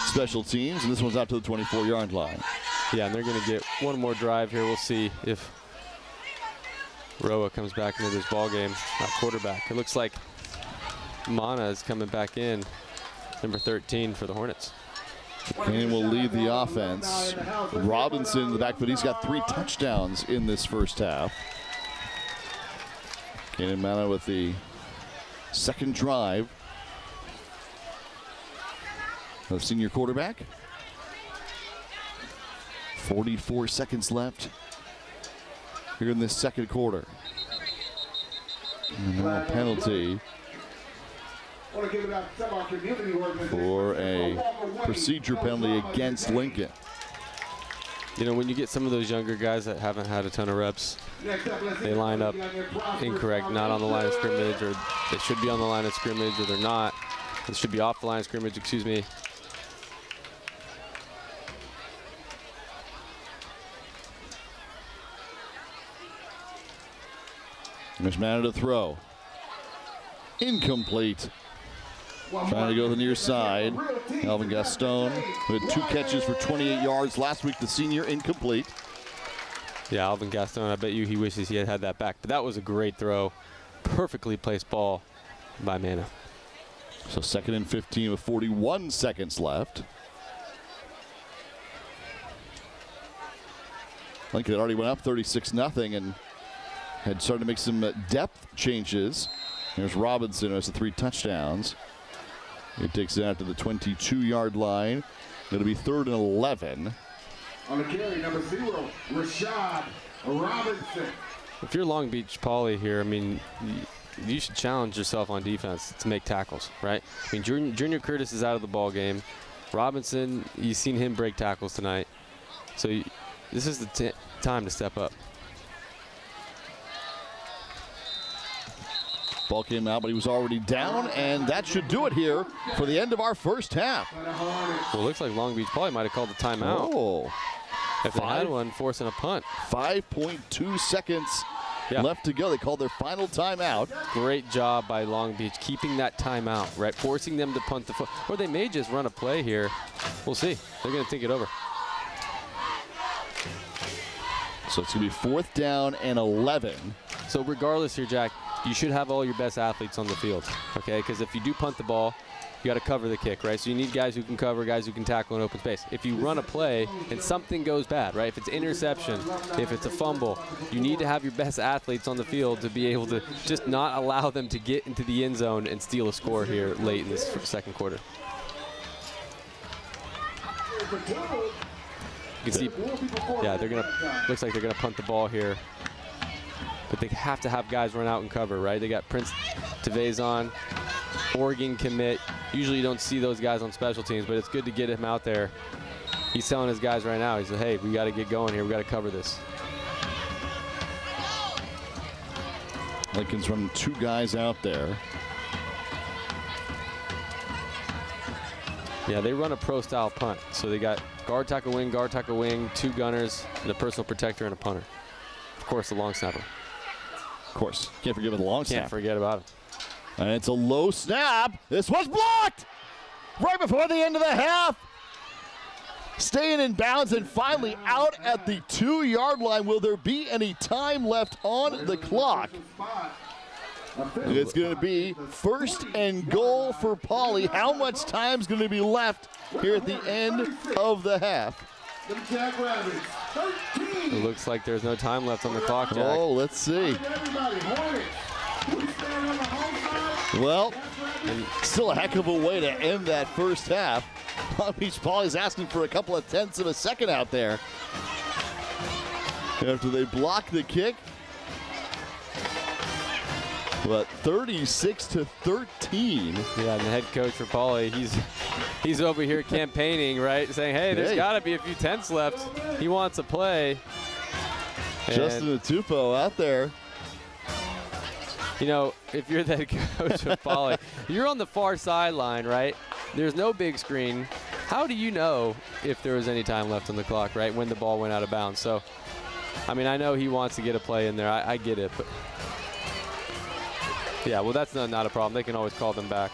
special teams, and this one's out to the 24-yard line. Yeah, and they're going to get one more drive here. We'll see if Roa comes back into this ball game at quarterback. It looks like Mana is coming back in. number 13 for the Hornets. Canyon will lead the offense. Robinson in the backfield. He's got 3 touchdowns in this first half. Canyon Mana with the second drive. The senior quarterback. 44 seconds left here in this second quarter. And now a penalty for a procedure penalty against Lincoln. You know, when you get some of those younger guys that haven't had a ton of reps, they line up incorrect, not on the line of scrimmage, or they should be on the line of scrimmage, or they're not. They should be off the line of scrimmage, excuse me. There's Manor to throw. Incomplete. Trying to go to the near side. Alvin Gaston, who had 2 catches for 28 yards last week, the senior, incomplete. Yeah, Alvin Gaston, I bet you he wishes he had that back. But that was a great throw. Perfectly placed ball by Mana. So 2nd and 15 with 41 seconds left. Lincoln had already went up 36-0 and had started to make some depth changes. There's Robinson who has the 3 touchdowns. He takes it out to the 22-yard line. It'll be 3rd and 11. On the carry, number 0, Rashad Robinson. If you're Long Beach Poly here, I mean, you should challenge yourself on defense to make tackles, right? I mean, Junior Curtis is out of the ball game. Robinson, you've seen him break tackles tonight. So this is the time to step up. Ball came out, but he was already down, and that should do it here for the end of our first half. Well, it looks like Long Beach Poly might have called a timeout. Oh. If they had one, forcing a punt. 5.2 seconds left to go. They called their final timeout. Great job by Long Beach keeping that timeout, right? Forcing them to punt the foot. Or they may just run a play here. We'll see. They're going to think it over. So it's going to be 4th down and 11. So regardless here, Jack, you should have all your best athletes on the field, okay? Because if you do punt the ball, you got to cover the kick, right? So you need guys who can cover, guys who can tackle in open space. If you run a play and something goes bad, right? If it's interception, if it's a fumble, you need to have your best athletes on the field to be able to just not allow them to get into the end zone and steal a score here late in this second quarter. You can see, yeah, looks like they're gonna punt the ball here. But they have to have guys run out and cover, right? They got Prince Tevezon, Oregon commit. Usually you don't see those guys on special teams, but it's good to get him out there. He's telling his guys right now, he said, hey, we got to get going here. We got to cover this. Lincoln's running 2 guys out there. Yeah, they run a pro-style punt. So they got guard, tackle, wing, 2 gunners, and a personal protector and a punter. Of course, the long snapper. Of course. Can't forget about the long snapper. Can't forget about him. And it's a low snap. This was blocked right before the end of the half. Staying in bounds and finally out at the 2-yard line. Will there be any time left on the clock? It's going to be 1st and goal for Poly. How much time is going to be left here at the end of the half? The Jackrabbits, 13. It looks like there's no time left on the clock, Jack. Oh, let's see. Well, still a heck of a way to end that first half. Long Beach Poly's asking for a couple of tenths of a second out there. After they block the kick. But 36-13. Yeah, and the head coach for Poly, he's over here campaigning, right? Saying, hey, there's got to be a few tenths left. He wants a play. Justin Atupo out there. You know, if you're the head coach of Poly, you're on the far sideline, right? There's no big screen. How do you know if there was any time left on the clock, right, when the ball went out of bounds? So, I mean, I know he wants to get a play in there. I get it, but yeah, well, that's not a problem. They can always call them back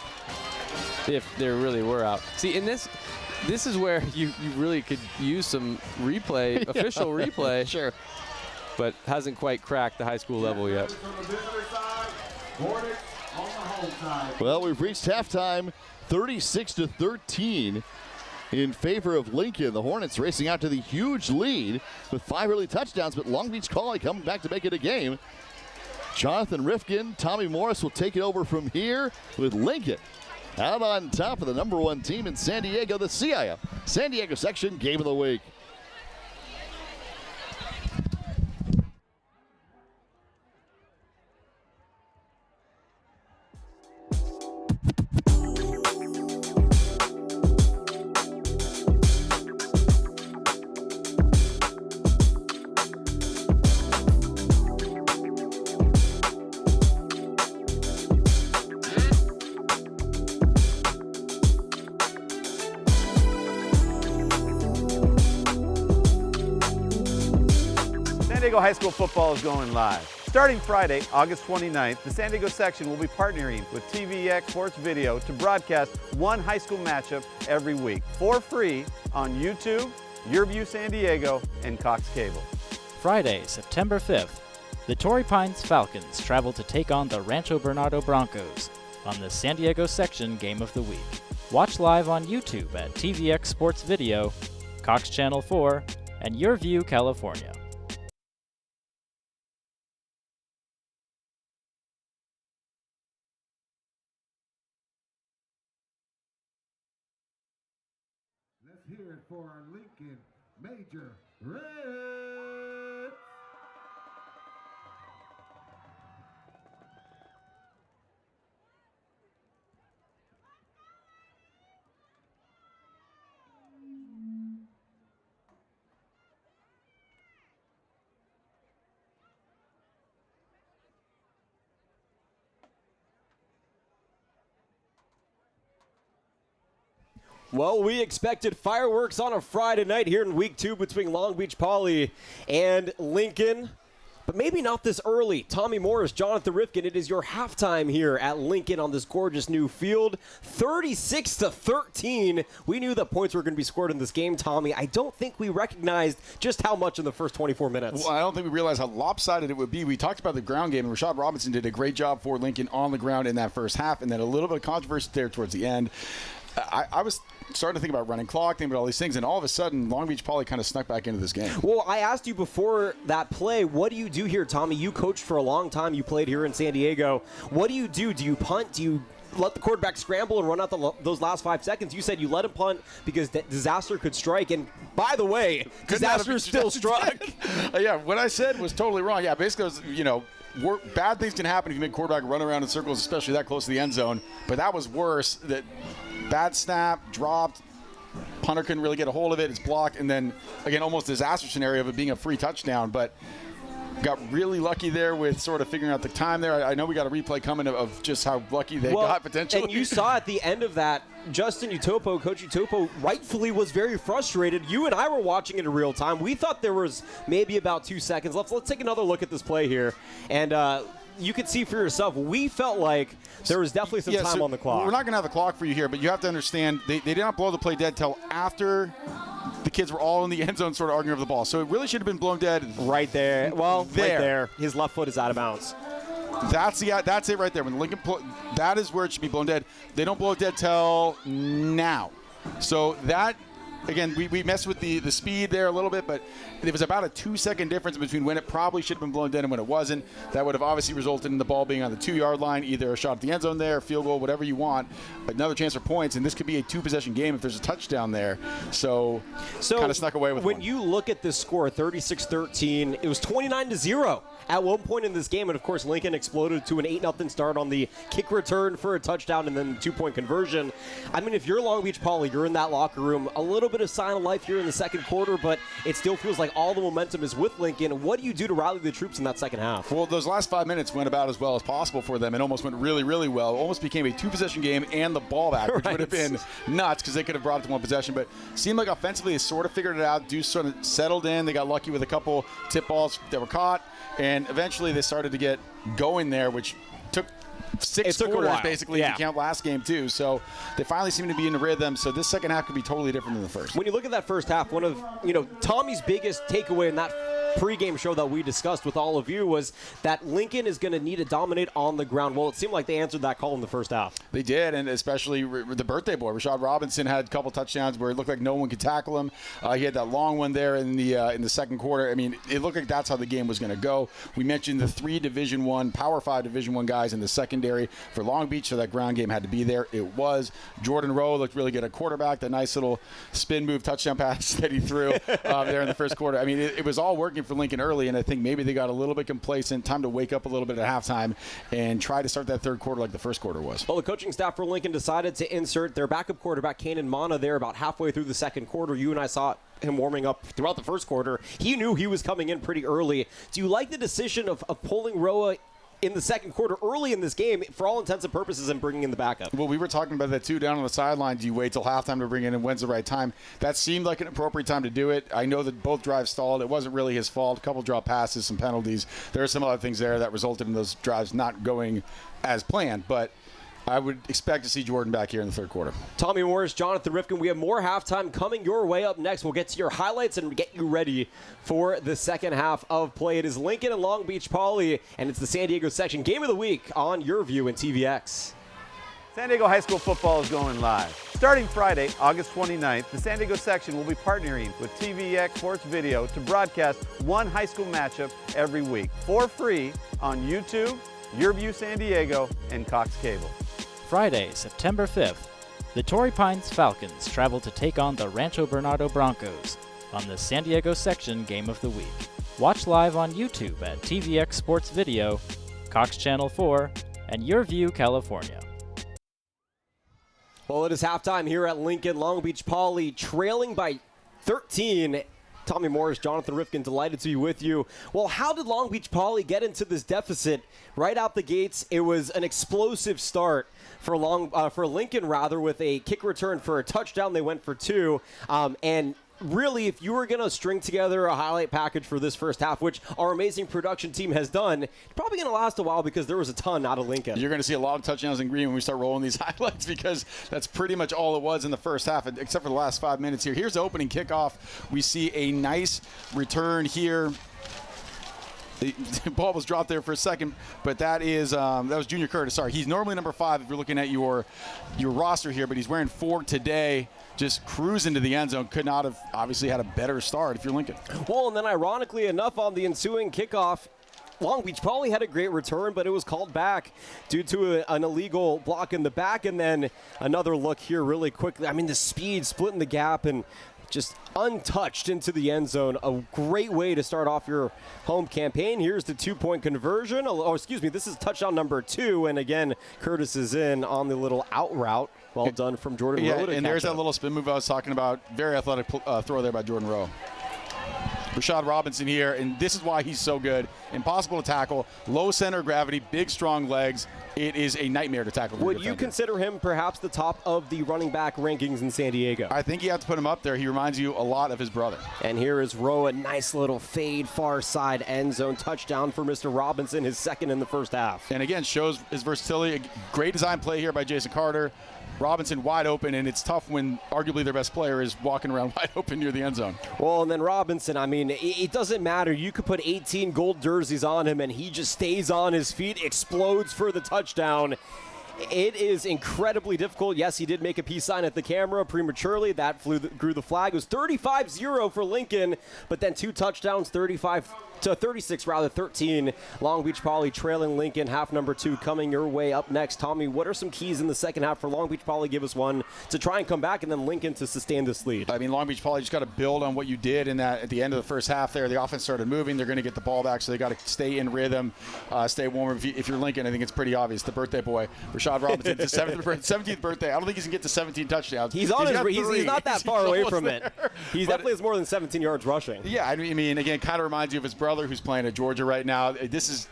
if there really were out. See, in this is where you really could use some replay, official replay. Sure. But hasn't quite cracked the high school level yet. Hornets on the home Well, we've reached halftime, 36-13 in favor of Lincoln. The Hornets racing out to the huge lead with 5 early touchdowns, but Long Beach Collie coming back to make it a game. Jonathan Rifkin, Tommy Morris will take it over from here with Lincoln out on top of the #1 team in San Diego, the CIF San Diego section game of the week. San Diego High School football is going live. Starting Friday, August 29th, the San Diego section will be partnering with TVX Sports Video to broadcast one high school matchup every week for free on YouTube, YurView San Diego, and Cox Cable. Friday, September 5th, the Torrey Pines Falcons travel to take on the Rancho Bernardo Broncos on the San Diego section game of the week. Watch live on YouTube at TVX Sports Video, Cox Channel 4, and YurView California. Let's hear it for our Lincoln Major Reds. Well, we expected fireworks on a Friday night here in week 2 between Long Beach Poly and Lincoln, but maybe not this early. Tommy Morris, Jonathan Rifkin, it is your halftime here at Lincoln on this gorgeous new field. 36-13. We knew that points were going to be scored in this game, Tommy. I don't think we recognized just how much in the first 24 minutes. Well, I don't think we realized how lopsided it would be. We talked about the ground game, and Rashad Robinson did a great job for Lincoln on the ground in that first half, and then a little bit of controversy there towards the end. I was starting to think about running clock, thinking about all these things, and all of a sudden, Long Beach Poly kind of snuck back into this game. Well, I asked you before that play, what do you do here, Tommy? You coached for a long time. You played here in San Diego. What do you do? Do you punt? Do you let the quarterback scramble and run out those last 5 seconds? You said you let him punt because disaster could strike. And by the way, disaster still struck. Yeah, what I said was totally wrong. Yeah, basically, it was, bad things can happen if you make quarterback run around in circles, especially that close to the end zone. But that was worse. That bad snap, dropped, punter couldn't really get a hold of it, it's blocked, and then, again, almost disaster scenario of it being a free touchdown. But got really lucky there with sort of figuring out the time there. I know we got a replay coming of just how lucky they got potentially. And you saw at the end of that, Justin Utopo, Coach Utopo, rightfully was very frustrated. You and I were watching it in real time. We thought there was maybe about 2 seconds left. Let's take another look at this play here. And you could see for yourself, we felt like there was definitely some time on the clock. We're not going to have the clock for you here, but you have to understand they did not blow the play dead till after the kids were all in the end zone sort of arguing over the ball. So it really should have been blown dead. Right there. Well, right there. His left foot is out of bounds. That's it right there. When Lincoln, that is where it should be blown dead. They don't blow it dead till now. So that, again, we messed with the speed there a little bit, but there was about a 2-second difference between when it probably should have been blown dead and when it wasn't. That would have obviously resulted in the ball being on the 2-yard line, either a shot at the end zone there, field goal, whatever you want, another chance for points, and this could be a 2-possession game if there's a touchdown there. So kind of snuck away with when one. You look at this score, 36-13, it was 29-0 at one point in this game, and of course Lincoln exploded to an 8-0 start on the kick return for a touchdown and then 2-point conversion. I mean, if you're Long Beach Poly, you're in that locker room, a little bit of sign of life here in the second quarter, but it still feels like all the momentum is with Lincoln. What do you do to rally the troops in that second half? Well, those last 5 minutes went about as well as possible for them and almost went really, really well. Almost became a 2-possession game and the ball back, which would have been nuts because they could have brought it to one possession. But seemed like offensively they sort of figured it out. Deuce sort of settled in. They got lucky with a couple tip balls that were caught. And eventually they started to get going there, which took six quarters basically if you count last game too. So they finally seem to be in a rhythm. So this second half could be totally different than the first. When you look at that first half, one of Tommy's biggest takeaway in that pregame show that we discussed with all of you was that Lincoln is going to need to dominate on the ground. Well, it seemed like they answered that call in the first half. They did, and especially the birthday boy, Rashad Robinson, had a couple touchdowns where it looked like no one could tackle him. He had that long one there in the second quarter. I mean, it looked like that's how the game was going to go. We mentioned the 3 Division I, Power 5 Division I guys in the secondary for Long Beach, so that ground game had to be there. It was. Jordan Rowe looked really good at quarterback. That nice little spin move touchdown pass that he threw there in the first quarter. I mean, it was all working for Lincoln early, and I think maybe they got a little bit complacent. Time to wake up a little bit at halftime and try to start that third quarter like the first quarter was. Well, the coaching staff for Lincoln decided to insert their backup quarterback, Kanan Mana, there about halfway through the second quarter. You and I saw him warming up throughout the first quarter. He knew he was coming in pretty early. Do you like the decision of pulling Roa in the second quarter early in this game for all intents and purposes and bringing in the backup? Well, we were talking about that too down on the sideline. Do you wait till halftime to bring in, and when's the right time? That seemed like an appropriate time to do it. I know that both drives stalled. It wasn't really his fault. A couple drop passes, some penalties. There are some other things there that resulted in those drives not going as planned, but I would expect to see Jordan back here in the third quarter. Tommy Morris, Jonathan Rifkin, we have more halftime coming your way up next. We'll get to your highlights and get you ready for the second half of play. It is Lincoln and Long Beach Poly, and it's the San Diego section game of the week on YurView and TVX. San Diego High School football is going live. Starting Friday, August 29th, the San Diego section will be partnering with TVX Sports Video to broadcast one high school matchup every week for free on YouTube, YurView San Diego, and Cox Cable. Friday, September 5th, the Torrey Pines Falcons travel to take on the Rancho Bernardo Broncos on the San Diego section game of the week. Watch live on YouTube at TVX Sports Video, Cox Channel 4, and YurView California. Well, it is halftime here at Lincoln. Long Beach Poly trailing by 13. Tommy Morris, Jonathan Rifkin, delighted to be with you. Well, how did Long Beach Poly get into this deficit right out the gates? It was an explosive start for Lincoln, with a kick return for a touchdown. They went for 2, and really, if you were going to string together a highlight package for this first half, which our amazing production team has done, it's probably going to last a while because there was a ton out of Lincoln. You're going to see a lot of touchdowns in green when we start rolling these highlights because that's pretty much all it was in the first half, except for the last 5 minutes here. Here's the opening kickoff. We see a nice return here. The ball was dropped there for a second, but that was Junior Curtis. Sorry, he's normally number 5 if you're looking at your roster here, but he's wearing 4 today. Just cruising to the end zone. Could not have obviously had a better start if you're Lincoln. Well, and then ironically enough, on the ensuing kickoff, Long Beach Poly had a great return, but it was called back due to an illegal block in the back. And then another look here really quickly. I mean, the speed, splitting the gap, and just untouched into the end zone. A great way to start off your home campaign. Here's the 2-point conversion. This is touchdown number 2. And again, Curtis is in on the little out route. Well done from Jordan Rowe. And there's that little spin move I was talking about. Very athletic throw there by Jordan Rowe. Rashad Robinson here, and this is why he's so good. Impossible to tackle, low center of gravity, big, strong legs. It is a nightmare to tackle. Would you consider him perhaps the top of the running back rankings in San Diego? I think you have to put him up there. He reminds you a lot of his brother. And here is Rowe, a nice little fade, far side end zone touchdown for Mr. Robinson, his second in the first half. And again, shows his versatility. A great design play here by Jason Carter. Robinson wide open, and it's tough when arguably their best player is walking around wide open near the end zone. Well, and then Robinson, I mean, it doesn't matter. You could put 18 gold jerseys on him, and he just stays on his feet, explodes for the touchdown. It is incredibly difficult. Yes, he did make a peace sign at the camera prematurely. That grew the flag. It was 35-0 for Lincoln, but then 2 touchdowns, 13. Long Beach Poly trailing Lincoln, half number 2 coming your way up next. Tommy, what are some keys in the second half for Long Beach Poly? Give us one to try and come back, and then Lincoln to sustain this lead. I mean, Long Beach Poly just got to build on what you did in that at the end of the first half there. The offense started moving. They're going to get the ball back, so they got to stay in rhythm, stay warm. If you're Lincoln, I think it's pretty obvious. The birthday boy, Rashad Robinson, his 17th birthday. I don't think he's going to get to 17 touchdowns. He's not that far away from it. He definitely has more than 17 yards rushing. Yeah, I mean, again, kind of reminds you of his brother who's playing at Georgia right now. This is,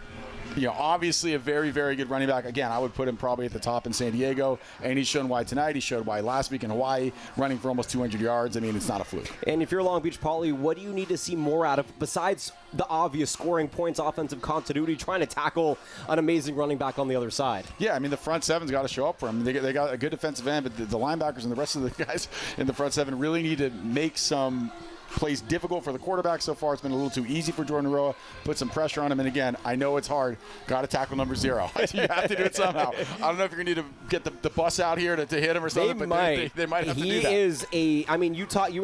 obviously a very, very good running back. Again, I would put him probably at the top in San Diego, and he's shown why tonight. He showed why last week in Hawaii, running for almost 200 yards. I mean, it's not a fluke. And if you're Long Beach Poly, what do you need to see more out of, besides the obvious scoring points, offensive continuity, trying to tackle an amazing running back on the other side? Yeah, I mean, the front seven's got to show up for him. They got a good defensive end, but the linebackers and the rest of the guys in the front seven really need to make some plays difficult for the quarterback so far. It's been a little too easy for Jordan Roa. Put some pressure on him. And again, I know it's hard. Got to tackle number 0. You have to do it somehow. I don't know if you're going to need to get the bus out here to hit him or something. They might have to do that. He is you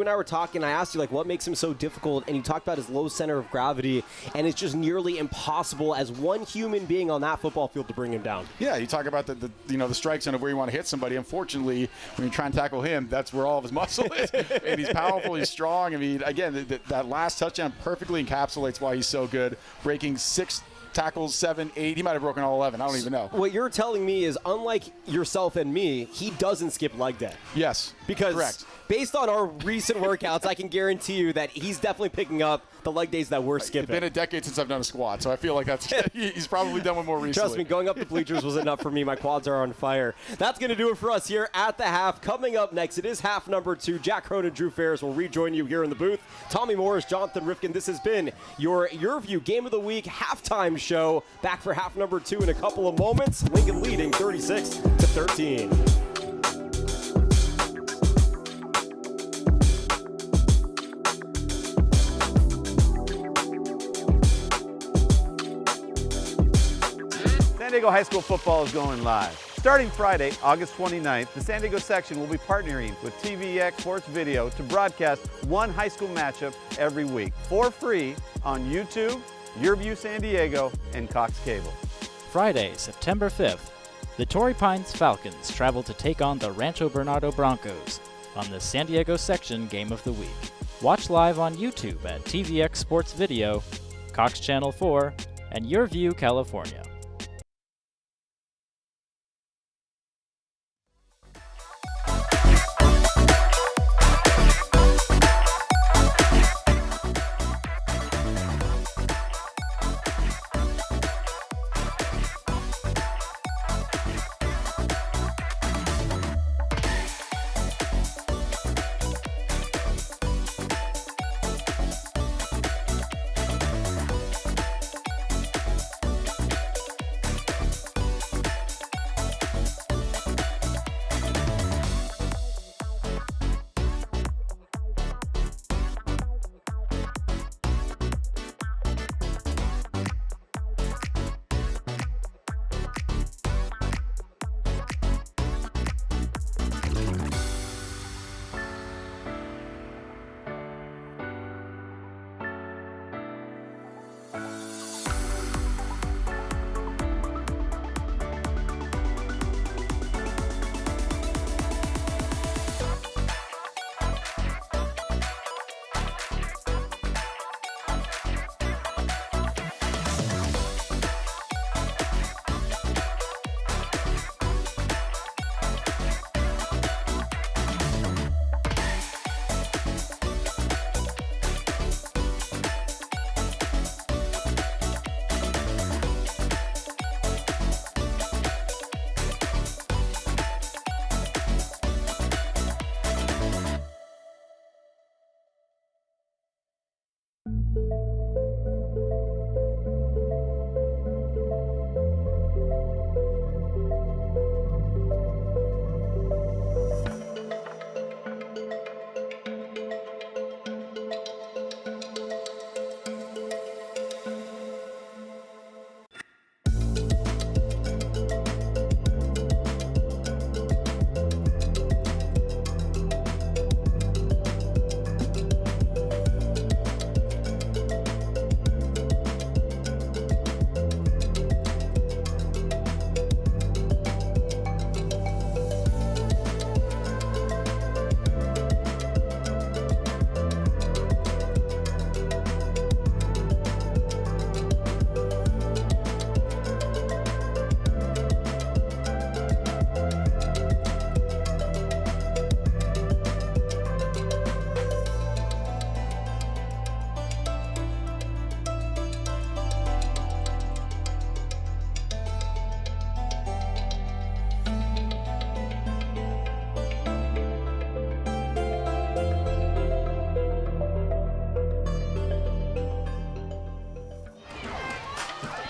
and I were talking. I asked you, like, what makes him so difficult? And you talked about his low center of gravity. And it's just nearly impossible as one human being on that football field to bring him down. Yeah, you talk about the strike zone of where you want to hit somebody. Unfortunately, when you try and tackle him, that's where all of his muscle is. And he's powerful, he's strong. I mean, again, that last touchdown perfectly encapsulates why he's so good. Breaking 6 tackles, 7, 8. He might have broken all 11. I don't even know. What you're telling me is, unlike yourself and me, he doesn't skip leg day. Yes, because correct. Based on our recent workouts, I can guarantee you that he's definitely picking up the leg days that we're skipping. It's been a decade since I've done a squat, so I feel like he's probably done one more recently. Trust me, going up the bleachers was enough for me. My quads are on fire. That's going to do it for us here at the half. Coming up next, it is half number 2. Jack Cronin, Drew Ferris will rejoin you here in the booth. Tommy Morris, Jonathan Rifkin. This has been your YurView Game of the Week halftime show. Back for half number 2 in a couple of moments. Lincoln leading 36-13. San Diego High School football is going live. Starting Friday, August 29th, the San Diego section will be partnering with TVX Sports Video to broadcast one high school matchup every week for free on YouTube, YurView San Diego, and Cox Cable. Friday, September 5th, the Torrey Pines Falcons travel to take on the Rancho Bernardo Broncos on the San Diego section Game of the Week. Watch live on YouTube at TVX Sports Video, Cox Channel 4, and YurView California.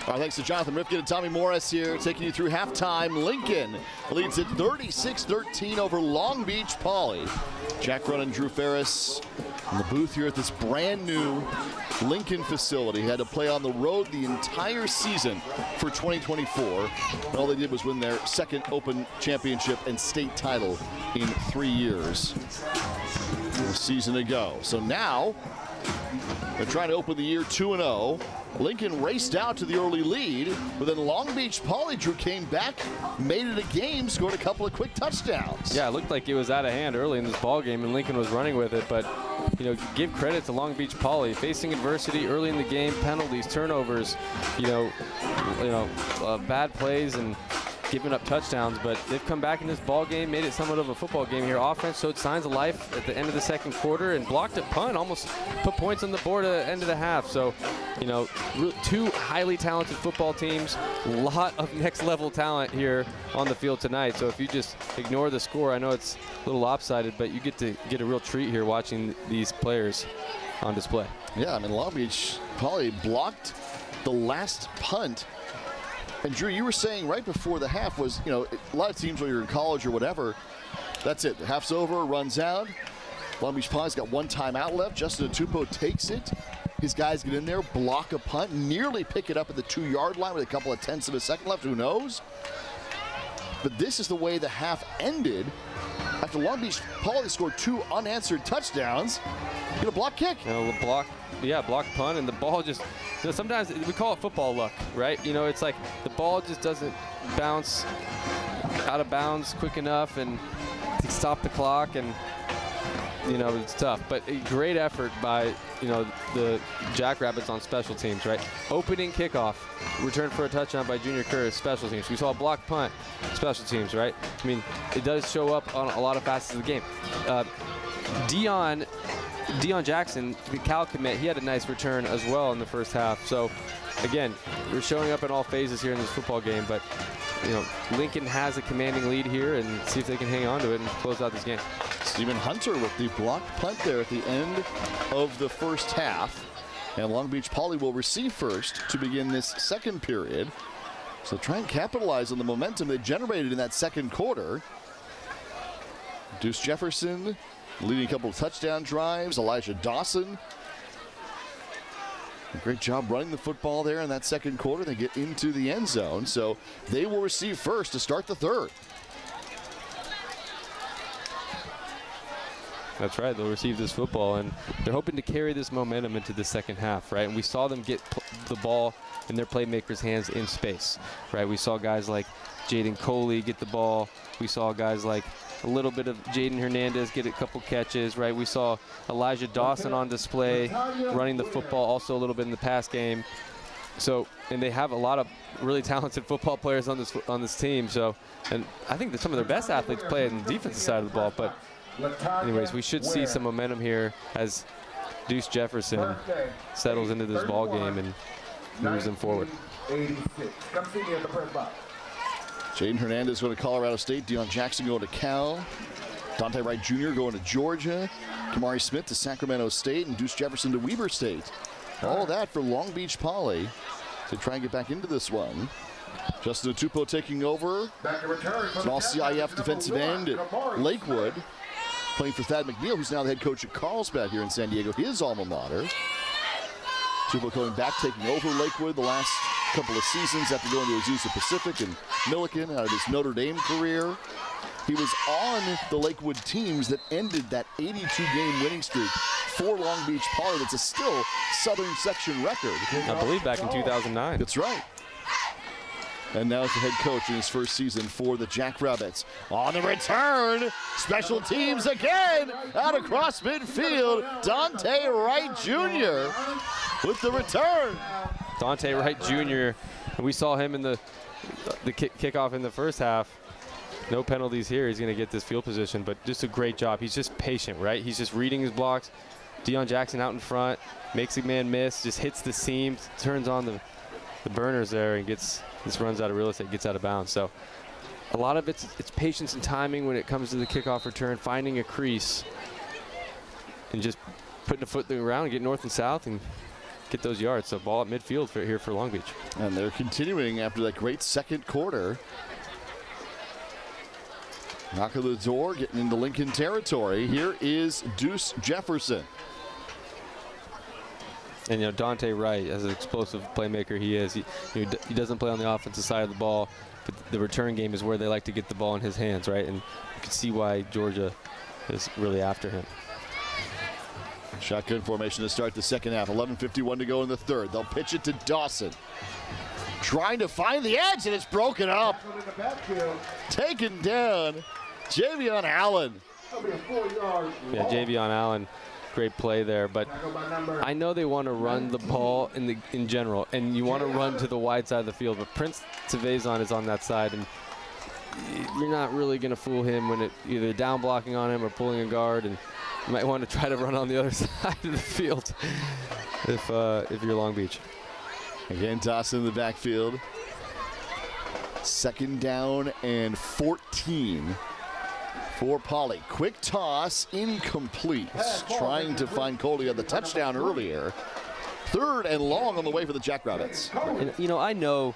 All right, thanks to Jonathan Rifkin and Tommy Morris here, taking you through halftime. Lincoln leads it 36-13 over Long Beach Poly. Jack Cronin, Drew Ferris In the booth here at this brand new Lincoln facility. Had to play on the road the entire season for 2024. And all they did was win their second Open Championship and state title in 3 years. A season ago. So now they're trying to open the year 2-0. Lincoln raced out to the early lead, but then Long Beach Poly Drew came back, made it a game, scored a couple of quick touchdowns. Yeah, it looked like it was out of hand early in this ball game, and Lincoln was running with it. But give credit to Long Beach Poly, facing adversity early in the game, penalties, turnovers, bad plays and giving up touchdowns, but they've come back in this ball game, made it somewhat of a football game here. Offense showed signs of life at the end of the second quarter and blocked a punt, almost put points on the board at the end of the half. So, two highly talented football teams, a lot of next level talent here on the field tonight. So if you just ignore the score, I know it's a little lopsided, but you get to get a real treat here watching these players on display. Yeah, Long Beach Poly blocked the last punt. And Drew, you were saying right before the half was, a lot of teams when you're in college or whatever, that's it. The half's over, runs out. Long Beach Poly's got one timeout left. Justin Atupo takes it. His guys get in there, block a punt, nearly pick it up at the 2-yard line with a couple of tenths of a second left. Who knows? But this is the way the half ended. After Long Beach Poly scored 2 unanswered touchdowns, get a block kick. Block punt, and the ball just, sometimes we call it football luck, right? It's like the ball just doesn't bounce out of bounds quick enough and to stop the clock, and it's tough. But a great effort by the Jackrabbits on special teams, right? Opening kickoff, return for a touchdown by Junior Curtis, special teams. We saw a block punt, special teams, right? It does show up on a lot of facets of the game. Deion Jackson, the Cal commit, he had a nice return as well in the first half. So, again, we're showing up in all phases here in this football game, but, Lincoln has a commanding lead here, and see if they can hang on to it and close out this game. Stephen Hunter with the blocked punt there at the end of the first half. And Long Beach Poly will receive first to begin this second period. So try and capitalize on the momentum they generated in that second quarter. Deuce Jefferson leading a couple of touchdown drives. Elijah Dawson. A great job running the football there in that second quarter. They get into the end zone. So they will receive first to start the third. That's right. They'll receive this football, and they're hoping to carry this momentum into the second half, right? And we saw them get the ball in their playmakers' hands in space, right? We saw guys like Jaden Coley get the ball. We saw guys like a little bit of Jaden Hernandez get a couple catches, right? We saw Elijah Dawson on display running the football also a little bit in the pass game. So, and they have a lot of really talented football players on this team. So, and I think that some of their best athletes play on the defensive side of the ball, but anyways, we should see some momentum here as Deuce Jefferson settles into this ball game and moves them forward. Jaden Hernandez going to Colorado State. Deion Jackson going to Cal. Dante Wright Jr. going to Georgia. Kamari Smith to Sacramento State. And Deuce Jefferson to Weber State. All of that for Long Beach Poly to try and get back into this one. Justin Atupo taking over. It's an all-CIF defensive end at Lakewood. Playing for Thad McNeil, who's now the head coach at Carlsbad here in San Diego, his alma mater. Atupo coming back, taking over Lakewood the last couple of seasons after going to Azusa Pacific and Millikan out of his Notre Dame career. He was on the Lakewood teams that ended that 82-game winning streak for Long Beach Poly. That's a still Southern Section record. I believe back in 2009. That's right. And now as the head coach in his first season for the Jackrabbits. On the return, special teams again, out across midfield, Dante Wright Jr. with the return. Dante Wright Jr., and we saw him in the kickoff in the first half. No penalties here. He's going to get this field position, but just a great job. He's just patient, right? He's just reading his blocks. Deion Jackson out in front, makes a man miss, just hits the seam, turns on the burners there, and runs out of real estate, gets out of bounds. So a lot of it's patience and timing when it comes to the kickoff return, finding a crease and just putting a foot through the ground and get north and south and get those yards. So ball at midfield here for Long Beach. And they're continuing after that great second quarter. Knock on the door, getting into Lincoln territory. Here is Deuce Jefferson. And Dante Wright, as an explosive playmaker he is, he doesn't play on the offensive side of the ball, but the return game is where they like to get the ball in his hands, right? And you can see why Georgia is really after him. Shotgun formation to start the second half. 11:51 to go in the third. They'll pitch it to Dawson. Trying to find the edge, and it's broken up. Taken down, Javion Allen. Yeah, Javion Allen, great play there. But I know they want to run the ball in general, and you want to run to the wide side of the field. But Prince Tavazon is on that side, and you're not really going to fool him when it either down blocking on him or pulling a guard. And you might want to try to run on the other side of the field if you're Long Beach. Again, Dawson in the backfield. Second down and 14 for Poly. Quick toss, incomplete. Trying to find Coley on the touchdown earlier. Third and long on the way for the Jackrabbits. And, I know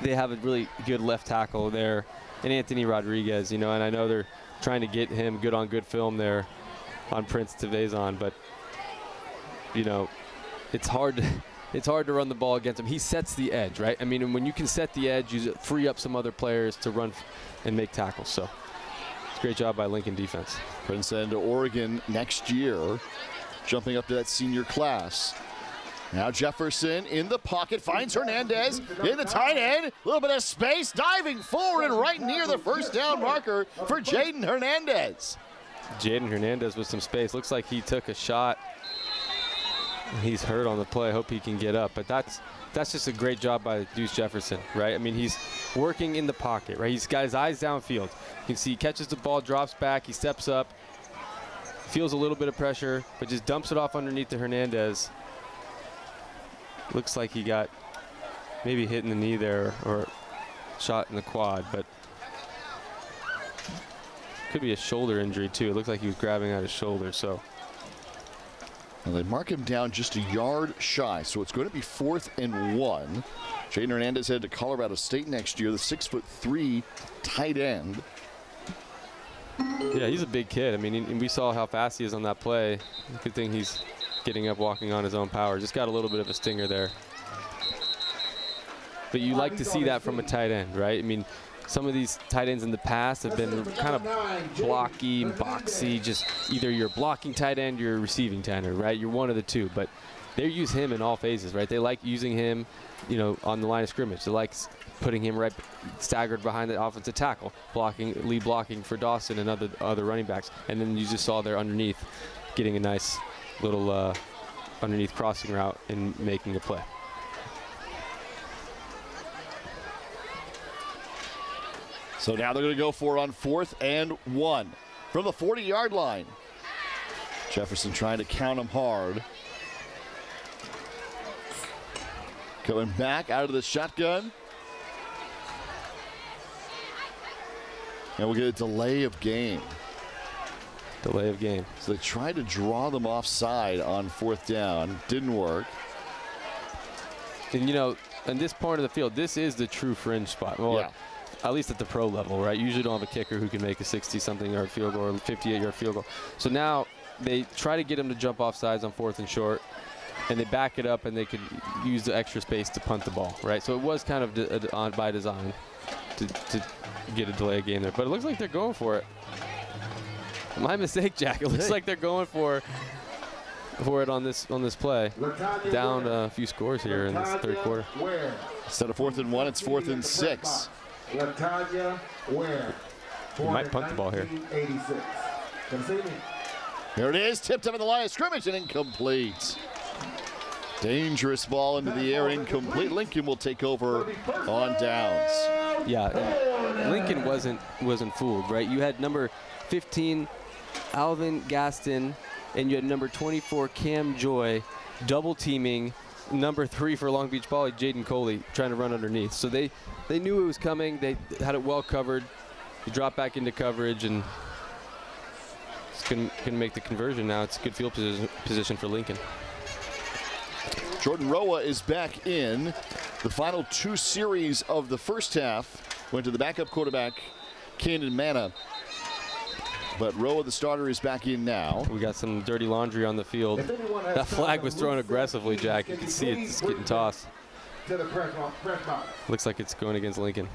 they have a really good left tackle there in Anthony Rodriguez, and I know they're trying to get him good on good film there on Prince Tavazon, but, it's hard to run the ball against him. He sets the edge, right? I mean, and when you can set the edge, you free up some other players to run and make tackles. So it's a great job by Lincoln defense. Prince heading to Oregon next year, jumping up to that senior class. Now Jefferson in the pocket, finds Hernandez in the tight end. A little bit of space, diving forward and right near the first down marker for Jaden Hernandez. Jaden Hernandez with some space. Looks like he took a shot. He's hurt on the play. Hope he can get up. But that's just a great job by Deuce Jefferson, right? I mean, he's working in the pocket, right? He's got his eyes downfield. You can see he catches the ball, drops back, he steps up, feels a little bit of pressure, but just dumps it off underneath to Hernandez. Looks like he got maybe hit in the knee there or shot in the quad, but could be a shoulder injury too. It looks like he was grabbing at his shoulder, so. And they mark him down just a yard shy, so it's going to be 4th and 1. Jaden Hernandez headed to Colorado State next year, the 6'3" tight end. Yeah, he's a big kid. I mean, and we saw how fast he is on that play. Good thing he's getting up, walking on his own power. Just got a little bit of a stinger there. But you like to see that from a tight end, right? I mean, some of these tight ends in the past have been kind of blocky and boxy. Just either you're blocking tight end, you're receiving tight end, right? You're one of the two. But they use him in all phases, right? They like using him, on the line of scrimmage. They like putting him right staggered behind the offensive tackle, lead blocking for Dawson and other running backs. And then you just saw there underneath getting a nice little underneath crossing route and making a play. So now they're going to go for on 4th and 1 from the 40-yard line. Jefferson trying to count him hard. Coming back out of the shotgun. And we'll get a delay of game. Delay of game. So they tried to draw them offside on 4th down. Didn't work. And, in this part of the field, this is the true fringe spot. Well, yeah. At least at the pro level, right? Usually don't have a kicker who can make a 60-something yard field goal or a 58-yard field goal. So now they try to get him to jump off sides on 4th and short, and they back it up, and they could use the extra space to punt the ball, right? So it was kind of by design to get a delay game there. But it looks like they're going for it. My mistake, Jack. It looks like they're going for it on this play. Down a few scores here in this third quarter. Instead of 4th and 1, it's 4th and 6. We might punt the ball here. There it is, tipped up in the line of scrimmage and incomplete. Dangerous ball into the air, incomplete. Lincoln will take over on downs. Yeah, and Lincoln wasn't fooled, right? You had number 15, Alvin Gaston, and you had number 24, Cam Joy, double teaming number 3 for Long Beach Poly, Jaden Coley, trying to run underneath. So they knew it was coming. They had it well covered. They dropped back into coverage, and it's going to make the conversion now. It's a good field position for Lincoln. Jordan Roa is back in. The final 2 series of the first half went to the backup quarterback, Kanan Manna. But Roa, the starter, is back in now. We got some dirty laundry on the field. That flag was thrown aggressively, Jack. You can see it's getting tossed. Looks like it's going against Lincoln.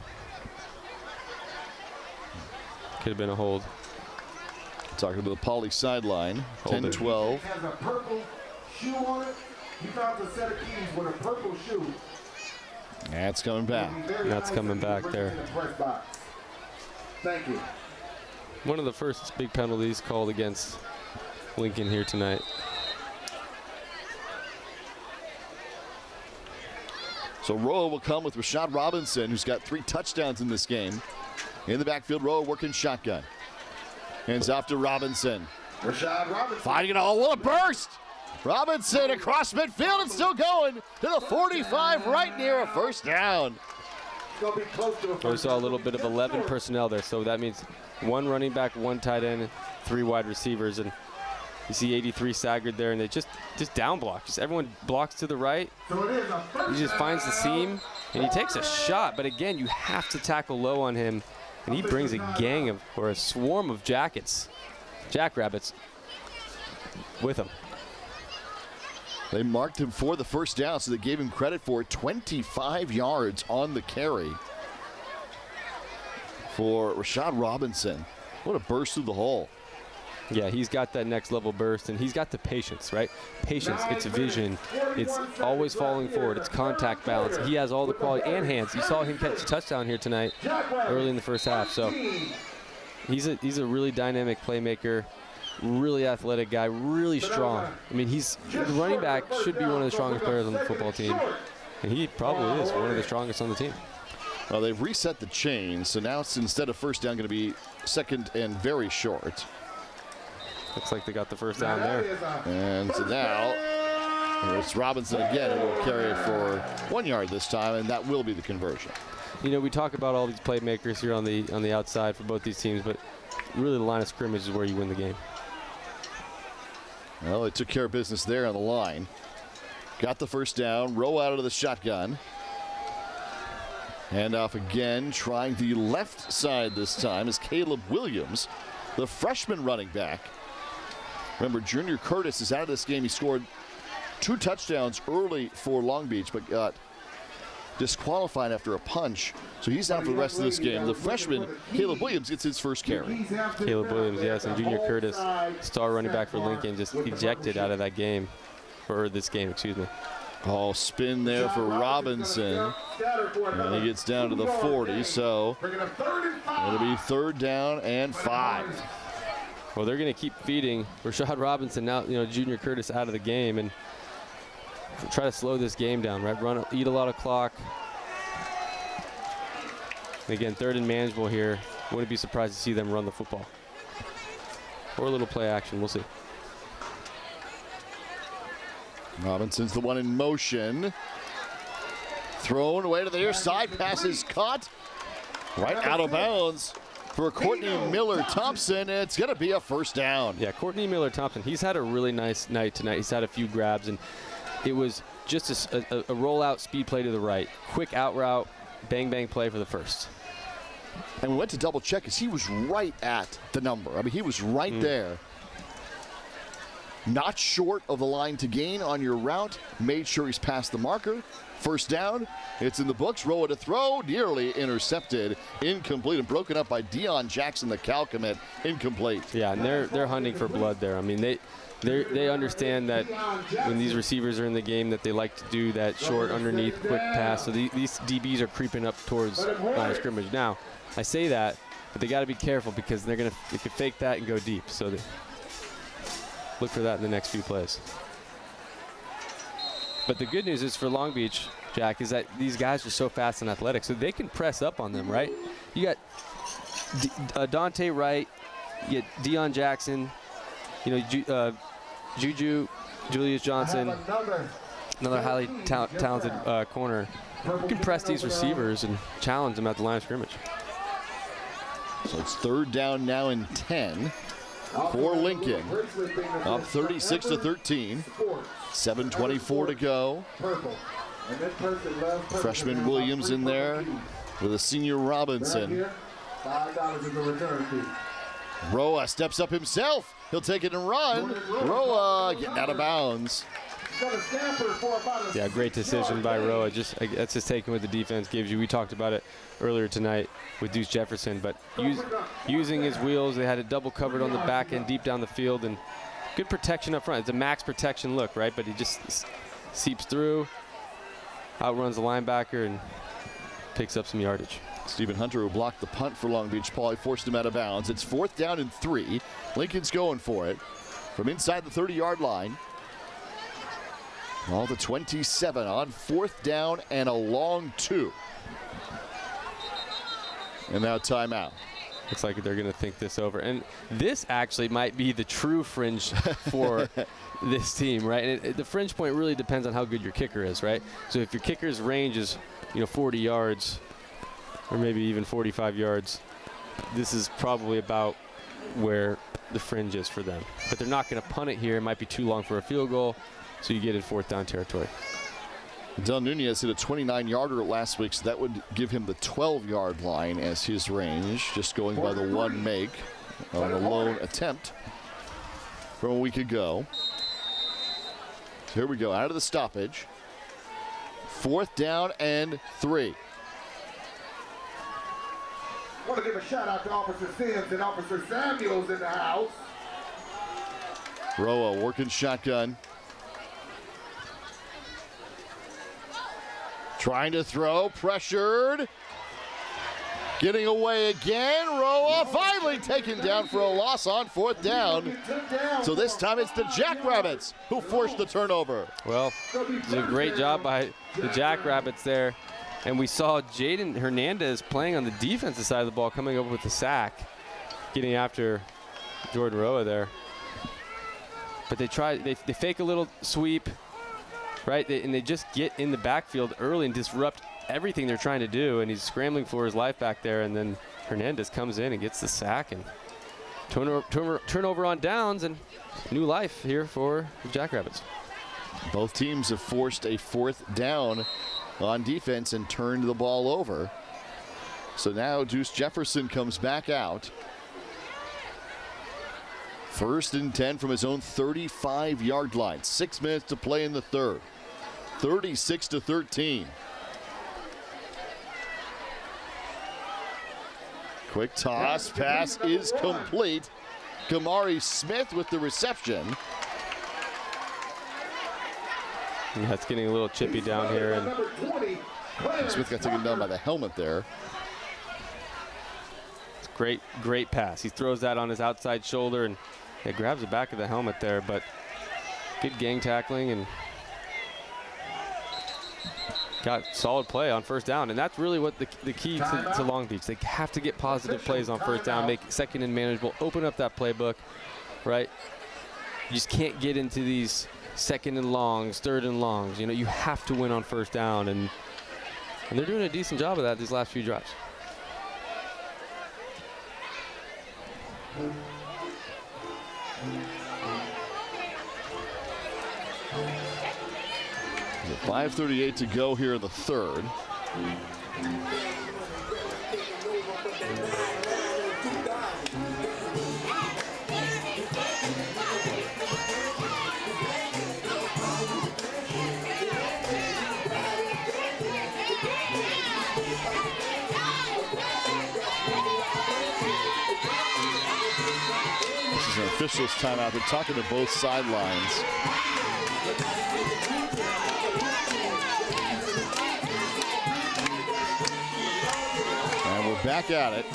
Could have been a hold. Talking to the Poly sideline. 10-12. Has a purple shoe on it. He found a set of keys with a purple shoe. That's coming back. That's coming back there. Thank you. One of the first big penalties called against Lincoln here tonight. So Roa will come with Rashad Robinson, who's got 3 touchdowns in this game. In the backfield, Roa working shotgun. Hands off to Robinson. Rashad Robinson. Finding it all. What a burst! Robinson across midfield and still going to the 45, right near a first down. Gonna be close to a We saw a little bit of 11 personnel there, so that means 1 running back, 1 tight end, 3 wide receivers, and you see 83 staggered there, and they just down block. Just everyone blocks to the right. He just finds the seam, and he takes a shot. But again, you have to tackle low on him, and he brings a gang of, or a swarm of Jackrabbits with him. They marked him for the first down, so they gave him credit for 25 yards on the carry for Rashad Robinson. What a burst through the hole. Yeah, he's got that next level burst, and he's got the patience, right? Patience, it's vision, it's always falling forward, it's contact balance. He has all the quality and hands. You saw him catch a touchdown here tonight early in the first half. So he's a really dynamic playmaker, really athletic guy, really strong. I mean, the running back should be one of the strongest players on the football team, and he probably is one of the strongest on the team. Well, they've reset the chain, so now it's instead of first down going to be second and very short. Looks like they got the first down there. And so now it's Robinson again who will carry it for 1 yard this time, and that will be the conversion. You know, we talk about all these playmakers here on the outside for both these teams, but really the line of scrimmage is where you win the game. Well, they took care of business there on the line. Got the first down, roll out of the shotgun. Hand off again, trying the left side this time is Caleb Williams, the freshman running back. Remember, Junior Curtis is out of this game. He scored 2 touchdowns early for Long Beach, but got disqualified after a punch. So he's out for the rest of this game. The freshman, Caleb Williams, gets his first carry. Caleb Williams, yes, and Junior Curtis, star running back for Lincoln, just ejected out of that game, or this game, excuse me. Oh, spin there for Robinson. And he gets down to the 40, so it'll be 3rd down and 5. Well, they're going to keep feeding Rashad Robinson now, Junior Curtis out of the game, and try to slow this game down, right? Eat a lot of clock. And again, 3rd and manageable here. Wouldn't be surprised to see them run the football. Or a little play action, we'll see. Robinson's the one in motion. Thrown away to the near side. Pass is caught. Right out of bounds for Courtney Miller-Thompson. It's going to be a first down. Yeah, Courtney Miller-Thompson, he's had a really nice night tonight. He's had a few grabs, and it was just a rollout speed play to the right. Quick out route, bang, bang play for the first. And we went to double check because he was right at the number. I mean, he was right there. Not short of the line to gain on your route. Made sure he's past the marker. First down. It's in the books. Roa to throw. Nearly intercepted. Incomplete and broken up by Deion Jackson, the Cal commit. Incomplete. Yeah, and they're hunting for blood there. I mean, they understand that when these receivers are in the game that they like to do that short underneath quick pass. So these DBs are creeping up towards line of scrimmage. Now, I say that, but they got to be careful because they could fake that and go deep. So look for that in the next few plays. But the good news is for Long Beach, Jack, is that these guys are so fast and athletic, so they can press up on them, right? You got Dante Wright, you get Deion Jackson, Juju, Julius Johnson, another highly talented corner. You can press these receivers and challenge them at the line of scrimmage. So it's 3rd down now and 10 for Lincoln. Up 36-13. 7:24 to go. Freshman Williams in there with a senior Robinson. $5 is the return fee. Roa steps up himself. He'll take it and run. Roa getting out of bounds. Yeah, great decision by Roa. That's just taking what the defense gives you. We talked about it earlier tonight with Deuce Jefferson, but using his wheels, they had it double covered on the back end, deep down the field, and good protection up front. It's a max protection look, right? But he just seeps through, outruns the linebacker, and picks up some yardage. Stephen Hunter, who blocked the punt for Long Beach Poly, forced him out of bounds. It's 4th down and 3. Lincoln's going for it from inside the 30-yard line. All the 27 on 4th down and a long 2. And now timeout. Looks like they're going to think this over. And this actually might be the true fringe for this team, right? And the fringe point really depends on how good your kicker is, right? So if your kicker's range is, 40 yards or maybe even 45 yards, this is probably about where the fringe is for them. But they're not going to punt it here. It might be too long for a field goal, so you get in 4th down territory. Del Nunez hit a 29-yarder last week, so that would give him the 12-yard line as his range, just going by the one make on a lone attempt from a week ago. So here we go, out of the stoppage. 4th down and 3. I want to give a shout out to Officer Sims and Officer Samuels in the house. Roa working shotgun. Trying to throw, pressured. Getting away again. Roa finally taken down for a loss on 4th down. So this time it's the Jackrabbits who forced the turnover. Well, it's a great job by the Jackrabbits there. And we saw Jaden Hernandez playing on the defensive side of the ball, coming up with the sack, getting after Jordan Roa there. But they fake a little sweep, right? And they just get in the backfield early and disrupt everything they're trying to do. And he's scrambling for his life back there. And then Hernandez comes in and gets the sack and turnover on downs, and new life here for the Jackrabbits. Both teams have forced a 4th down on defense and turned the ball over. So now Deuce Jefferson comes back out. 1st and 10 from his own 35-yard line. 6 minutes to play in the 3rd. 36-13. Quick toss, pass is complete. Kamari Smith with the reception. Yeah, it's getting a little chippy down here. And Smith got taken down by the helmet there. It's great pass. He throws that on his outside shoulder and it grabs the back of the helmet there, but good gang tackling and got solid play on 1st down. And that's really what the key to Long Beach. They have to get positive plays on 1st down, make 2nd and manageable, open up that playbook, right? You just can't get into these 2nd and longs, 3rd and longs. You have to win on 1st down, and they're doing a decent job of that these last few drives. With 5:38 to go here in the 3rd. This is an official's timeout. They're talking to both sidelines. And we're back at it.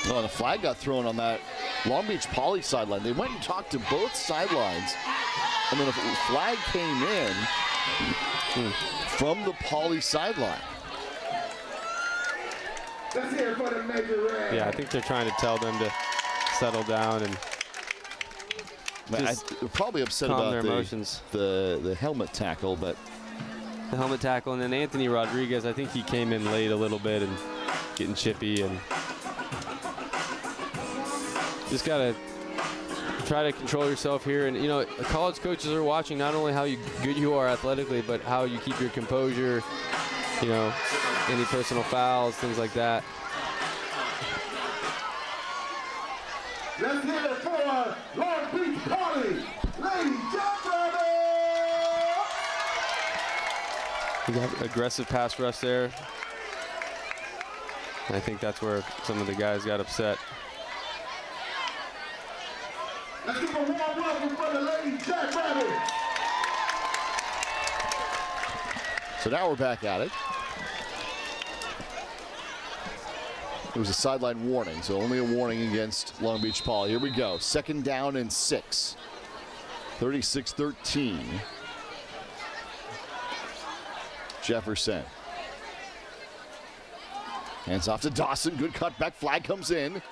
Well, the flag got thrown on that Long Beach Poly sideline. They went and talked to both sidelines, and then a flag came in from the Poly sideline. Yeah, I think they're trying to tell them to settle down and they're probably upset calm about their emotions. The helmet tackle, but the helmet tackle, and then Anthony Rodriguez, I think he came in late a little bit and getting chippy, and just gotta try to control yourself here. And college coaches are watching not only how good you are athletically, but how you keep your composure. Any personal fouls, things like that. Let's hear it for Long Beach Poly, Lady Jackrabbits! You got aggressive pass rush there. And I think that's where some of the guys got upset. Let's give a warm welcome for the Lady Jackrabbits! So now we're back at it. It was a sideline warning, so only a warning against Long Beach Poly. Here we go. 2nd down and 6. 36-13. Jefferson. Hands off to Dawson. Good cutback. Flag comes in.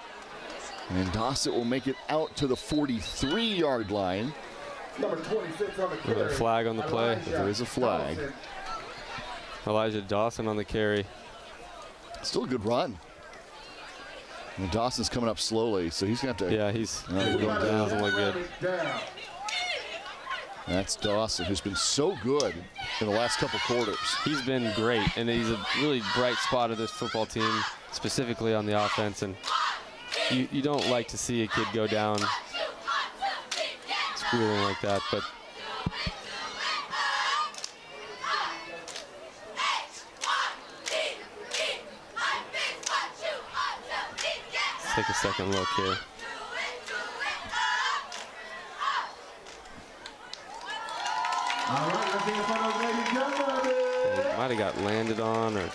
And Dawson will make it out to the 43-yard line. Number 26 on the carry. A flag on the play. There is a flag. Elijah Dawson on the carry. Still a good run. And Dawson's coming up slowly, so he's going to have to... Yeah, he's going down. Doesn't look good. That's Dawson, who's been so good in the last couple quarters. He's been great, and he's a really bright spot of this football team, specifically on the offense. And you don't like to see a kid go down squealing like that, but let's take a second look here. It might have got landed on, or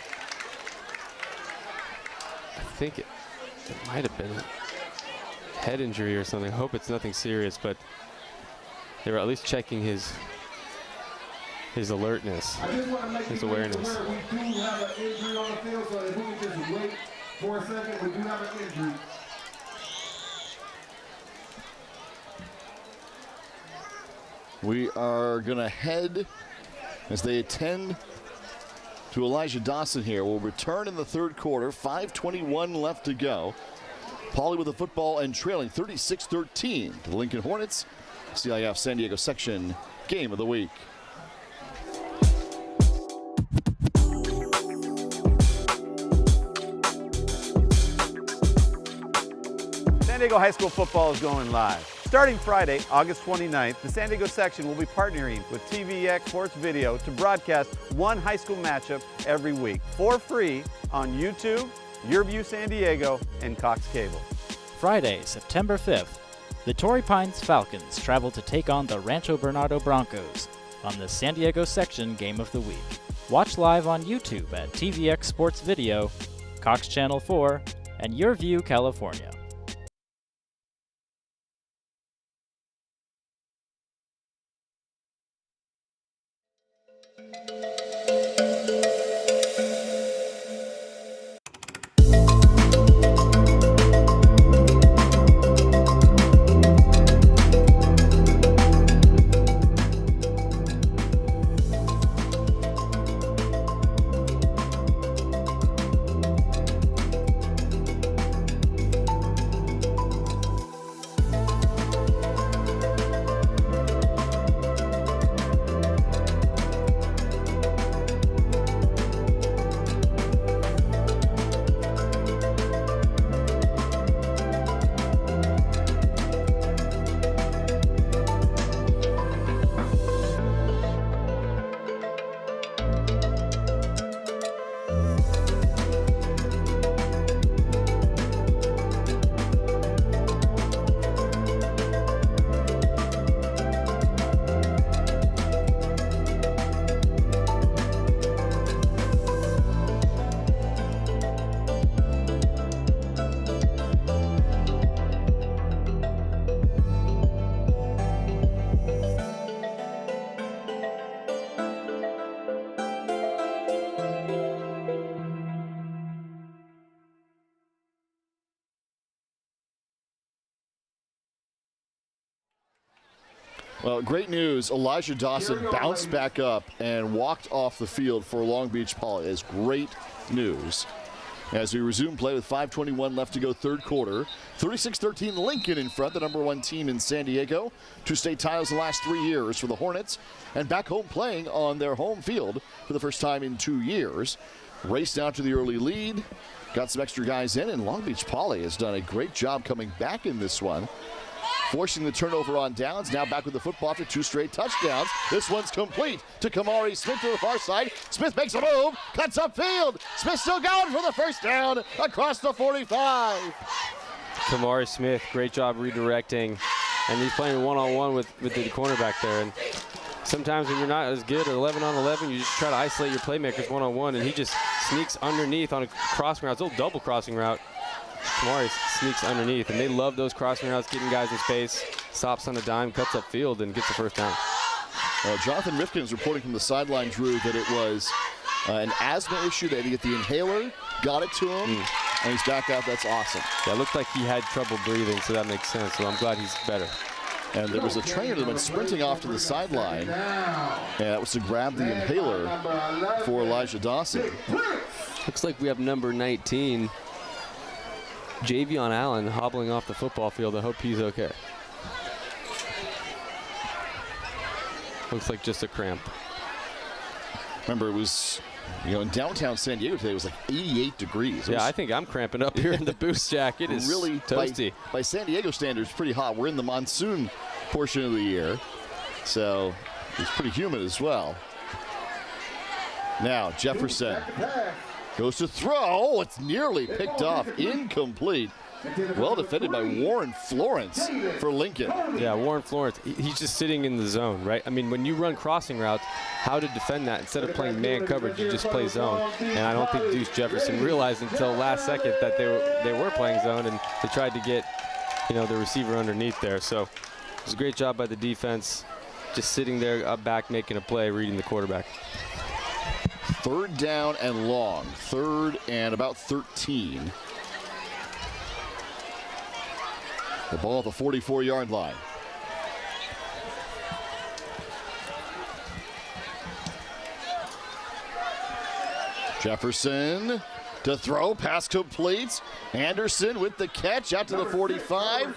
I think it might have been a head injury or something. I hope it's nothing serious, but they were at least checking his alertness, his awareness. We do have an injury on the field, so if we can just wait for a second, we do have an injury. We are going to head as they attend to Elijah Dawson here. We'll return in the 3rd quarter. 5:21 left to go. Poly with the football and trailing 36-13 to the Lincoln Hornets. CIF San Diego section game of the week. San Diego High School football is going live. Starting Friday, August 29th, the San Diego section will be partnering with TVX Sports Video to broadcast one high school matchup every week for free on YouTube, YurView San Diego, and Cox Cable. Friday, September 5th, the Torrey Pines Falcons travel to take on the Rancho Bernardo Broncos on the San Diego section game of the week. Watch live on YouTube at TVX Sports Video, Cox Channel 4, and YurView California. Well, great news. Elijah Dawson bounced back up and walked off the field for Long Beach Poly. It's great news. As we resume play with 5:21 left to go, third quarter. 36-13 Lincoln in front, the #1 team in San Diego. 2 state titles the last 3 years for the Hornets, and back home playing on their home field for the first time in 2 years. Raced out to the early lead, got some extra guys in, and Long Beach Poly has done a great job coming back in this one. Forcing the turnover on downs, now back with the football after 2 straight touchdowns. This one's complete to Kamari Smith to the far side. Smith makes a move, cuts upfield. Smith still going for the first down across the 45. Kamari Smith, great job redirecting, and he's playing one-on-one with the cornerback there. And sometimes when you're not as good at 11 on 11, you just try to isolate your playmakers one-on-one, and he just sneaks underneath on a crossing route. It's a little double crossing route. Kamari sneaks underneath, and they love those crossing routes, getting guys in space, stops on a dime, cuts upfield, and gets the first down. Jonathan Rifkin is reporting from the sideline, Drew, that it was an asthma issue. They had to get the inhaler, got it to him, and he's back out. That's awesome. Yeah, it looked like he had trouble breathing, so that makes sense. So I'm glad he's better. And there was a trainer that went sprinting off to the sideline, and that was to grab the inhaler for Elijah Dawson. Looks like we have number 19. Javion Allen hobbling off the football field. I hope he's okay. Looks like just a cramp. Remember, it was, in downtown San Diego today, it was like 88 degrees. Yeah, I think I'm cramping up here in the boost jack. It is really toasty. By San Diego standards, pretty hot. We're in the monsoon portion of the year, so it's pretty humid as well. Now, Jefferson goes to throw. It's nearly picked off. Incomplete. Well defended by Warren Florence for Lincoln. Yeah, Warren Florence, he's just sitting in the zone, right? I mean, when you run crossing routes, how to defend that? Instead of playing man coverage, you just play zone. And I don't think Deuce Jefferson realized until last second that they were playing zone, and they tried to get, the receiver underneath there. So it was a great job by the defense, just sitting there up back, making a play, reading the quarterback. 3rd down and long. 3rd and about 13. The ball at the 44-yard line. Jefferson to throw, pass complete. Anderson with the catch out to the 45.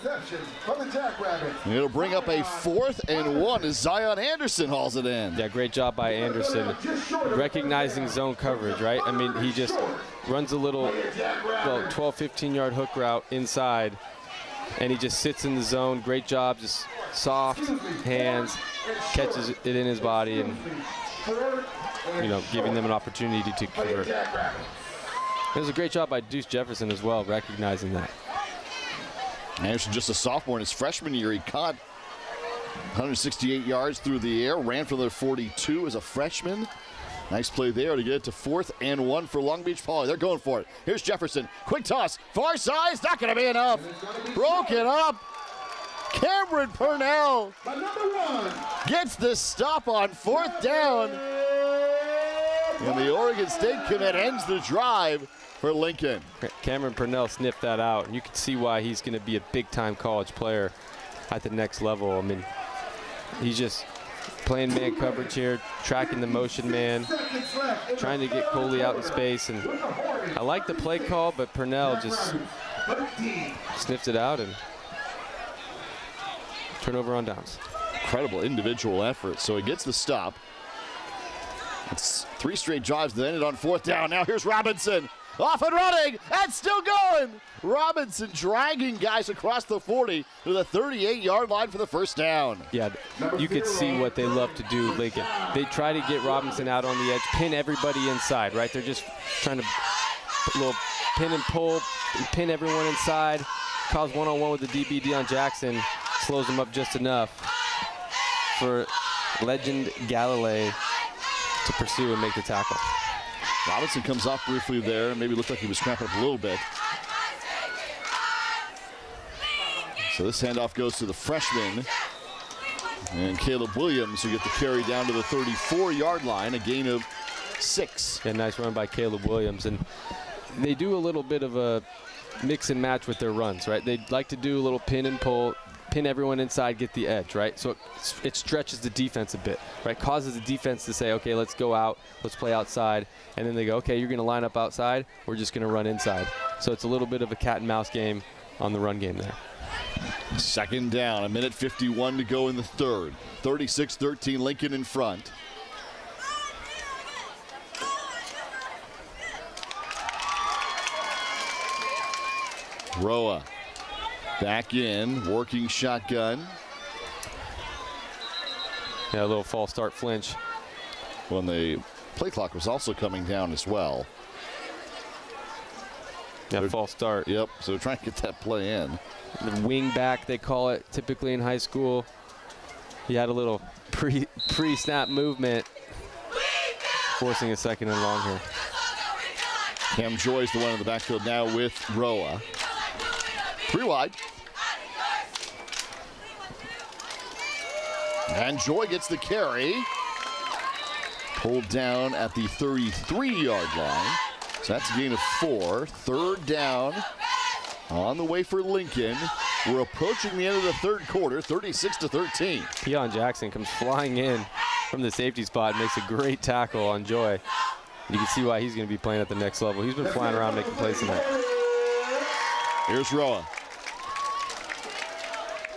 And it'll bring up a 4th and 1 as Zion Anderson hauls it in. Yeah, great job by Anderson. Recognizing zone coverage, right? I mean, he just runs a little, 12, 15-yard hook route inside, and he just sits in the zone. Great job, just soft hands, catches it in his body, and, giving them an opportunity to convert. It was a great job by Deuce Jefferson as well, recognizing that. Anderson, just a sophomore in his freshman year, he caught 168 yards through the air, ran for the 42 as a freshman. Nice play there to get it to 4th and 1 for Long Beach Poly. They're going for it. Here's Jefferson. Quick toss. Far side. Not going to be enough. Broken up. Cameron Purnell gets the stop on 4th down. And the Oregon State commit ends the drive for Lincoln. Cameron Purnell sniffed that out, and you can see why he's going to be a big-time college player at the next level. I mean, he's just playing man coverage here, tracking the motion man, trying to get Coley out in space. And I like the play call, but Purnell just sniffed it out, and turnover on downs. Incredible individual effort. So he gets the stop. It's 3 straight drives that ended on 4th down. Now here's Robinson. Off and running, and still going. Robinson dragging guys across the 40 to the 38-yard line for the first down. Yeah, you could see what they love to do, Lincoln. They try to get Robinson out on the edge, pin everybody inside, right? They're just trying to put a little pin and pull, pin everyone inside, cause one-on-one with the DB, Deion Jackson, slows them up just enough for legend Galilei to pursue and make the tackle. Robinson comes off briefly there, maybe looked like he was cramping up a little bit. So this handoff goes to the freshman, and Caleb Williams will get the carry down to the 34-yard line, a gain of 6. Yeah, nice run by Caleb Williams. And they do a little bit of a mix and match with their runs, right? They like to do a little pin pin everyone inside, get the edge, right? So it stretches the defense a bit, right? Causes the defense to say, okay, let's go out, let's play outside. And then they go, okay, you're going to line up outside, we're just going to run inside. So it's a little bit of a cat and mouse game on the run game there. Second down, a minute 51 to go in the third. 36-13, Lincoln in front. Roa back in, working shotgun. Yeah, a little false start flinch. When the play clock was also coming down as well. Yeah, false start. Yep, so they're trying to get that play in. The wing back, they call it typically in high school. He had a little pre-snap movement, forcing a second and long here. Cam Joy's the one in the backfield now with Roa. 3 wide. And Joy gets the carry. Pulled down at the 33-yard line. So that's a gain of 4. Third down on the way for Lincoln. We're approaching the end of the third quarter, 36-13. Keon Jackson comes flying in from the safety spot and makes a great tackle on Joy. You can see why he's going to be playing at the next level. He's been flying around making plays tonight. Here's Roa.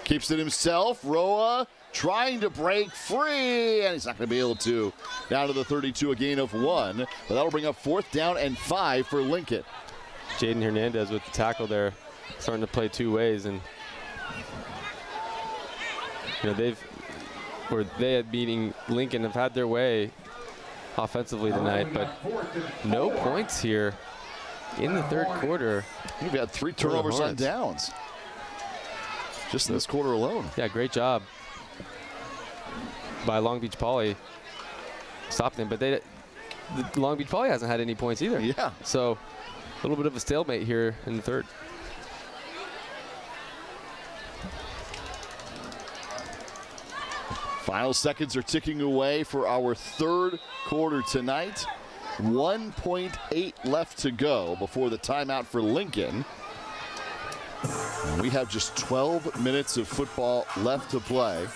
Keeps it himself. Roa trying to break free, and he's not going to be able to. Down to the 32, a gain of 1. But that'll bring up 4th down and 5 for Lincoln. Jaden Hernandez with the tackle there, starting to play 2 ways. And you know, they had beating Lincoln have had their way offensively tonight, but no points here in the third quarter. We've had 3 turnovers on downs just in this quarter alone. Yeah, great job by Long Beach Poly stopping them, but Long Beach Poly hasn't had any points either. Yeah. So a little bit of a stalemate here in the third. Final seconds are ticking away for our third quarter tonight. 1.8 left to go before the timeout for Lincoln. And we have just 12 minutes of football left to play.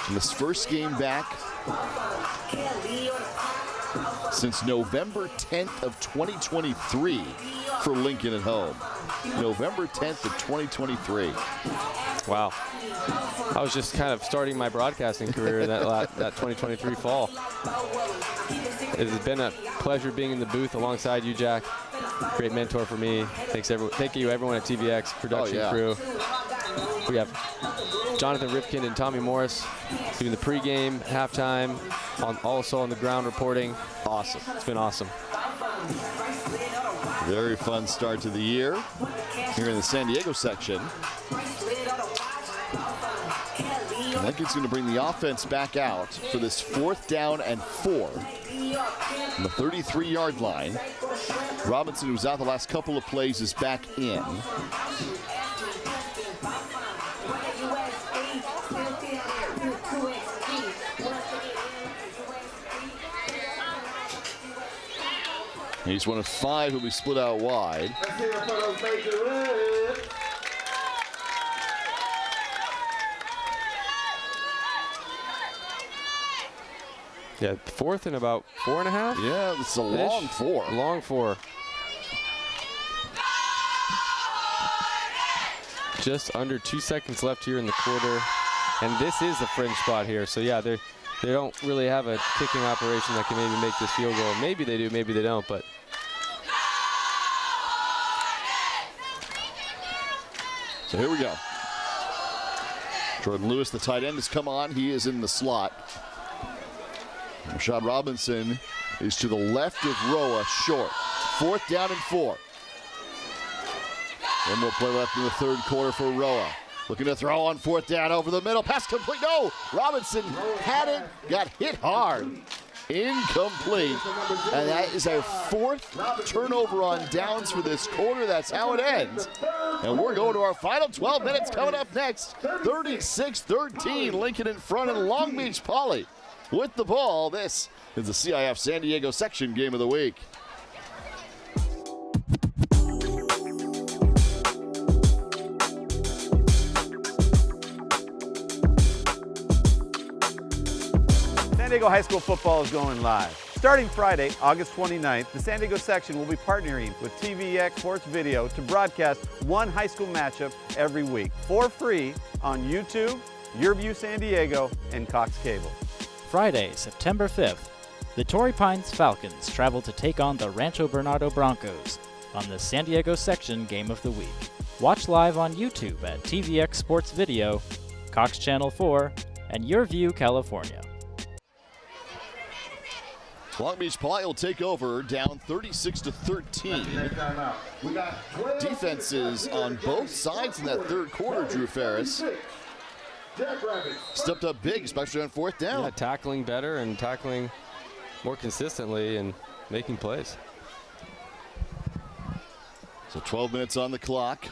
In this first game back since November 10th of 2023 for Lincoln at home. November 10th of 2023. Wow. I was just kind of starting my broadcasting career that 2023 fall. It has been a pleasure being in the booth alongside you, Jack. Great mentor for me. Thank you, everyone at TVX production crew. We have Jonathan Rifkin and Tommy Morris doing the pregame, halftime, also on the ground reporting. Awesome. It's been awesome. Very fun start to the year here in the San Diego section. Lincoln's going to bring the offense back out for this 4th down and 4 on the 33-yard line. Robinson, who's out the last couple of plays, is back in. He's one of 5 who'll be split out wide. Yeah, 4th and about 4.5. Yeah, it's a long 4. Long 4. Just under 2 seconds left here in the quarter. And this is the fringe spot here. So yeah, they don't really have a kicking operation that can maybe make this field goal. Maybe they do, maybe they don't, but. So here we go. Jordan Lewis, the tight end, has come on. He is in the slot. Rashad Robinson is to the left of Roa, short. 4th down and 4. One more play left in the third quarter for Roa. Looking to throw on 4th down over the middle. Pass complete. No! Robinson had it, got hit hard. Incomplete. And that is our 4th turnover on downs for this quarter. That's how it ends. And we're going to our final 12 minutes coming up next. 36-13, Lincoln in front and Long Beach Poly with the ball. This is the CIF San Diego section game of the week. San Diego High School football is going live. Starting Friday, August 29th, the San Diego section will be partnering with TVX Sports Video to broadcast one high school matchup every week for free on YouTube, YurView San Diego, and Cox Cable. Friday, September 5th, the Torrey Pines Falcons travel to take on the Rancho Bernardo Broncos on the San Diego section Game of the Week. Watch live on YouTube at TVX Sports Video, Cox Channel 4, and YurView California. Long Beach Poly will take over down 36-13. Defenses on both sides in that third quarter, Drew Ferris. Stepped up big, especially on fourth down. Yeah, tackling better and tackling more consistently and making plays. So 12 minutes on the clock.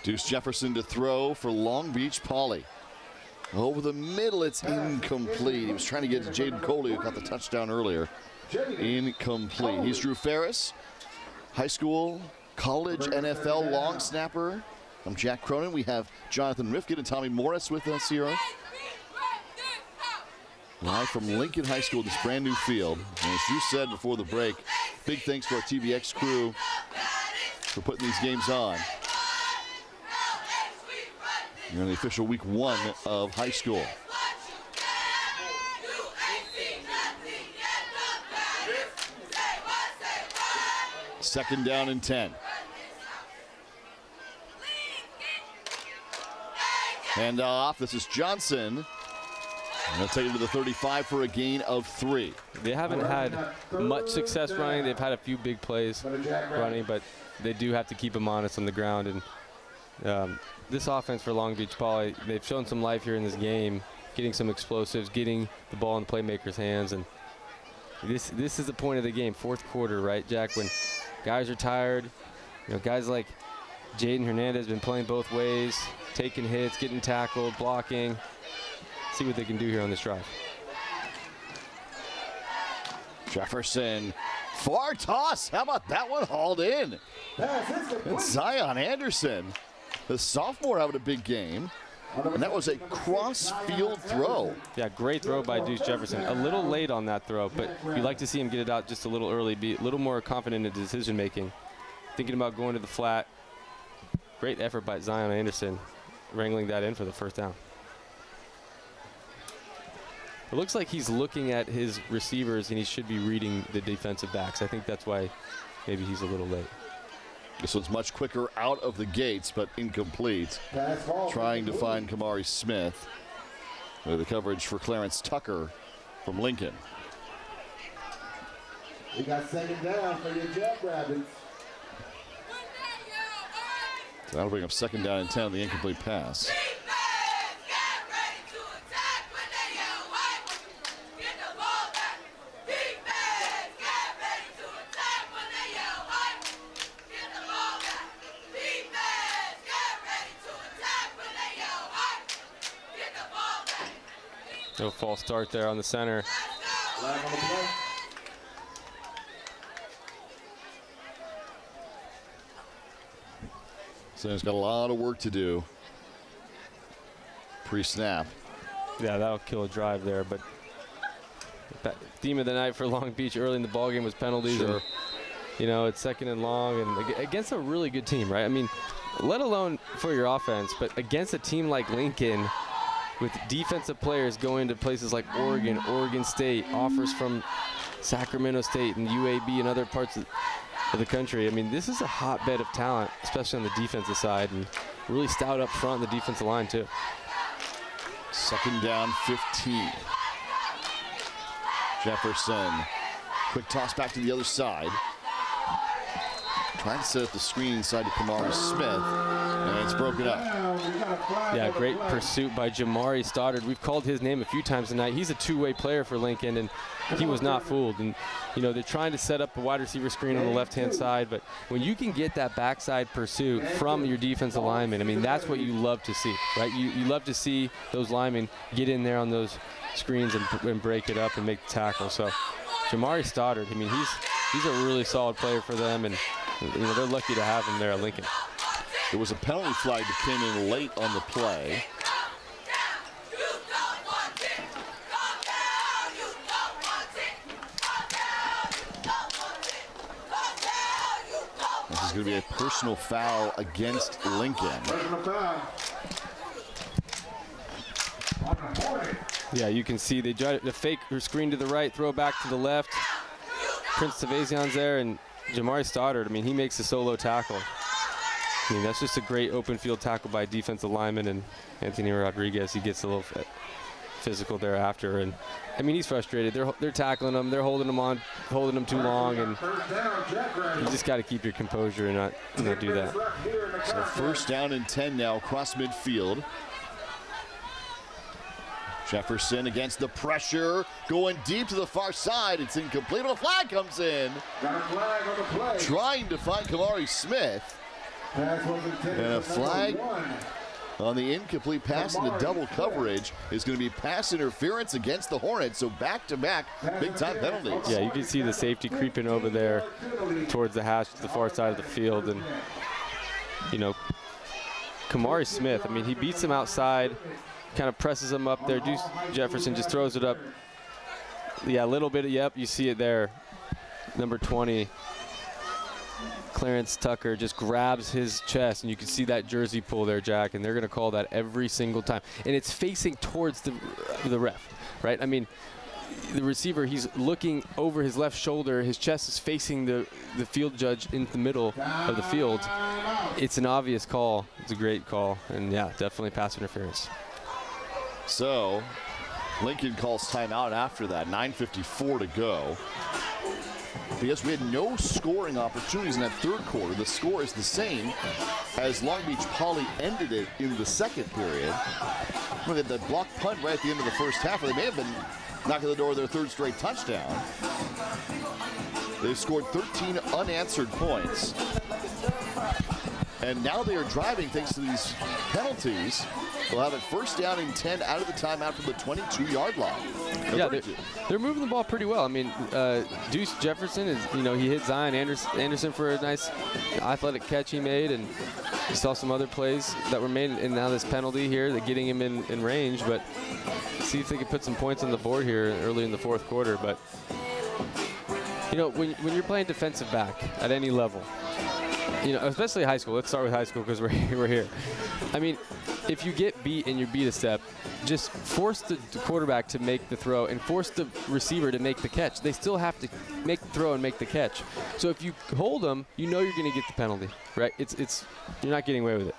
Deuce Jefferson to throw for Long Beach Poly. Over the middle, it's incomplete. He was trying to get to Jaden Coley, who got the touchdown earlier. Incomplete. He's Drew Ferris, high school, college, NFL long snapper. I'm Jack Cronin. We have Jonathan Rifkin and Tommy Morris with us here. Live from Lincoln High School, this brand new field. And as Drew said before the break, big thanks to our TVX crew for putting these games on. You're in the official week 1 of high school. Second down and 10. Hand off. This is Johnson. They'll take it to the 35 for a gain of 3. They haven't had much success running. They've had a few big plays running, but they do have to keep them honest on the ground. And this offense for Long Beach Poly, they've shown some life here in this game, getting some explosives, getting the ball in the playmakers' hands. And this is the point of the game, fourth quarter, right, Jack? When guys are tired, you know, guys like Jaden Hernandez been playing both ways, taking hits, getting tackled, blocking. See what they can do here on this drive. Jefferson, far toss. How about that one hauled in? And Zion Anderson, the sophomore, having a big game. And that was a cross-field throw. Yeah, great throw by Deuce Jefferson. A little late on that throw, but you'd like to see him get it out just a little early, be a little more confident in decision-making. Thinking about going to the flat. Great effort by Zion Anderson, wrangling that in for the first down. It looks like he's looking at his receivers, and he should be reading the defensive backs. I think that's why maybe he's a little late. This one's much quicker out of the gates, but incomplete. Trying to find Kamari Smith. With the coverage for Clarence Tucker from Lincoln. We got second down for your Jackrabbits. So that'll bring up second down and 10 on the incomplete pass. No false start there on the center. So he's got a lot of work to do pre-snap. Yeah, that'll kill a drive there, but theme of the night for Long Beach early in the ballgame was penalties. Sure. Or, you know, it's second and long, and against a really good team, right? I mean, let alone for your offense, but against a team like Lincoln, with defensive players going to places like Oregon, Oregon State, offers from Sacramento State and UAB and other parts of the country. I mean, this is a hotbed of talent, especially on the defensive side, and really stout up front on the defensive line, too. Second down, 15. Jefferson, quick toss back to the other side. Trying to set up the screen inside to Kamari Smith, and it's broken up. Yeah, great pursuit by Jamari Stoddard. We've called his name a few times tonight. He's a two-way player for Lincoln, and he was not fooled. And, you know, they're trying to set up a wide receiver screen on the left-hand side, but when you can get that backside pursuit from your defensive lineman, I mean, that's what you love to see, right? You love to see those linemen get in there on those screens and break it up and make the tackle. So Jamari Stoddard, I mean, he's a really solid player for them, and you know, they're lucky to have him there at Lincoln. There was a penalty flag that came in late on the play. is going to be a personal foul against Lincoln. Personal foul. On the Hornet. Yeah, you can see they try to fake or screen to the right, throw back to the left. Prince Tavazian's there, and Jamari Stoddard, I mean, he makes a solo tackle. I mean, that's just a great open field tackle by defensive lineman, and Anthony Rodriguez, he gets a little physical thereafter. And I mean, he's frustrated. They're tackling him, they're holding him too long, and you just got to keep your composure and not do that. So first down and 10 now across midfield. Jefferson against the pressure, going deep to the far side. It's incomplete. A flag comes in. Got a flag on the play. Trying to find Kamari Smith. Pass was intended And a for flag number 1. on the incomplete pass into double coverage is going to be pass interference against the Hornets. So back-to-back big-time penalties. Yeah, you can see the safety creeping over there towards the hash to the far side of the field. And, you know, Kamari Smith, I mean, he beats him outside, kind of presses him up there. Deuce Jefferson just throws it up. Yeah, a little bit. Yep, you see it there. Number 20, Clarence Tucker, just grabs his chest, and you can see that jersey pull there, Jack, and they're going to call that every single time. And it's facing towards the ref, right? I mean, the receiver, he's looking over his left shoulder. His chest is facing the field judge in the middle of the field. It's an obvious call. It's a great call. And, yeah, definitely pass interference. So Lincoln calls timeout after that. 9:54 to go. Because we had no scoring opportunities in that third quarter. The score is the same as Long Beach Poly ended it in the second period. They had that block punt right at the end of the first half, or they may have been knocking the door of their third straight touchdown. They've scored 13 unanswered points. And now they are driving thanks to these penalties. They'll have it first down and 10 out of the timeout from the 22-yard line. Yeah, they're moving the ball pretty well. I mean, Deuce Jefferson is, you know, he hit Zion Anderson for a nice athletic catch he made, and you saw some other plays that were made, and now this penalty here, they're getting him in range, but see if they can put some points on the board here early in the fourth quarter. But, you know, when you're playing defensive back at any level, you know, especially high school. Let's start with high school because we're here. I mean, if you get beat and you're beat a step, just force the quarterback to make the throw and force the receiver to make the catch. They still have to make the throw and make the catch. So if you hold them, you know you're going to get the penalty, right? It's you're not getting away with it.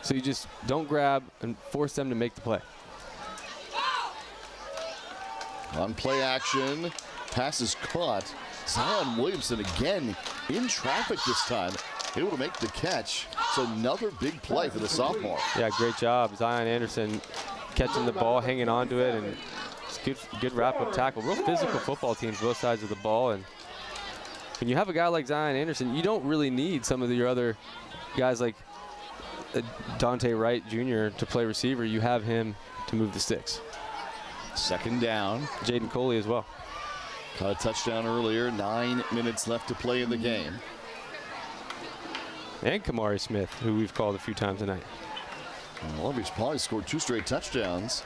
So you just don't grab and force them to make the play. On play action, pass is caught. Zion Williamson again in traffic this time, able to make the catch. So another big play for the sophomore. Yeah, great job. Zion Anderson catching the ball, hanging on to it, and it's good wrap-up tackle. Real physical football teams, both sides of the ball. And when you have a guy like Zion Anderson, you don't really need some of your other guys like Dante Wright Jr. to play receiver. You have him to move the sticks. Second down. Jaden Coley as well. Caught a touchdown earlier. 9 minutes left to play in the game. And Kamari Smith, who we've called a few times tonight. Long Beach Poly scored 2 straight touchdowns.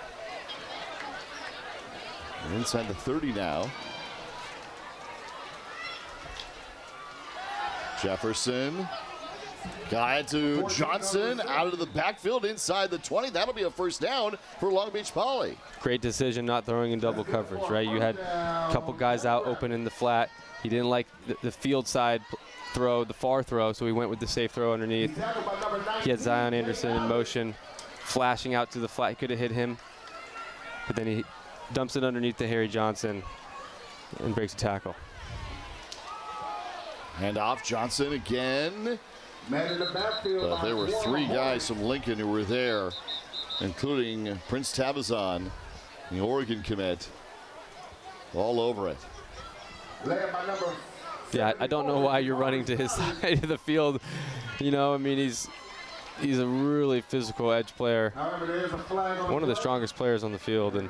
They're inside the 30 now. Jefferson. Guy to Johnson, out of the backfield inside the 20. That'll be a first down for Long Beach Poly. Great decision not throwing in double coverage, right? You had a couple guys out open in the flat. He didn't like the field side throw, the far throw, so he went with the safe throw underneath. He had Zion Anderson in motion, flashing out to the flat. He could have hit him, but then he dumps it underneath to Harry Johnson and breaks a tackle. Hand off, Johnson again. Man in the backfield. But there were 3 guys from Lincoln who were there, including Prince Tabazon, the Oregon commit, all over it. Yeah, I don't know why you're running to his side of the field. You know, I mean, he's a really physical edge player. One of the strongest players on the field. And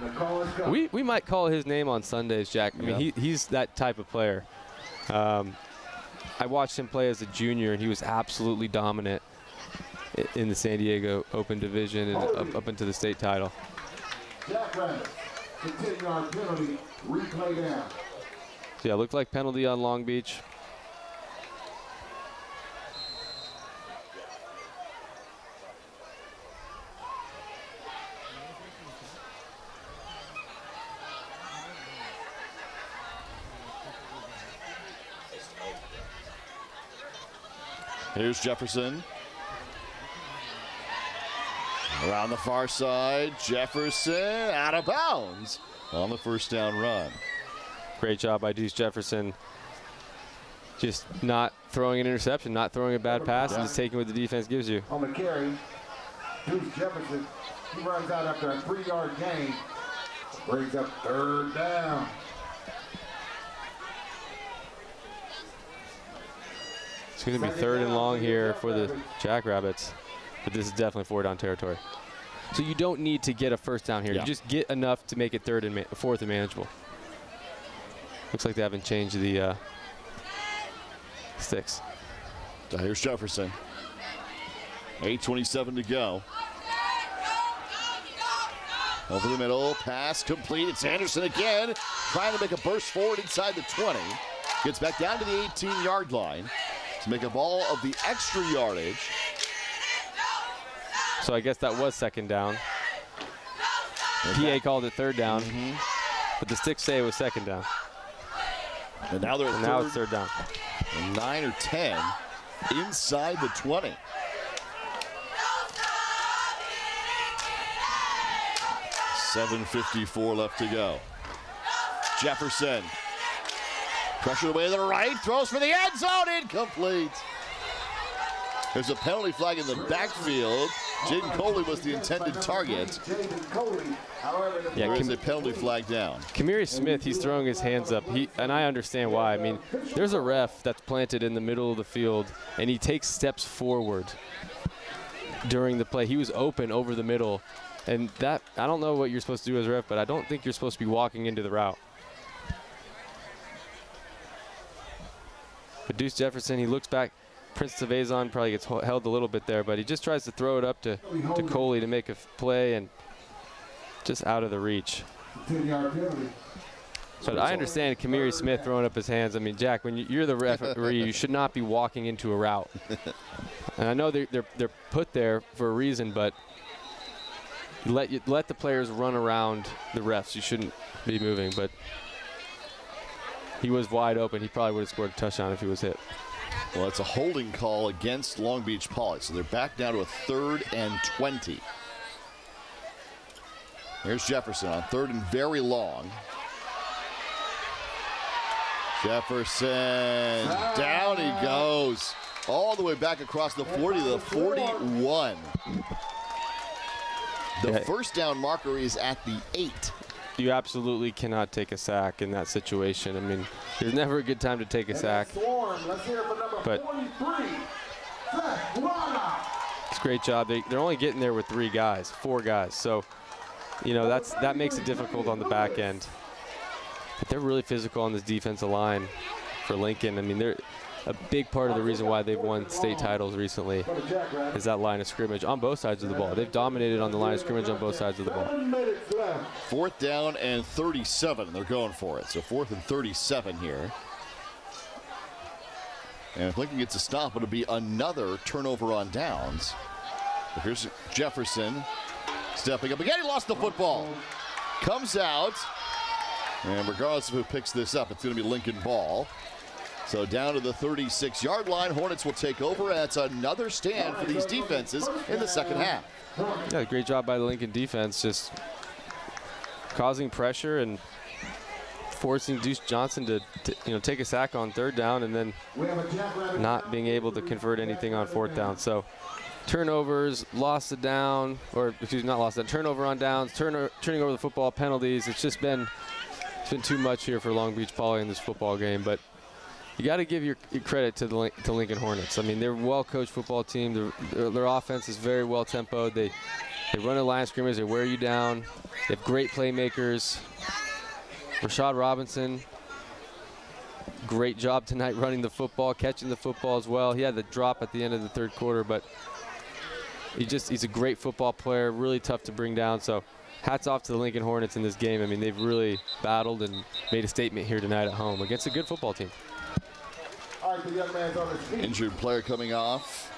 we might call his name on Sundays, Jack. I mean, he's that type of player. I watched him play as a junior, and he was absolutely dominant in the San Diego Open Division and up into the state title. Jackrabbits, 10-yard penalty, replay down. So yeah, looked like penalty on Long Beach. Here's Jefferson. Around the far side, Jefferson out of bounds on the first down run. Great job by Deuce Jefferson. Just not throwing an interception, not throwing a bad pass, and just taking what the defense gives you. On the carry, Deuce Jefferson, he runs out after a 3-yard gain. Brings up 3rd down. It's going to be 3rd and long here for the Jackrabbits, but this is definitely 4-down territory. So you don't need to get a first down here. Yeah. You just get enough to make it 4th and manageable. Looks like they haven't changed the sticks. So here's Jefferson. 8:27 to go. Over the middle, pass complete. It's Anderson again, trying to make a burst forward inside the 20. Gets back down to the 18-yard line to make a ball of the extra yardage. So I guess that was 2nd down. PA called it 3rd down, but the sticks say it was 2nd down. And now they're at now it's 3rd down. 9 or 10 inside the 20. $7:54 left to go. Jefferson. Pressured away to the right. Throws for the end zone. Incomplete. There's a penalty flag in the backfield. Jaden Coley was the intended target. Yeah, there is a penalty flag down. Kamiri Smith, he's throwing his hands up. And I understand why. I mean, there's a ref that's planted in the middle of the field, and he takes steps forward during the play. He was open over the middle. And that, I don't know what you're supposed to do as a ref, but I don't think you're supposed to be walking into the route. But Deuce Jefferson, he looks back. Prince Tavazon probably gets held a little bit there, but he just tries to throw it up to Coley to make a play, and just out of the reach. But I understand Kamiri Smith throwing up his hands. I mean, Jack, when you're the referee, you should not be walking into a route. And I know they're put there for a reason, but let the players run around the refs. You shouldn't be moving, but he was wide open. He probably would have scored a touchdown if he was hit. Well, it's a holding call against Long Beach Poly, so they're back down to a 3rd and 20. Here's Jefferson on 3rd and very long. Jefferson, down he goes. All the way back across the 40 to the 41. The first down marker is at the 8. You absolutely cannot take a sack in that situation. I mean, there's never a good time to take a sack. But it's a great job. They're only getting there with 4 guys. So, you know, that makes it difficult on the back end. But they're really physical on this defensive line for Lincoln. I mean, they're a big part of the reason why they've won state titles recently is that line of scrimmage on both sides of the ball. They've dominated on the line of scrimmage on both sides of the ball. 4th down and 37. They're going for it. So 4th and 37 here. And if Lincoln gets a stop, it'll be another turnover on downs. But here's Jefferson stepping up again. He lost the football. Comes out. And regardless of who picks this up, it's going to be Lincoln ball. So down to the 36-yard line, Hornets will take over, and that's another stand for these defenses in the second half. Yeah, great job by the Lincoln defense, just causing pressure and forcing Deuce Johnson to take a sack on 3rd down, and then not being able to convert anything on 4th down. So turnovers, lost the down, or excuse me, not lost that, turnover on downs, turning over the football, penalties. It's been too much here for Long Beach Poly in this football game, but you got to give your credit to the Lincoln Hornets. I mean, they're a well-coached football team. Their offense is very well-tempoed. They run a line of scrimmage. They wear you down. They have great playmakers. Rashad Robinson, great job tonight running the football, catching the football as well. He had the drop at the end of the 3rd quarter, but he's a great football player, really tough to bring down. So hats off to the Lincoln Hornets in this game. I mean, they've really battled and made a statement here tonight at home against a good football team. Injured player coming off.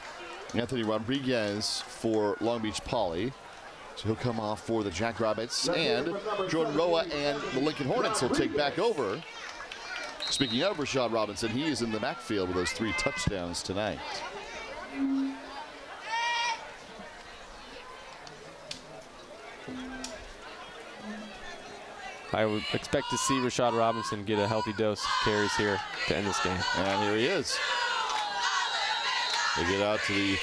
Anthony Rodriguez for Long Beach Poly. So he'll come off for the Jackrabbits. And Jordan Roa and the Lincoln Hornets will take back over. Speaking of Rashad Robinson, he is in the backfield with those 3 touchdowns tonight. I would expect to see Rashad Robinson get a healthy dose of carries here to end this game. And here he is. They get out to the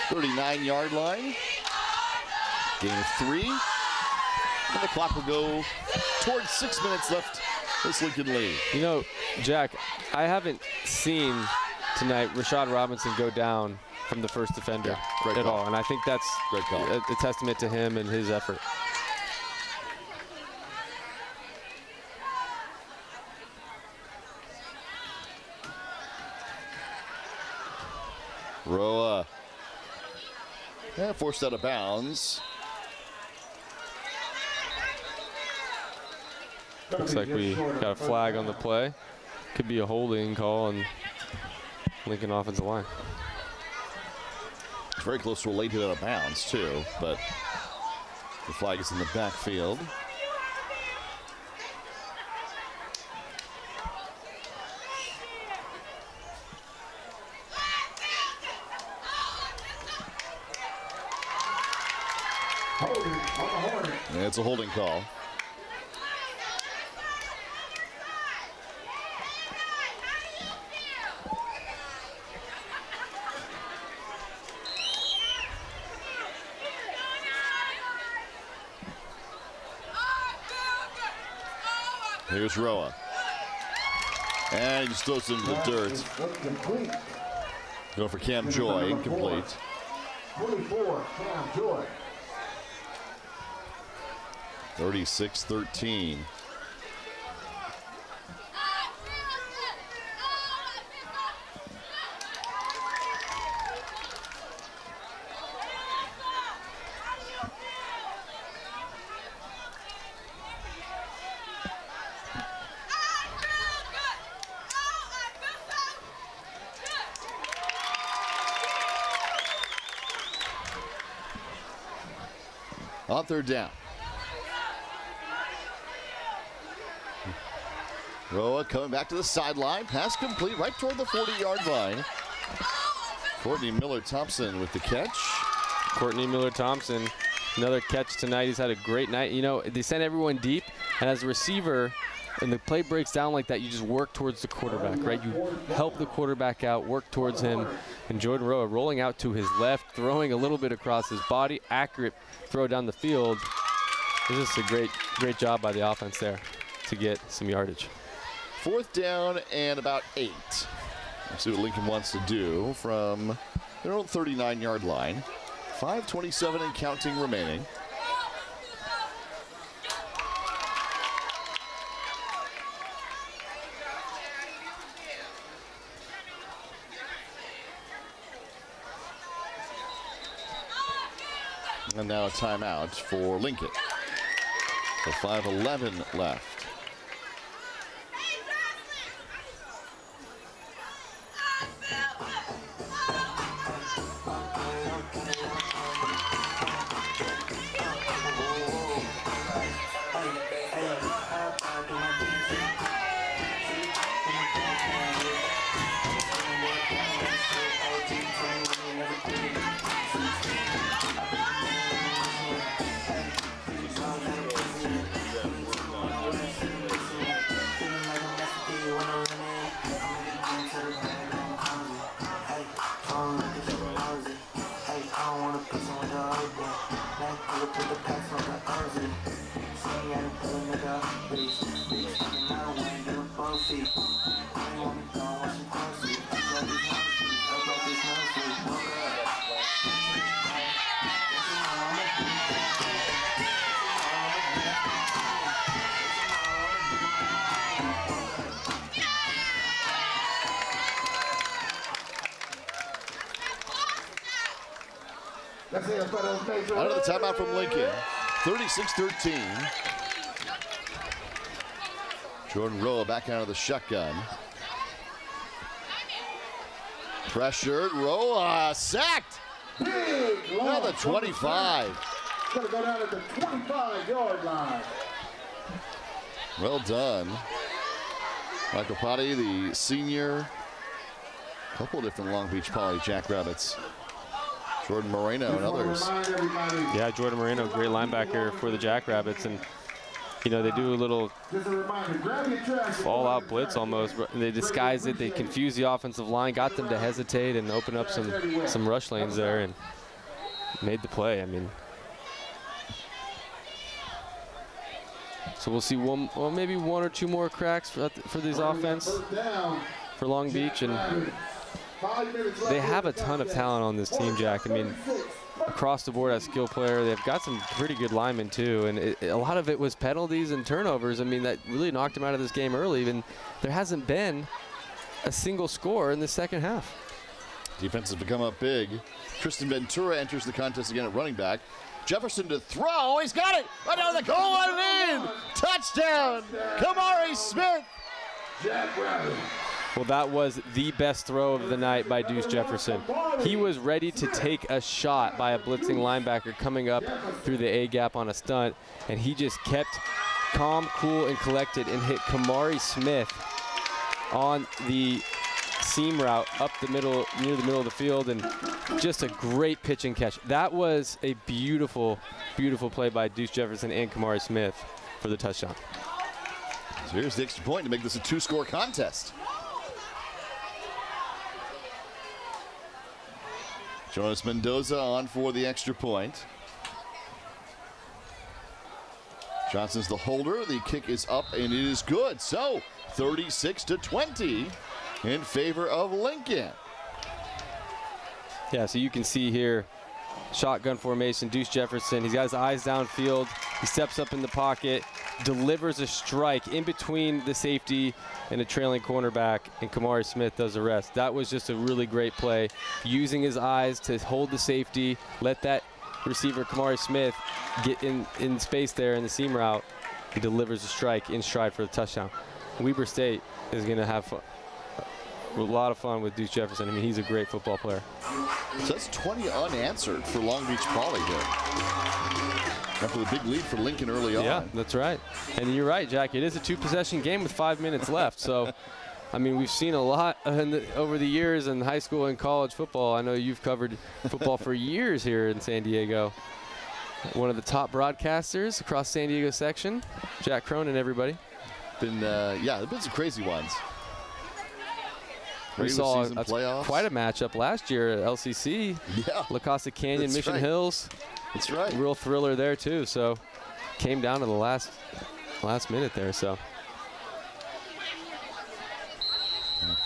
39-yard line. Gain of 3. And the clock will go towards 6 minutes left. This Lincoln lead. You know, Jack, I haven't seen tonight Rashad Robinson go down from the first defender at all. And I think that's a testament to him and his effort. Roa. And forced out of bounds. Looks like we got a flag on the play. Could be a holding call on Lincoln offensive line. It's very close to a late hit out of bounds, too, but the flag is in the backfield. And it's a holding call. Here's Roa. And he just throws it into the dirt. Going for Cam Joy, incomplete. 24, Cam Joy. 36-13. On third down. Roa coming back to the sideline. Pass complete right toward the 40-yard line. Courtney Miller-Thompson with the catch. Courtney Miller-Thompson, another catch tonight. He's had a great night. You know, they send everyone deep, and as a receiver, and the play breaks down like that, you just work towards the quarterback, right? You help the quarterback out, work towards him. And Jordan Roa rolling out to his left, throwing a little bit across his body, accurate throw down the field. This is a great job by the offense there to get some yardage. Fourth down and about 8. Let's see what Lincoln wants to do from their own 39-yard line. 5:27 and counting remaining. And now a timeout for Lincoln. So 5:11 left. Out of the timeout from Lincoln, 36-13. Jordan Roa back out of the shotgun. Pressured, Roa sacked. Now the 25. Gonna go down at the 25-yard line. Well done. Michael Potty, the senior A couple of different Long Beach Poly Jackrabbits. Jordan Moreno and others. Yeah, Jordan Moreno, great linebacker for the Jackrabbits, and you know, they do a little all-out blitz almost. They disguise it. They confuse the offensive line, got them to hesitate and open up some rush lanes there, and made the play. I mean, so we'll see maybe one or two more cracks for this offense for Long Beach, and they have a ton of talent on this team, Jack. I mean, across the board as skill player, they've got some pretty good linemen too, and a lot of it was penalties and turnovers. I mean, that really knocked them out of this game early, and there hasn't been a single score in the second half. Defense has become up big. Tristan Ventura enters the contest again at running back. Jefferson to throw. He's got it. Right down the goal line and in. Touchdown. Kamari Smith. Well, that was the best throw of the night by Deuce Jefferson. He was ready to take a shot by a blitzing linebacker coming up through the A-gap on a stunt, and he just kept calm, cool, and collected and hit Kamari Smith on the seam route up the middle, near the middle of the field, and just a great pitch and catch. That was a beautiful, beautiful play by Deuce Jefferson and Kamari Smith for the touchdown. So here's the extra point to make this a two-score contest. Jonas Mendoza on for the extra point. Johnson's the holder. The kick is up and it is good. So 36-20 in favor of Lincoln. Yeah, so you can see here, shotgun formation, Deuce Jefferson. He's got his eyes downfield. He steps up in the pocket, delivers a strike in between the safety and a trailing cornerback, and Kamari Smith does the rest. That was just a really great play, using his eyes to hold the safety, let that receiver, Kamari Smith, get in space there in the seam route. He delivers a strike in stride for the touchdown. Weber State is going to have a lot of fun with Deuce Jefferson. I mean, he's a great football player. So that's 20 unanswered for Long Beach Poly here. After the big lead for Lincoln early on. Yeah, that's right. And you're right, Jack. It is a two-possession game with 5 minutes left. So, I mean, we've seen a lot over the years in high school and college football. I know you've covered football for years here in San Diego. One of the top broadcasters across San Diego section, Jack Cronin, everybody. Yeah, there've been some crazy ones. We saw quite a matchup last year at LCC. Yeah. La Costa Canyon, That's Mission right. Hills. That's right. Real thriller there too. So came down to the last minute there. So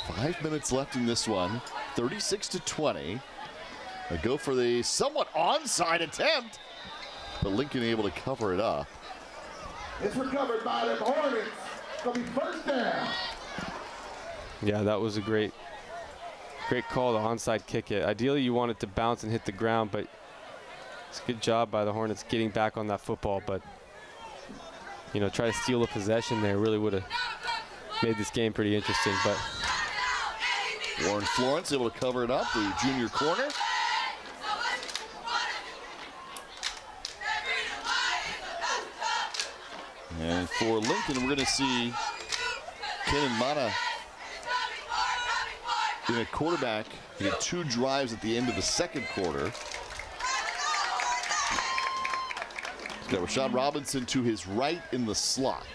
5 minutes left in this one. 36-20. They go for the somewhat onside attempt, but Lincoln able to cover it up. It's recovered by the Hornets. It's going to be first down. yeah, that was a great call to onside kick it. Ideally, you want it to bounce and hit the ground, but it's a good job by the Hornets getting back on that football. But you know, try to steal a possession there really would have made this game pretty interesting. But Warren Florence able to cover it up, the junior corner. And for Lincoln, we're going to see Kenan Mata in a quarterback. He had 2 drives at the end of the second quarter. He's got Rashad Robinson to his right in the slot.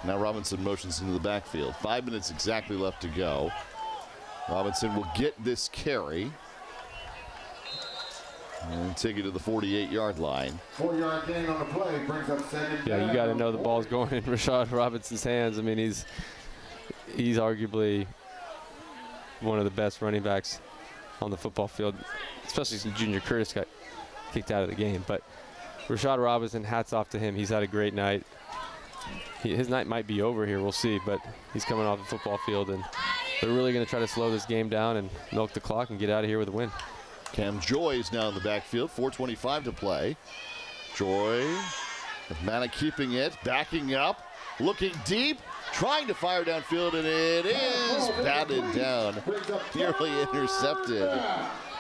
Now Robinson motions into the backfield. 5 minutes exactly left to go. Robinson will get this carry and take it to the 48-yard line. 4-yard gain on the play brings up second down. yeah, you got to know the ball's going in Rashad Robinson's hands. I mean, he's arguably one of the best running backs on the football field, especially since Junior Curtis got kicked out of the game. But Rashad Robinson, hats off to him. He's had a great night. His night might be over here, we'll see, but he's coming off the football field, and they're really going to try to slow this game down and milk the clock and get out of here with a win. Cam Joy is now in the backfield, 4:25 to play. Joy, with Mana keeping it, backing up, looking deep, trying to fire downfield, and it is batted down, nearly intercepted.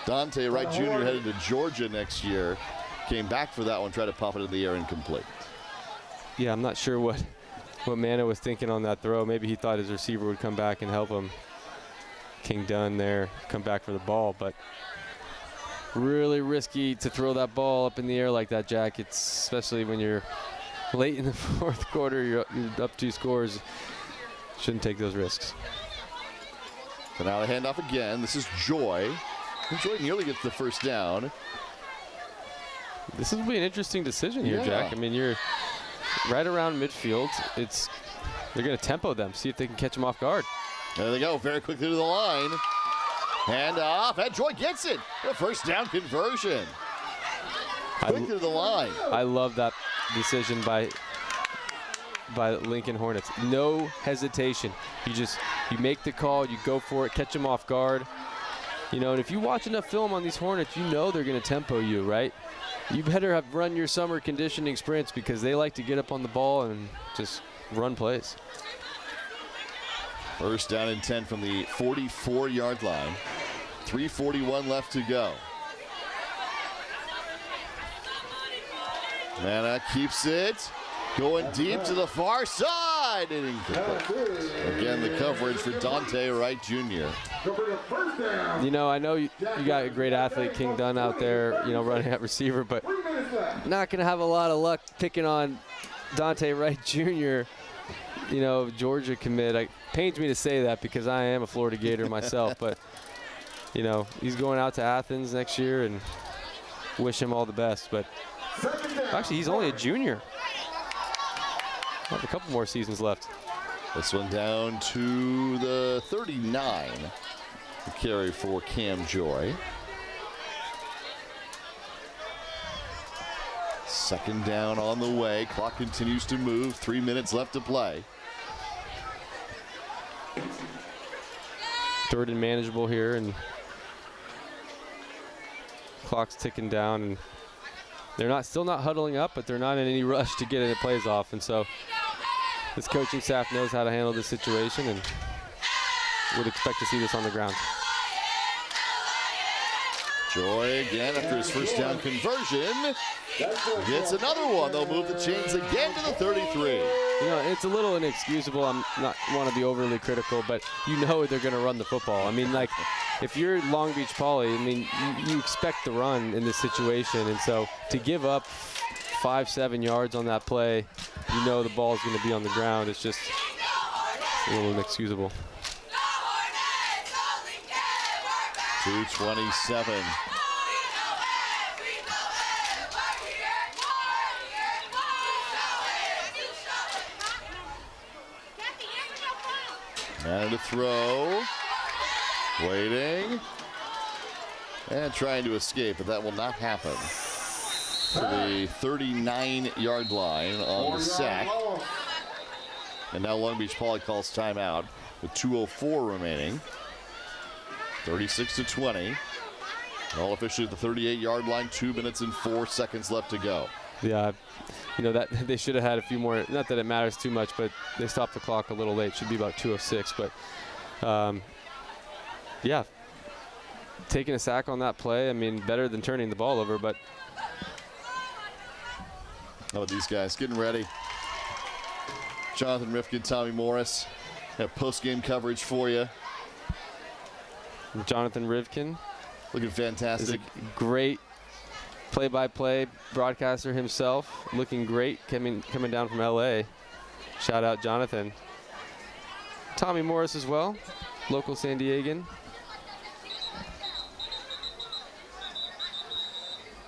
Dante Wright Jr. headed to Georgia next year. Came back for that one, tried to pop it in the air, incomplete. Yeah, I'm not sure what Mana was thinking on that throw. Maybe he thought his receiver would come back and help him. King Dunn there, come back for the ball, but really risky to throw that ball up in the air like that, Jack. It's especially when you're late in the fourth quarter, you're up 2 scores. Shouldn't take those risks. So now the handoff again. This is Joy. Joy nearly gets the first down. This will be an interesting decision here, Jack. I mean, you're right around midfield. They're going to tempo them, see if they can catch them off guard. There they go, very quickly to the line. Hand off, and Joy gets it. A first down conversion. Quick to the line. I love that decision by Lincoln Hornets. No hesitation. You make the call, you go for it, catch them off guard. You know, and if you watch enough film on these Hornets, you know they're going to tempo you, right? You better have run your summer conditioning sprints because they like to get up on the ball and just run plays. First down and 10 from the 44-yard line. 3:41 left to go. Mana keeps it. Going deep to the far side. And incomplete. Again, the coverage for Dante Wright Jr. You know, I know you got a great athlete, King Dunn, out there, you know, running at receiver, but not going to have a lot of luck picking on Dante Wright Jr., you know, Georgia commit. It pains me to say that because I am a Florida Gator myself, but, you know, he's going out to Athens next year and wish him all the best. But actually, he's only a junior. Have a couple more seasons left. This one down to the 39. The carry for Cam Joy. Second down on the way. Clock continues to move. 3 minutes left to play. Third and manageable here, and clock's ticking down, and they're still not huddling up, but they're not in any rush to get any plays off, and so this coaching staff knows how to handle this situation and would expect to see this on the ground. Joy again after his first down conversion. Gets another one. They'll move the chains again to the 33. You know, it's a little inexcusable. I'm not want to be overly critical, but you know they're going to run the football. I mean, like, if you're Long Beach Poly, I mean, you expect the run in this situation. And so to give up 5-7 yards on that play, you know the ball is going to be on the ground. It's just a little inexcusable. 2:27. And to throw. Waiting. And trying to escape, but that will not happen. To the 39-yard line on the sack. And now Long Beach Poly calls timeout with 2:04 remaining. 36-20. All officially at the 38-yard line. 2 minutes and 4 seconds left to go. Yeah, you know, that they should have had a few more. Not that it matters too much, but they stopped the clock a little late. Should be about 2:06. But yeah, taking a sack on that play, I mean, better than turning the ball over. But how about these guys getting ready? Jonathan Rifkin, Tommy Morris, have post-game coverage for you. Jonathan Rivkin, looking fantastic. Is a great play-by-play broadcaster himself, looking great coming down from LA. Shout out Jonathan. Tommy Morris as well, local San Diegan.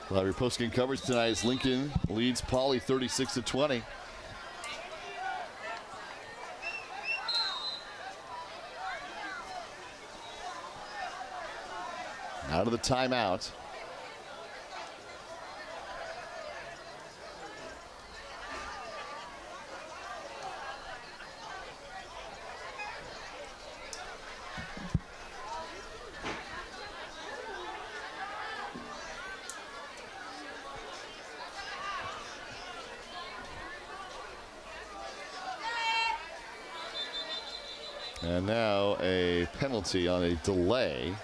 Well, your post-game coverage tonight is Lincoln leads Poly 36-20. Out of the timeout. And now a penalty on a delay.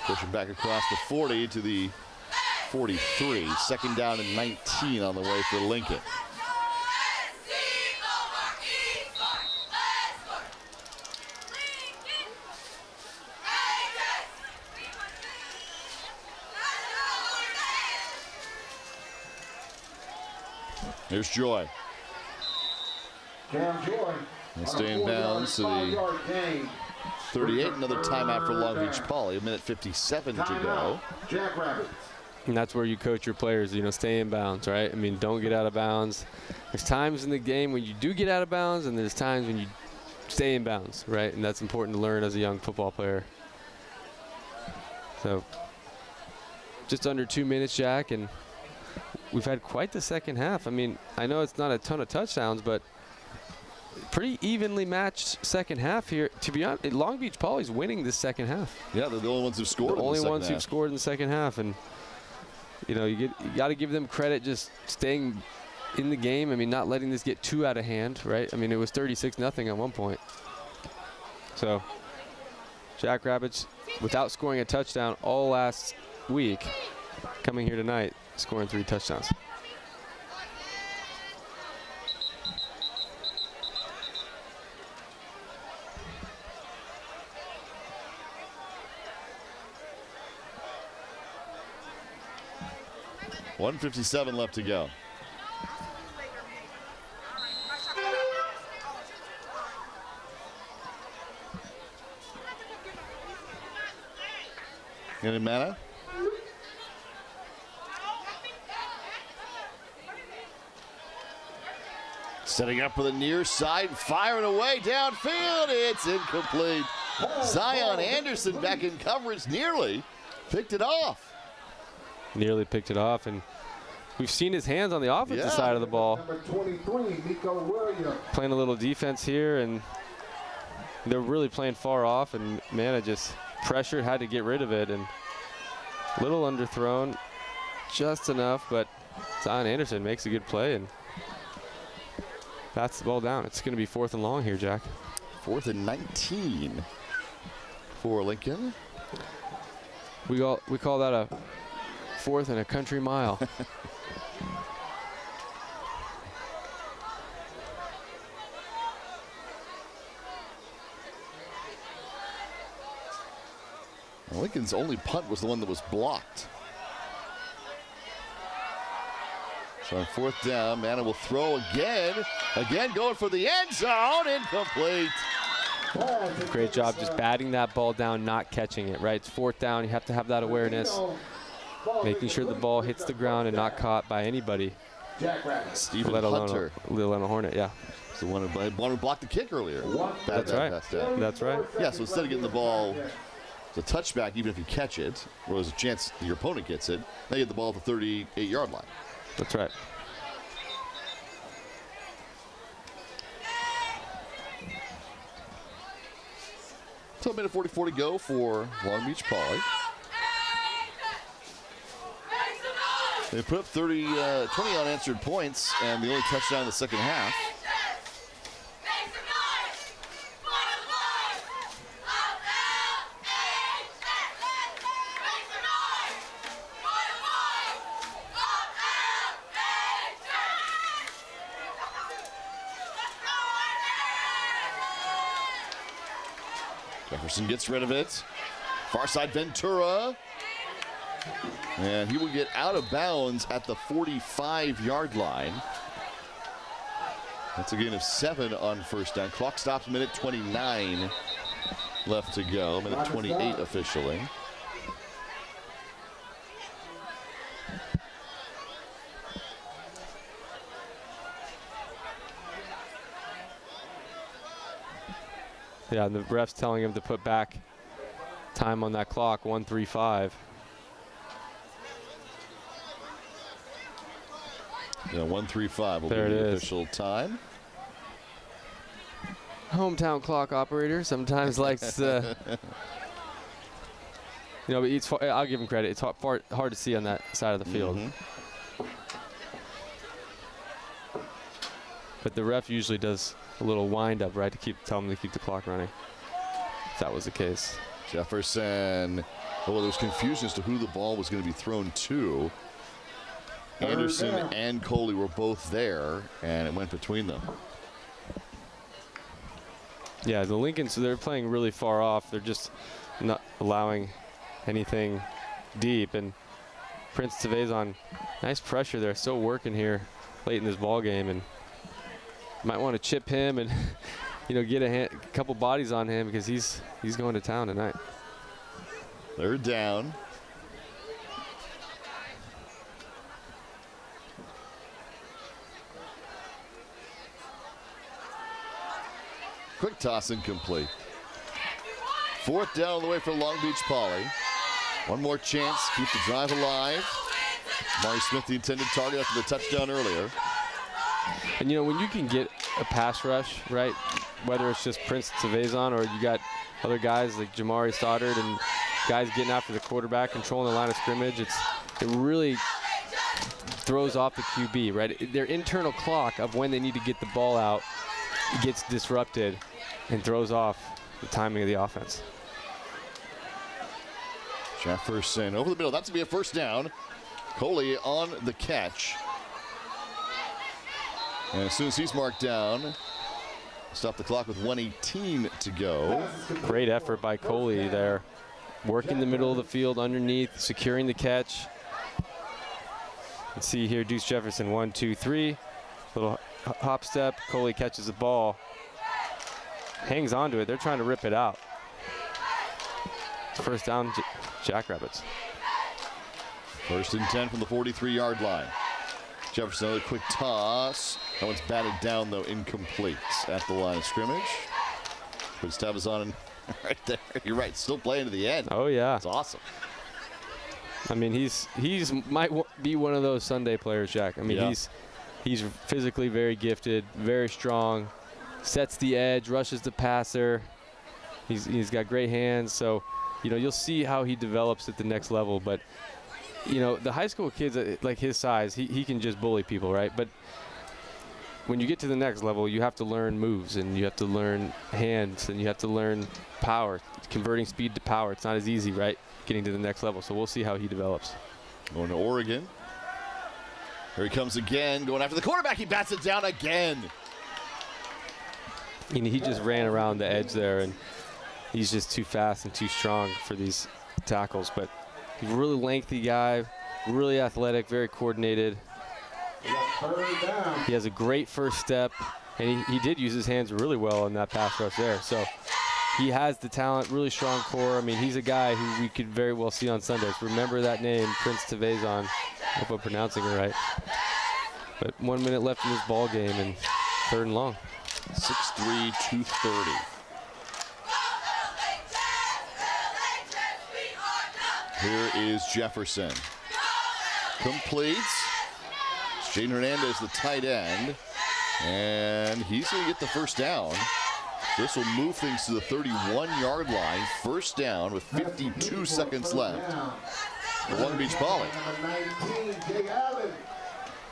Pushing back across the 40 to the 43. Second down and 19 on the way for Lincoln. Here's Joy. Cam Joy. And stay in bounds to the 38. Another timeout for Long Beach Poly. 1:57 to go. Jackrabbits. And that's where you coach your players, stay in bounds, right? I mean, don't get out of bounds. There's times in the game when you do get out of bounds, and there's times when you stay in bounds, right? And that's important to learn as a young football player. So just under 2 minutes, Jack, and we've had quite the second half. I mean, I know it's not a ton of touchdowns, but pretty evenly matched second half here. To be honest, Long Beach Poly's winning this second half. Yeah, they're the only ones who've scored. The only ones who've scored in the second half, and you got to give them credit just staying in the game. I mean, not letting this get too out of hand, right? I mean, it was 36-0 at one point. So, Jackrabbits, without scoring a touchdown all last week, coming here tonight, scoring 3 touchdowns. $1:57 left to go. Any mana? Setting up for the near side, firing away downfield. It's incomplete. Zion Anderson back in coverage, nearly picked it off. Nearly picked it off, and we've seen his hands on the offensive side of the ball. Number 23, Nico Williams. Playing a little defense here, and they're really playing far off, and Mana just pressured, had to get rid of it, and a little underthrown, just enough, but Zion Anderson makes a good play, and bats the ball down. It's going to be 4th and long here, Jack. 4th and 19 for Lincoln. We call that a 4th and a country mile. Lincoln's only punt was the one that was blocked. So on 4th down, Mana will throw again. Again going for the end zone. Incomplete. Great job just batting that ball down, not catching it, right? It's 4th down. You have to have that awareness. Making sure the ball hits the ground and not caught by anybody. Stephen let alone Hunter. Let alone a Hornet, yeah. It's the one who blocked the kick earlier. That's right. That's right. Yeah, so instead of getting the ball, it's a touchback even if you catch it, or there's a chance your opponent gets it, they get the ball at the 38-yard line. That's right. So 1:44 to go for Long Beach Poly. They put up 20 unanswered points, and the only touchdown in the second half. Jefferson gets rid of it. Far side Ventura. And he will get out of bounds at the 45-yard line. That's a gain of 7 on 1st down. Clock stops, minute 29 left to go. Minute 28 officially. Yeah, and the ref's telling him to put back time on that clock, 1:35. Yeah, 1:35 will be the official time. Hometown clock operator sometimes likes to, but I'll give him credit. It's hard to see on that side of the field. But the ref usually does a little wind up, right, to tell him to keep the clock running. If that was the case. Jefferson. Well, there was confusion as to who the ball was going to be thrown to. Anderson and Coley were both there, and it went between them. Yeah, the Lincolns, they're playing really far off. They're just not allowing anything deep. And Prince Tevezon, nice pressure there, still working here late in this ball game, and might want to chip him and get a couple bodies on him because he's going to town tonight. They're down. Quick toss incomplete. 4th down on the way for Long Beach Poly. One more chance, keep the drive alive. Mari Smith, the intended target after the touchdown earlier. And when you can get a pass rush, right, whether it's just Prince Tavazon or you got other guys like Jamari Stoddard and guys getting after the quarterback, controlling the line of scrimmage, it really throws off the QB, right? Their internal clock of when they need to get the ball out gets disrupted and throws off the timing of the offense. Jefferson over the middle. That's going to be a first down. Coley on the catch. And as soon as he's marked down, stop the clock with 1:18 to go. Great effort by Coley there. Working the middle of the field underneath, securing the catch. Let's see here, Deuce Jefferson, 1, 2, 3. Little hop step, Coley catches the ball. Hangs onto it, they're trying to rip it out. First down, Jackrabbits. 1st and 10 from the 43-yard line. Jefferson, another quick toss. That one's batted down, though, incomplete at the line of scrimmage. Puts Tavazon right there. You're right, still playing to the end. Oh, yeah. It's awesome. I mean, he's might be one of those Sunday players, Jack. I mean, Yeah. he's physically very gifted, very strong, sets the edge, rushes the passer. He's got great hands, so you'll see how he develops at the next level. But the high school kids like his size, he can just bully people, right? But when you get to the next level, you have to learn moves, and you have to learn hands, and you have to learn power, converting speed to power. It's not as easy, right, getting to the next level. So we'll see how he develops. Going to Oregon. Here he comes again, going after the quarterback. He bats it down again. He just ran around the edge there, and he's just too fast and too strong for these tackles. But he's a really lengthy guy, really athletic, very coordinated. He has a great first step, and he did use his hands really well in that pass rush there. So he has the talent, really strong core. I mean, he's a guy who we could very well see on Sundays. Remember that name, Prince Tavazon. I hope I'm pronouncing it right. But 1 minute left in this ball game, and 3rd and long. 6'3", 230. Here is Jefferson. Completes. Jaden Hernandez, the tight end. And he's going to get the first down. This will move things to the 31-yard line. First down with 52 seconds left for Long Beach Poly.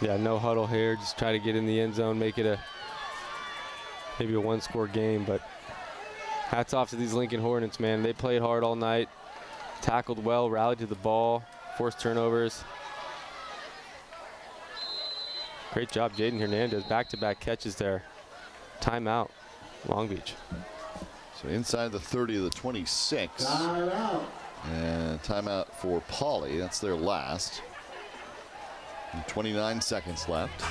Yeah, no huddle here. Just try to get in the end zone, make it maybe a one-score game. But hats off to these Lincoln Hornets, man. They played hard all night, tackled well, rallied to the ball, forced turnovers. Great job, Jaden Hernandez. Back-to-back catches there. Timeout, Long Beach. So inside the 30 of the 26. And timeout for Poly. That's their last. And 29 seconds left.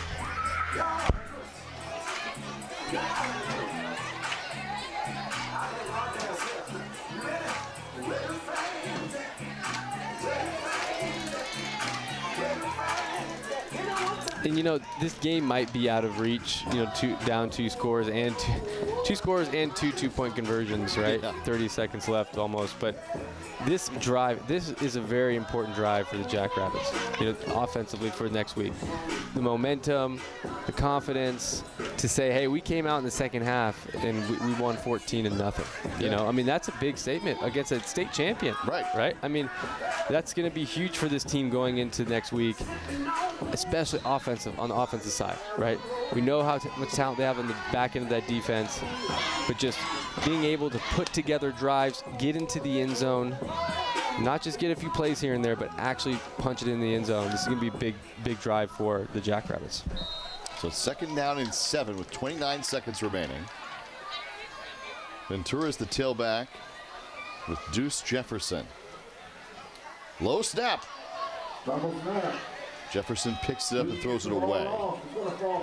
And this game might be out of reach. Down two scores and two scores and two 2-point conversions, right? Yeah. 30 seconds left almost. But this is a very important drive for the Jackrabbits, offensively for next week. The momentum, the confidence to say, hey, we came out in the second half and we won 14-0. I mean, that's a big statement against a state champion. Right? I mean, that's going to be huge for this team going into next week, especially on the offensive side, right? We know how much talent they have on the back end of that defense, but just being able to put together drives, get into the end zone, not just get a few plays here and there, but actually punch it in the end zone. This is going to be a big drive for the Jackrabbits. So 2nd down and 7 with 29 seconds remaining. Ventura's the tailback with Deuce Jefferson. Low snap. Jefferson picks it up and throws it away.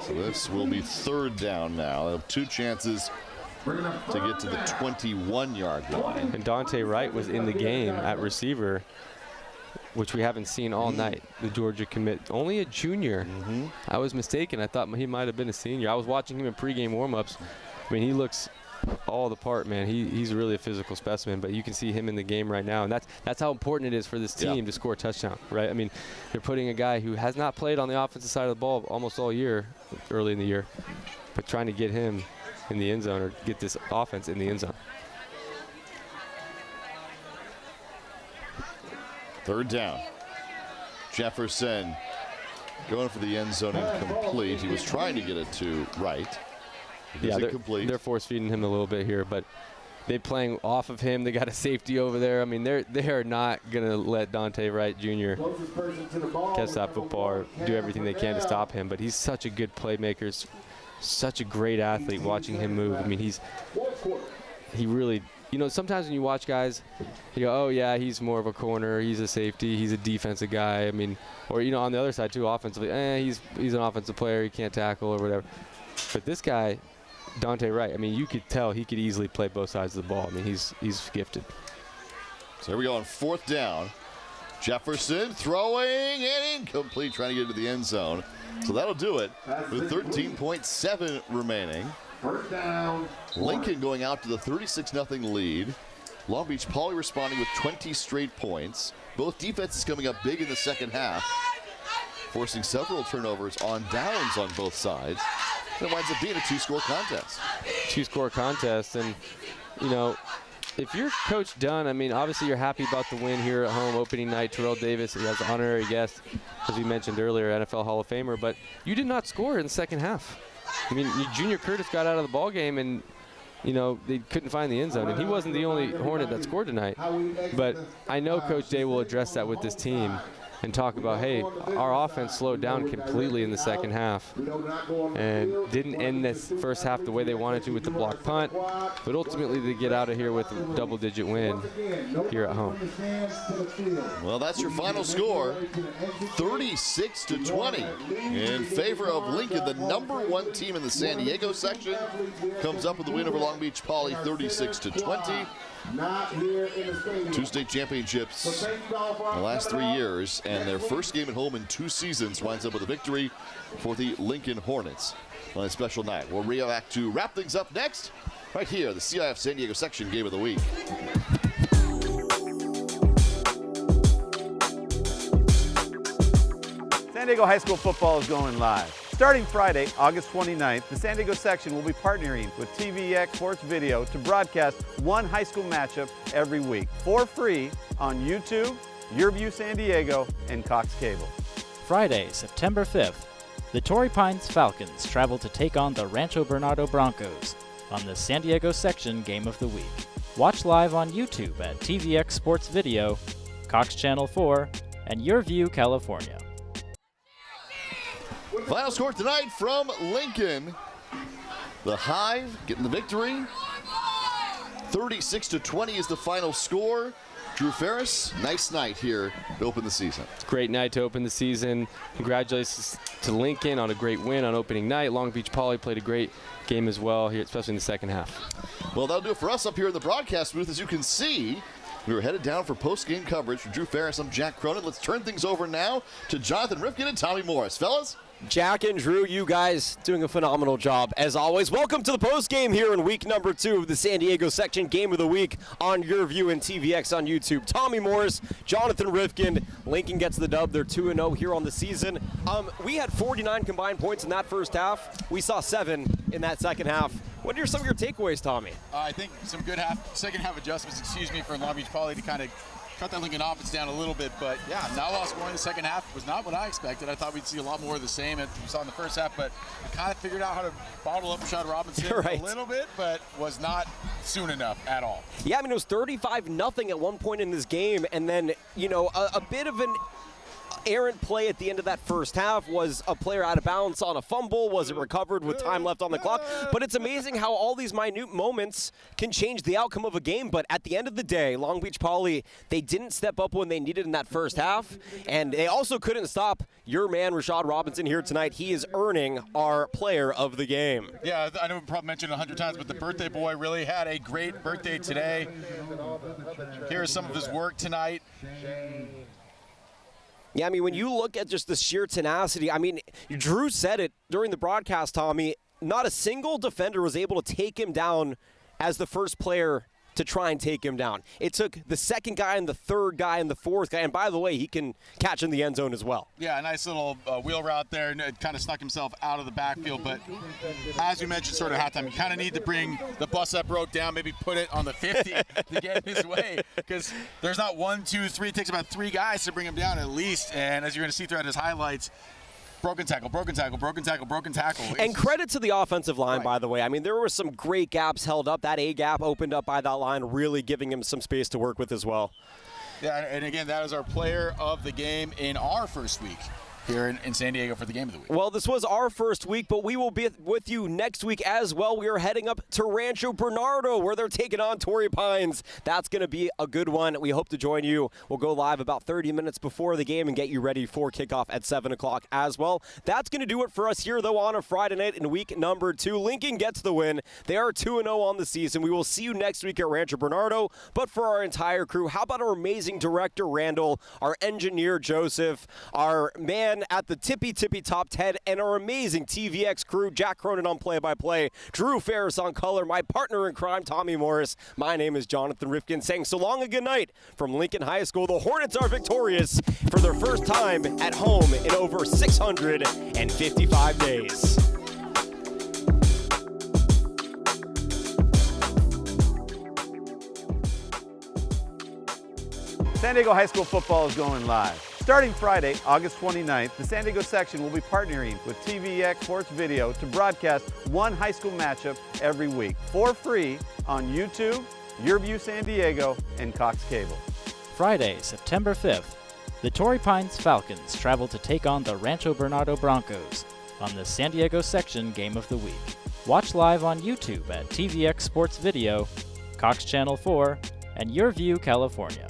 So this will be 3rd down now. They'll have 2 chances to get to the 21-yard line. And Dante Wright was in the game at receiver, which we haven't seen all night. The Georgia commit, only a junior. I was mistaken. I thought he might have been a senior. I was watching him in pregame warmups. I mean, he looks all the part, man. He's really a physical specimen, but you can see him in the game right now, and that's how important it is for this team to score a touchdown, right? I mean, they're putting a guy who has not played on the offensive side of the ball almost all year, early in the year, but trying to get him in the end zone or get this offense in the end zone. 3rd down. Jefferson going for the end zone, incomplete. He was trying to get it to Wright. Yeah, they're force feeding him a little bit here, but they're playing off of him. They got a safety over there. I mean, they are not going to let Dante Wright Jr. catch that football or do everything they can to stop him. But he's such a good playmaker, such a great athlete. Watching him move, I mean, he really. You know, sometimes when you watch guys, you go, oh, yeah, he's more of a corner. He's a safety. He's a defensive guy. I mean, or, you know, on the other side, too, offensively, he's an offensive player. He can't tackle or whatever. But this guy, Dante Wright, I mean, you could tell he could easily play both sides of the ball. I mean, he's gifted. So here we go on 4th down. Jefferson throwing and incomplete, trying to get into the end zone. So that'll do it with 13.7 remaining. 1st down. Lincoln going out to the 36-0 lead. Long Beach Poly responding with 20 straight points. Both defenses coming up big in the second half, forcing several turnovers on downs on both sides. And it winds up being a 2-score contest. 2-score contest, and, you know, if you're Coach Dunn, I mean, obviously you're happy about the win here at home, opening night. Terrell Davis, he has an honorary guest, as we mentioned earlier, NFL Hall of Famer, but you did not score in the second half. I mean, Junior Curtis got out of the ball game, and, you know, they couldn't find the end zone, and he wasn't the only Hornet that scored tonight. But I know Coach Day will address that with this team and talk about, hey, our offense slowed down completely in the second half and didn't end this first half the way they wanted to with the block punt, but ultimately they get out of here with a double-digit win here at home. Well, that's your final score, 36-20 in favor of Lincoln. The #1 team in the San Diego section comes up with the win over Long Beach Poly, 36-20. Two state championships in the last 3 years, and their first game at home in 2 seasons winds up with a victory for the Lincoln Hornets on a special night. We'll react to wrap things up next, right here, the CIF San Diego section game of the week. San Diego High School football is going live. Starting Friday, August 29th, the San Diego section will be partnering with TVX Sports Video to broadcast one high school matchup every week for free on YouTube, YurView San Diego, and Cox Cable. Friday, September 5th, the Torrey Pines Falcons travel to take on the Rancho Bernardo Broncos on the San Diego section game of the week. Watch live on YouTube at TVX Sports Video, Cox Channel 4, and YurView California. Final score tonight from Lincoln. The Hive getting the victory. 36-20 is the final score. Drew Ferris, nice night here to open the season. Great night to open the season. Congratulations to Lincoln on a great win on opening night. Long Beach Poly played a great game as well here, especially in the second half. Well, that'll do it for us up here in the broadcast booth. As you can see, we were headed down for post-game coverage from Drew Ferris. I'm Jack Cronin. Let's turn things over now to Jonathan Rifkin and Tommy Morris. Fellas? Jack and Drew, you guys doing a phenomenal job as always. Welcome to the post game here in week number 2 of the San Diego section game of the week on YurView and TVX on YouTube. Tommy Morris, Jonathan Rifkin. Lincoln gets the dub. They're 2-0 here on the season. We had 49 combined points in that first half. We saw 7 in that second half. What are some of your takeaways, Tommy? I think some good second half adjustments, for Long Beach Poly to kind of cut that Lincoln offense down a little bit, but yeah, not a lot of scoring in the second half was not what I expected. I thought we'd see a lot more of the same as we saw in the first half, but I kind of figured out how to bottle up Rashad Robinson a little bit, but was not soon enough at all. Yeah, I mean, it was 35-0 at one point in this game, and then, you know, a bit of an errant play at the end of that first half. Was a player out of bounds on a fumble? Was it recovered with time left on the clock? But it's amazing how all these minute moments can change the outcome of a game. But at the end of the day, Long Beach Poly, they didn't step up when they needed in that first half, and they also couldn't stop your man Rashad Robinson here tonight. He is earning our player of the game. Yeah, I know we probably mentioned it 100 times, but the birthday boy really had a great birthday today. Here's some of his work tonight. Yeah, I mean, when you look at just the sheer tenacity, I mean, Drew said it during the broadcast, Tommy, not a single defender was able to take him down as the first player to try and take him down. It took the second guy and the third guy and the fourth guy, and by the way, he can catch in the end zone as well. Yeah, a nice little wheel route there, and it kind of snuck himself out of the backfield, but as we mentioned sort of halftime, you kind of need to bring the bus-up rope down, maybe put it on the 50 to get his way, because there's not 1, 2, 3, it takes about 3 guys to bring him down at least, and as you're going to see throughout his highlights, broken tackle, broken tackle, broken tackle, broken tackle. And credit to the offensive line, by the way. I mean, there were some great gaps held up. That A gap opened up by that line, really giving him some space to work with as well. Yeah, and again, that is our player of the game in our first week here in San Diego for the game of the week. Well, this was our first week, but we will be with you next week as well. We are heading up to Rancho Bernardo, where they're taking on Torrey Pines. That's going to be a good one. We hope to join you. We'll go live about 30 minutes before the game and get you ready for kickoff at 7 o'clock as well. That's going to do it for us here, though, on a Friday night in week number 2. Lincoln gets the win. They are 2-0 on the season. We will see you next week at Rancho Bernardo. But for our entire crew, how about our amazing director, Randall, our engineer, Joseph, our man at the tippy top, Ted, and our amazing TVX crew, Jack Cronin on play-by-play, Drew Ferris on color, my partner in crime, Tommy Morris. My name is Jonathan Rifkin, saying so long and good night from Lincoln High School. The Hornets are victorious for their first time at home in over 655 days. San Diego High School football is going live. Starting Friday, August 29th, the San Diego section will be partnering with TVX Sports Video to broadcast one high school matchup every week for free on YouTube, YurView San Diego, and Cox Cable. Friday, September 5th, the Torrey Pines Falcons travel to take on the Rancho Bernardo Broncos on the San Diego section game of the week. Watch live on YouTube at TVX Sports Video, Cox Channel 4, and YurView California.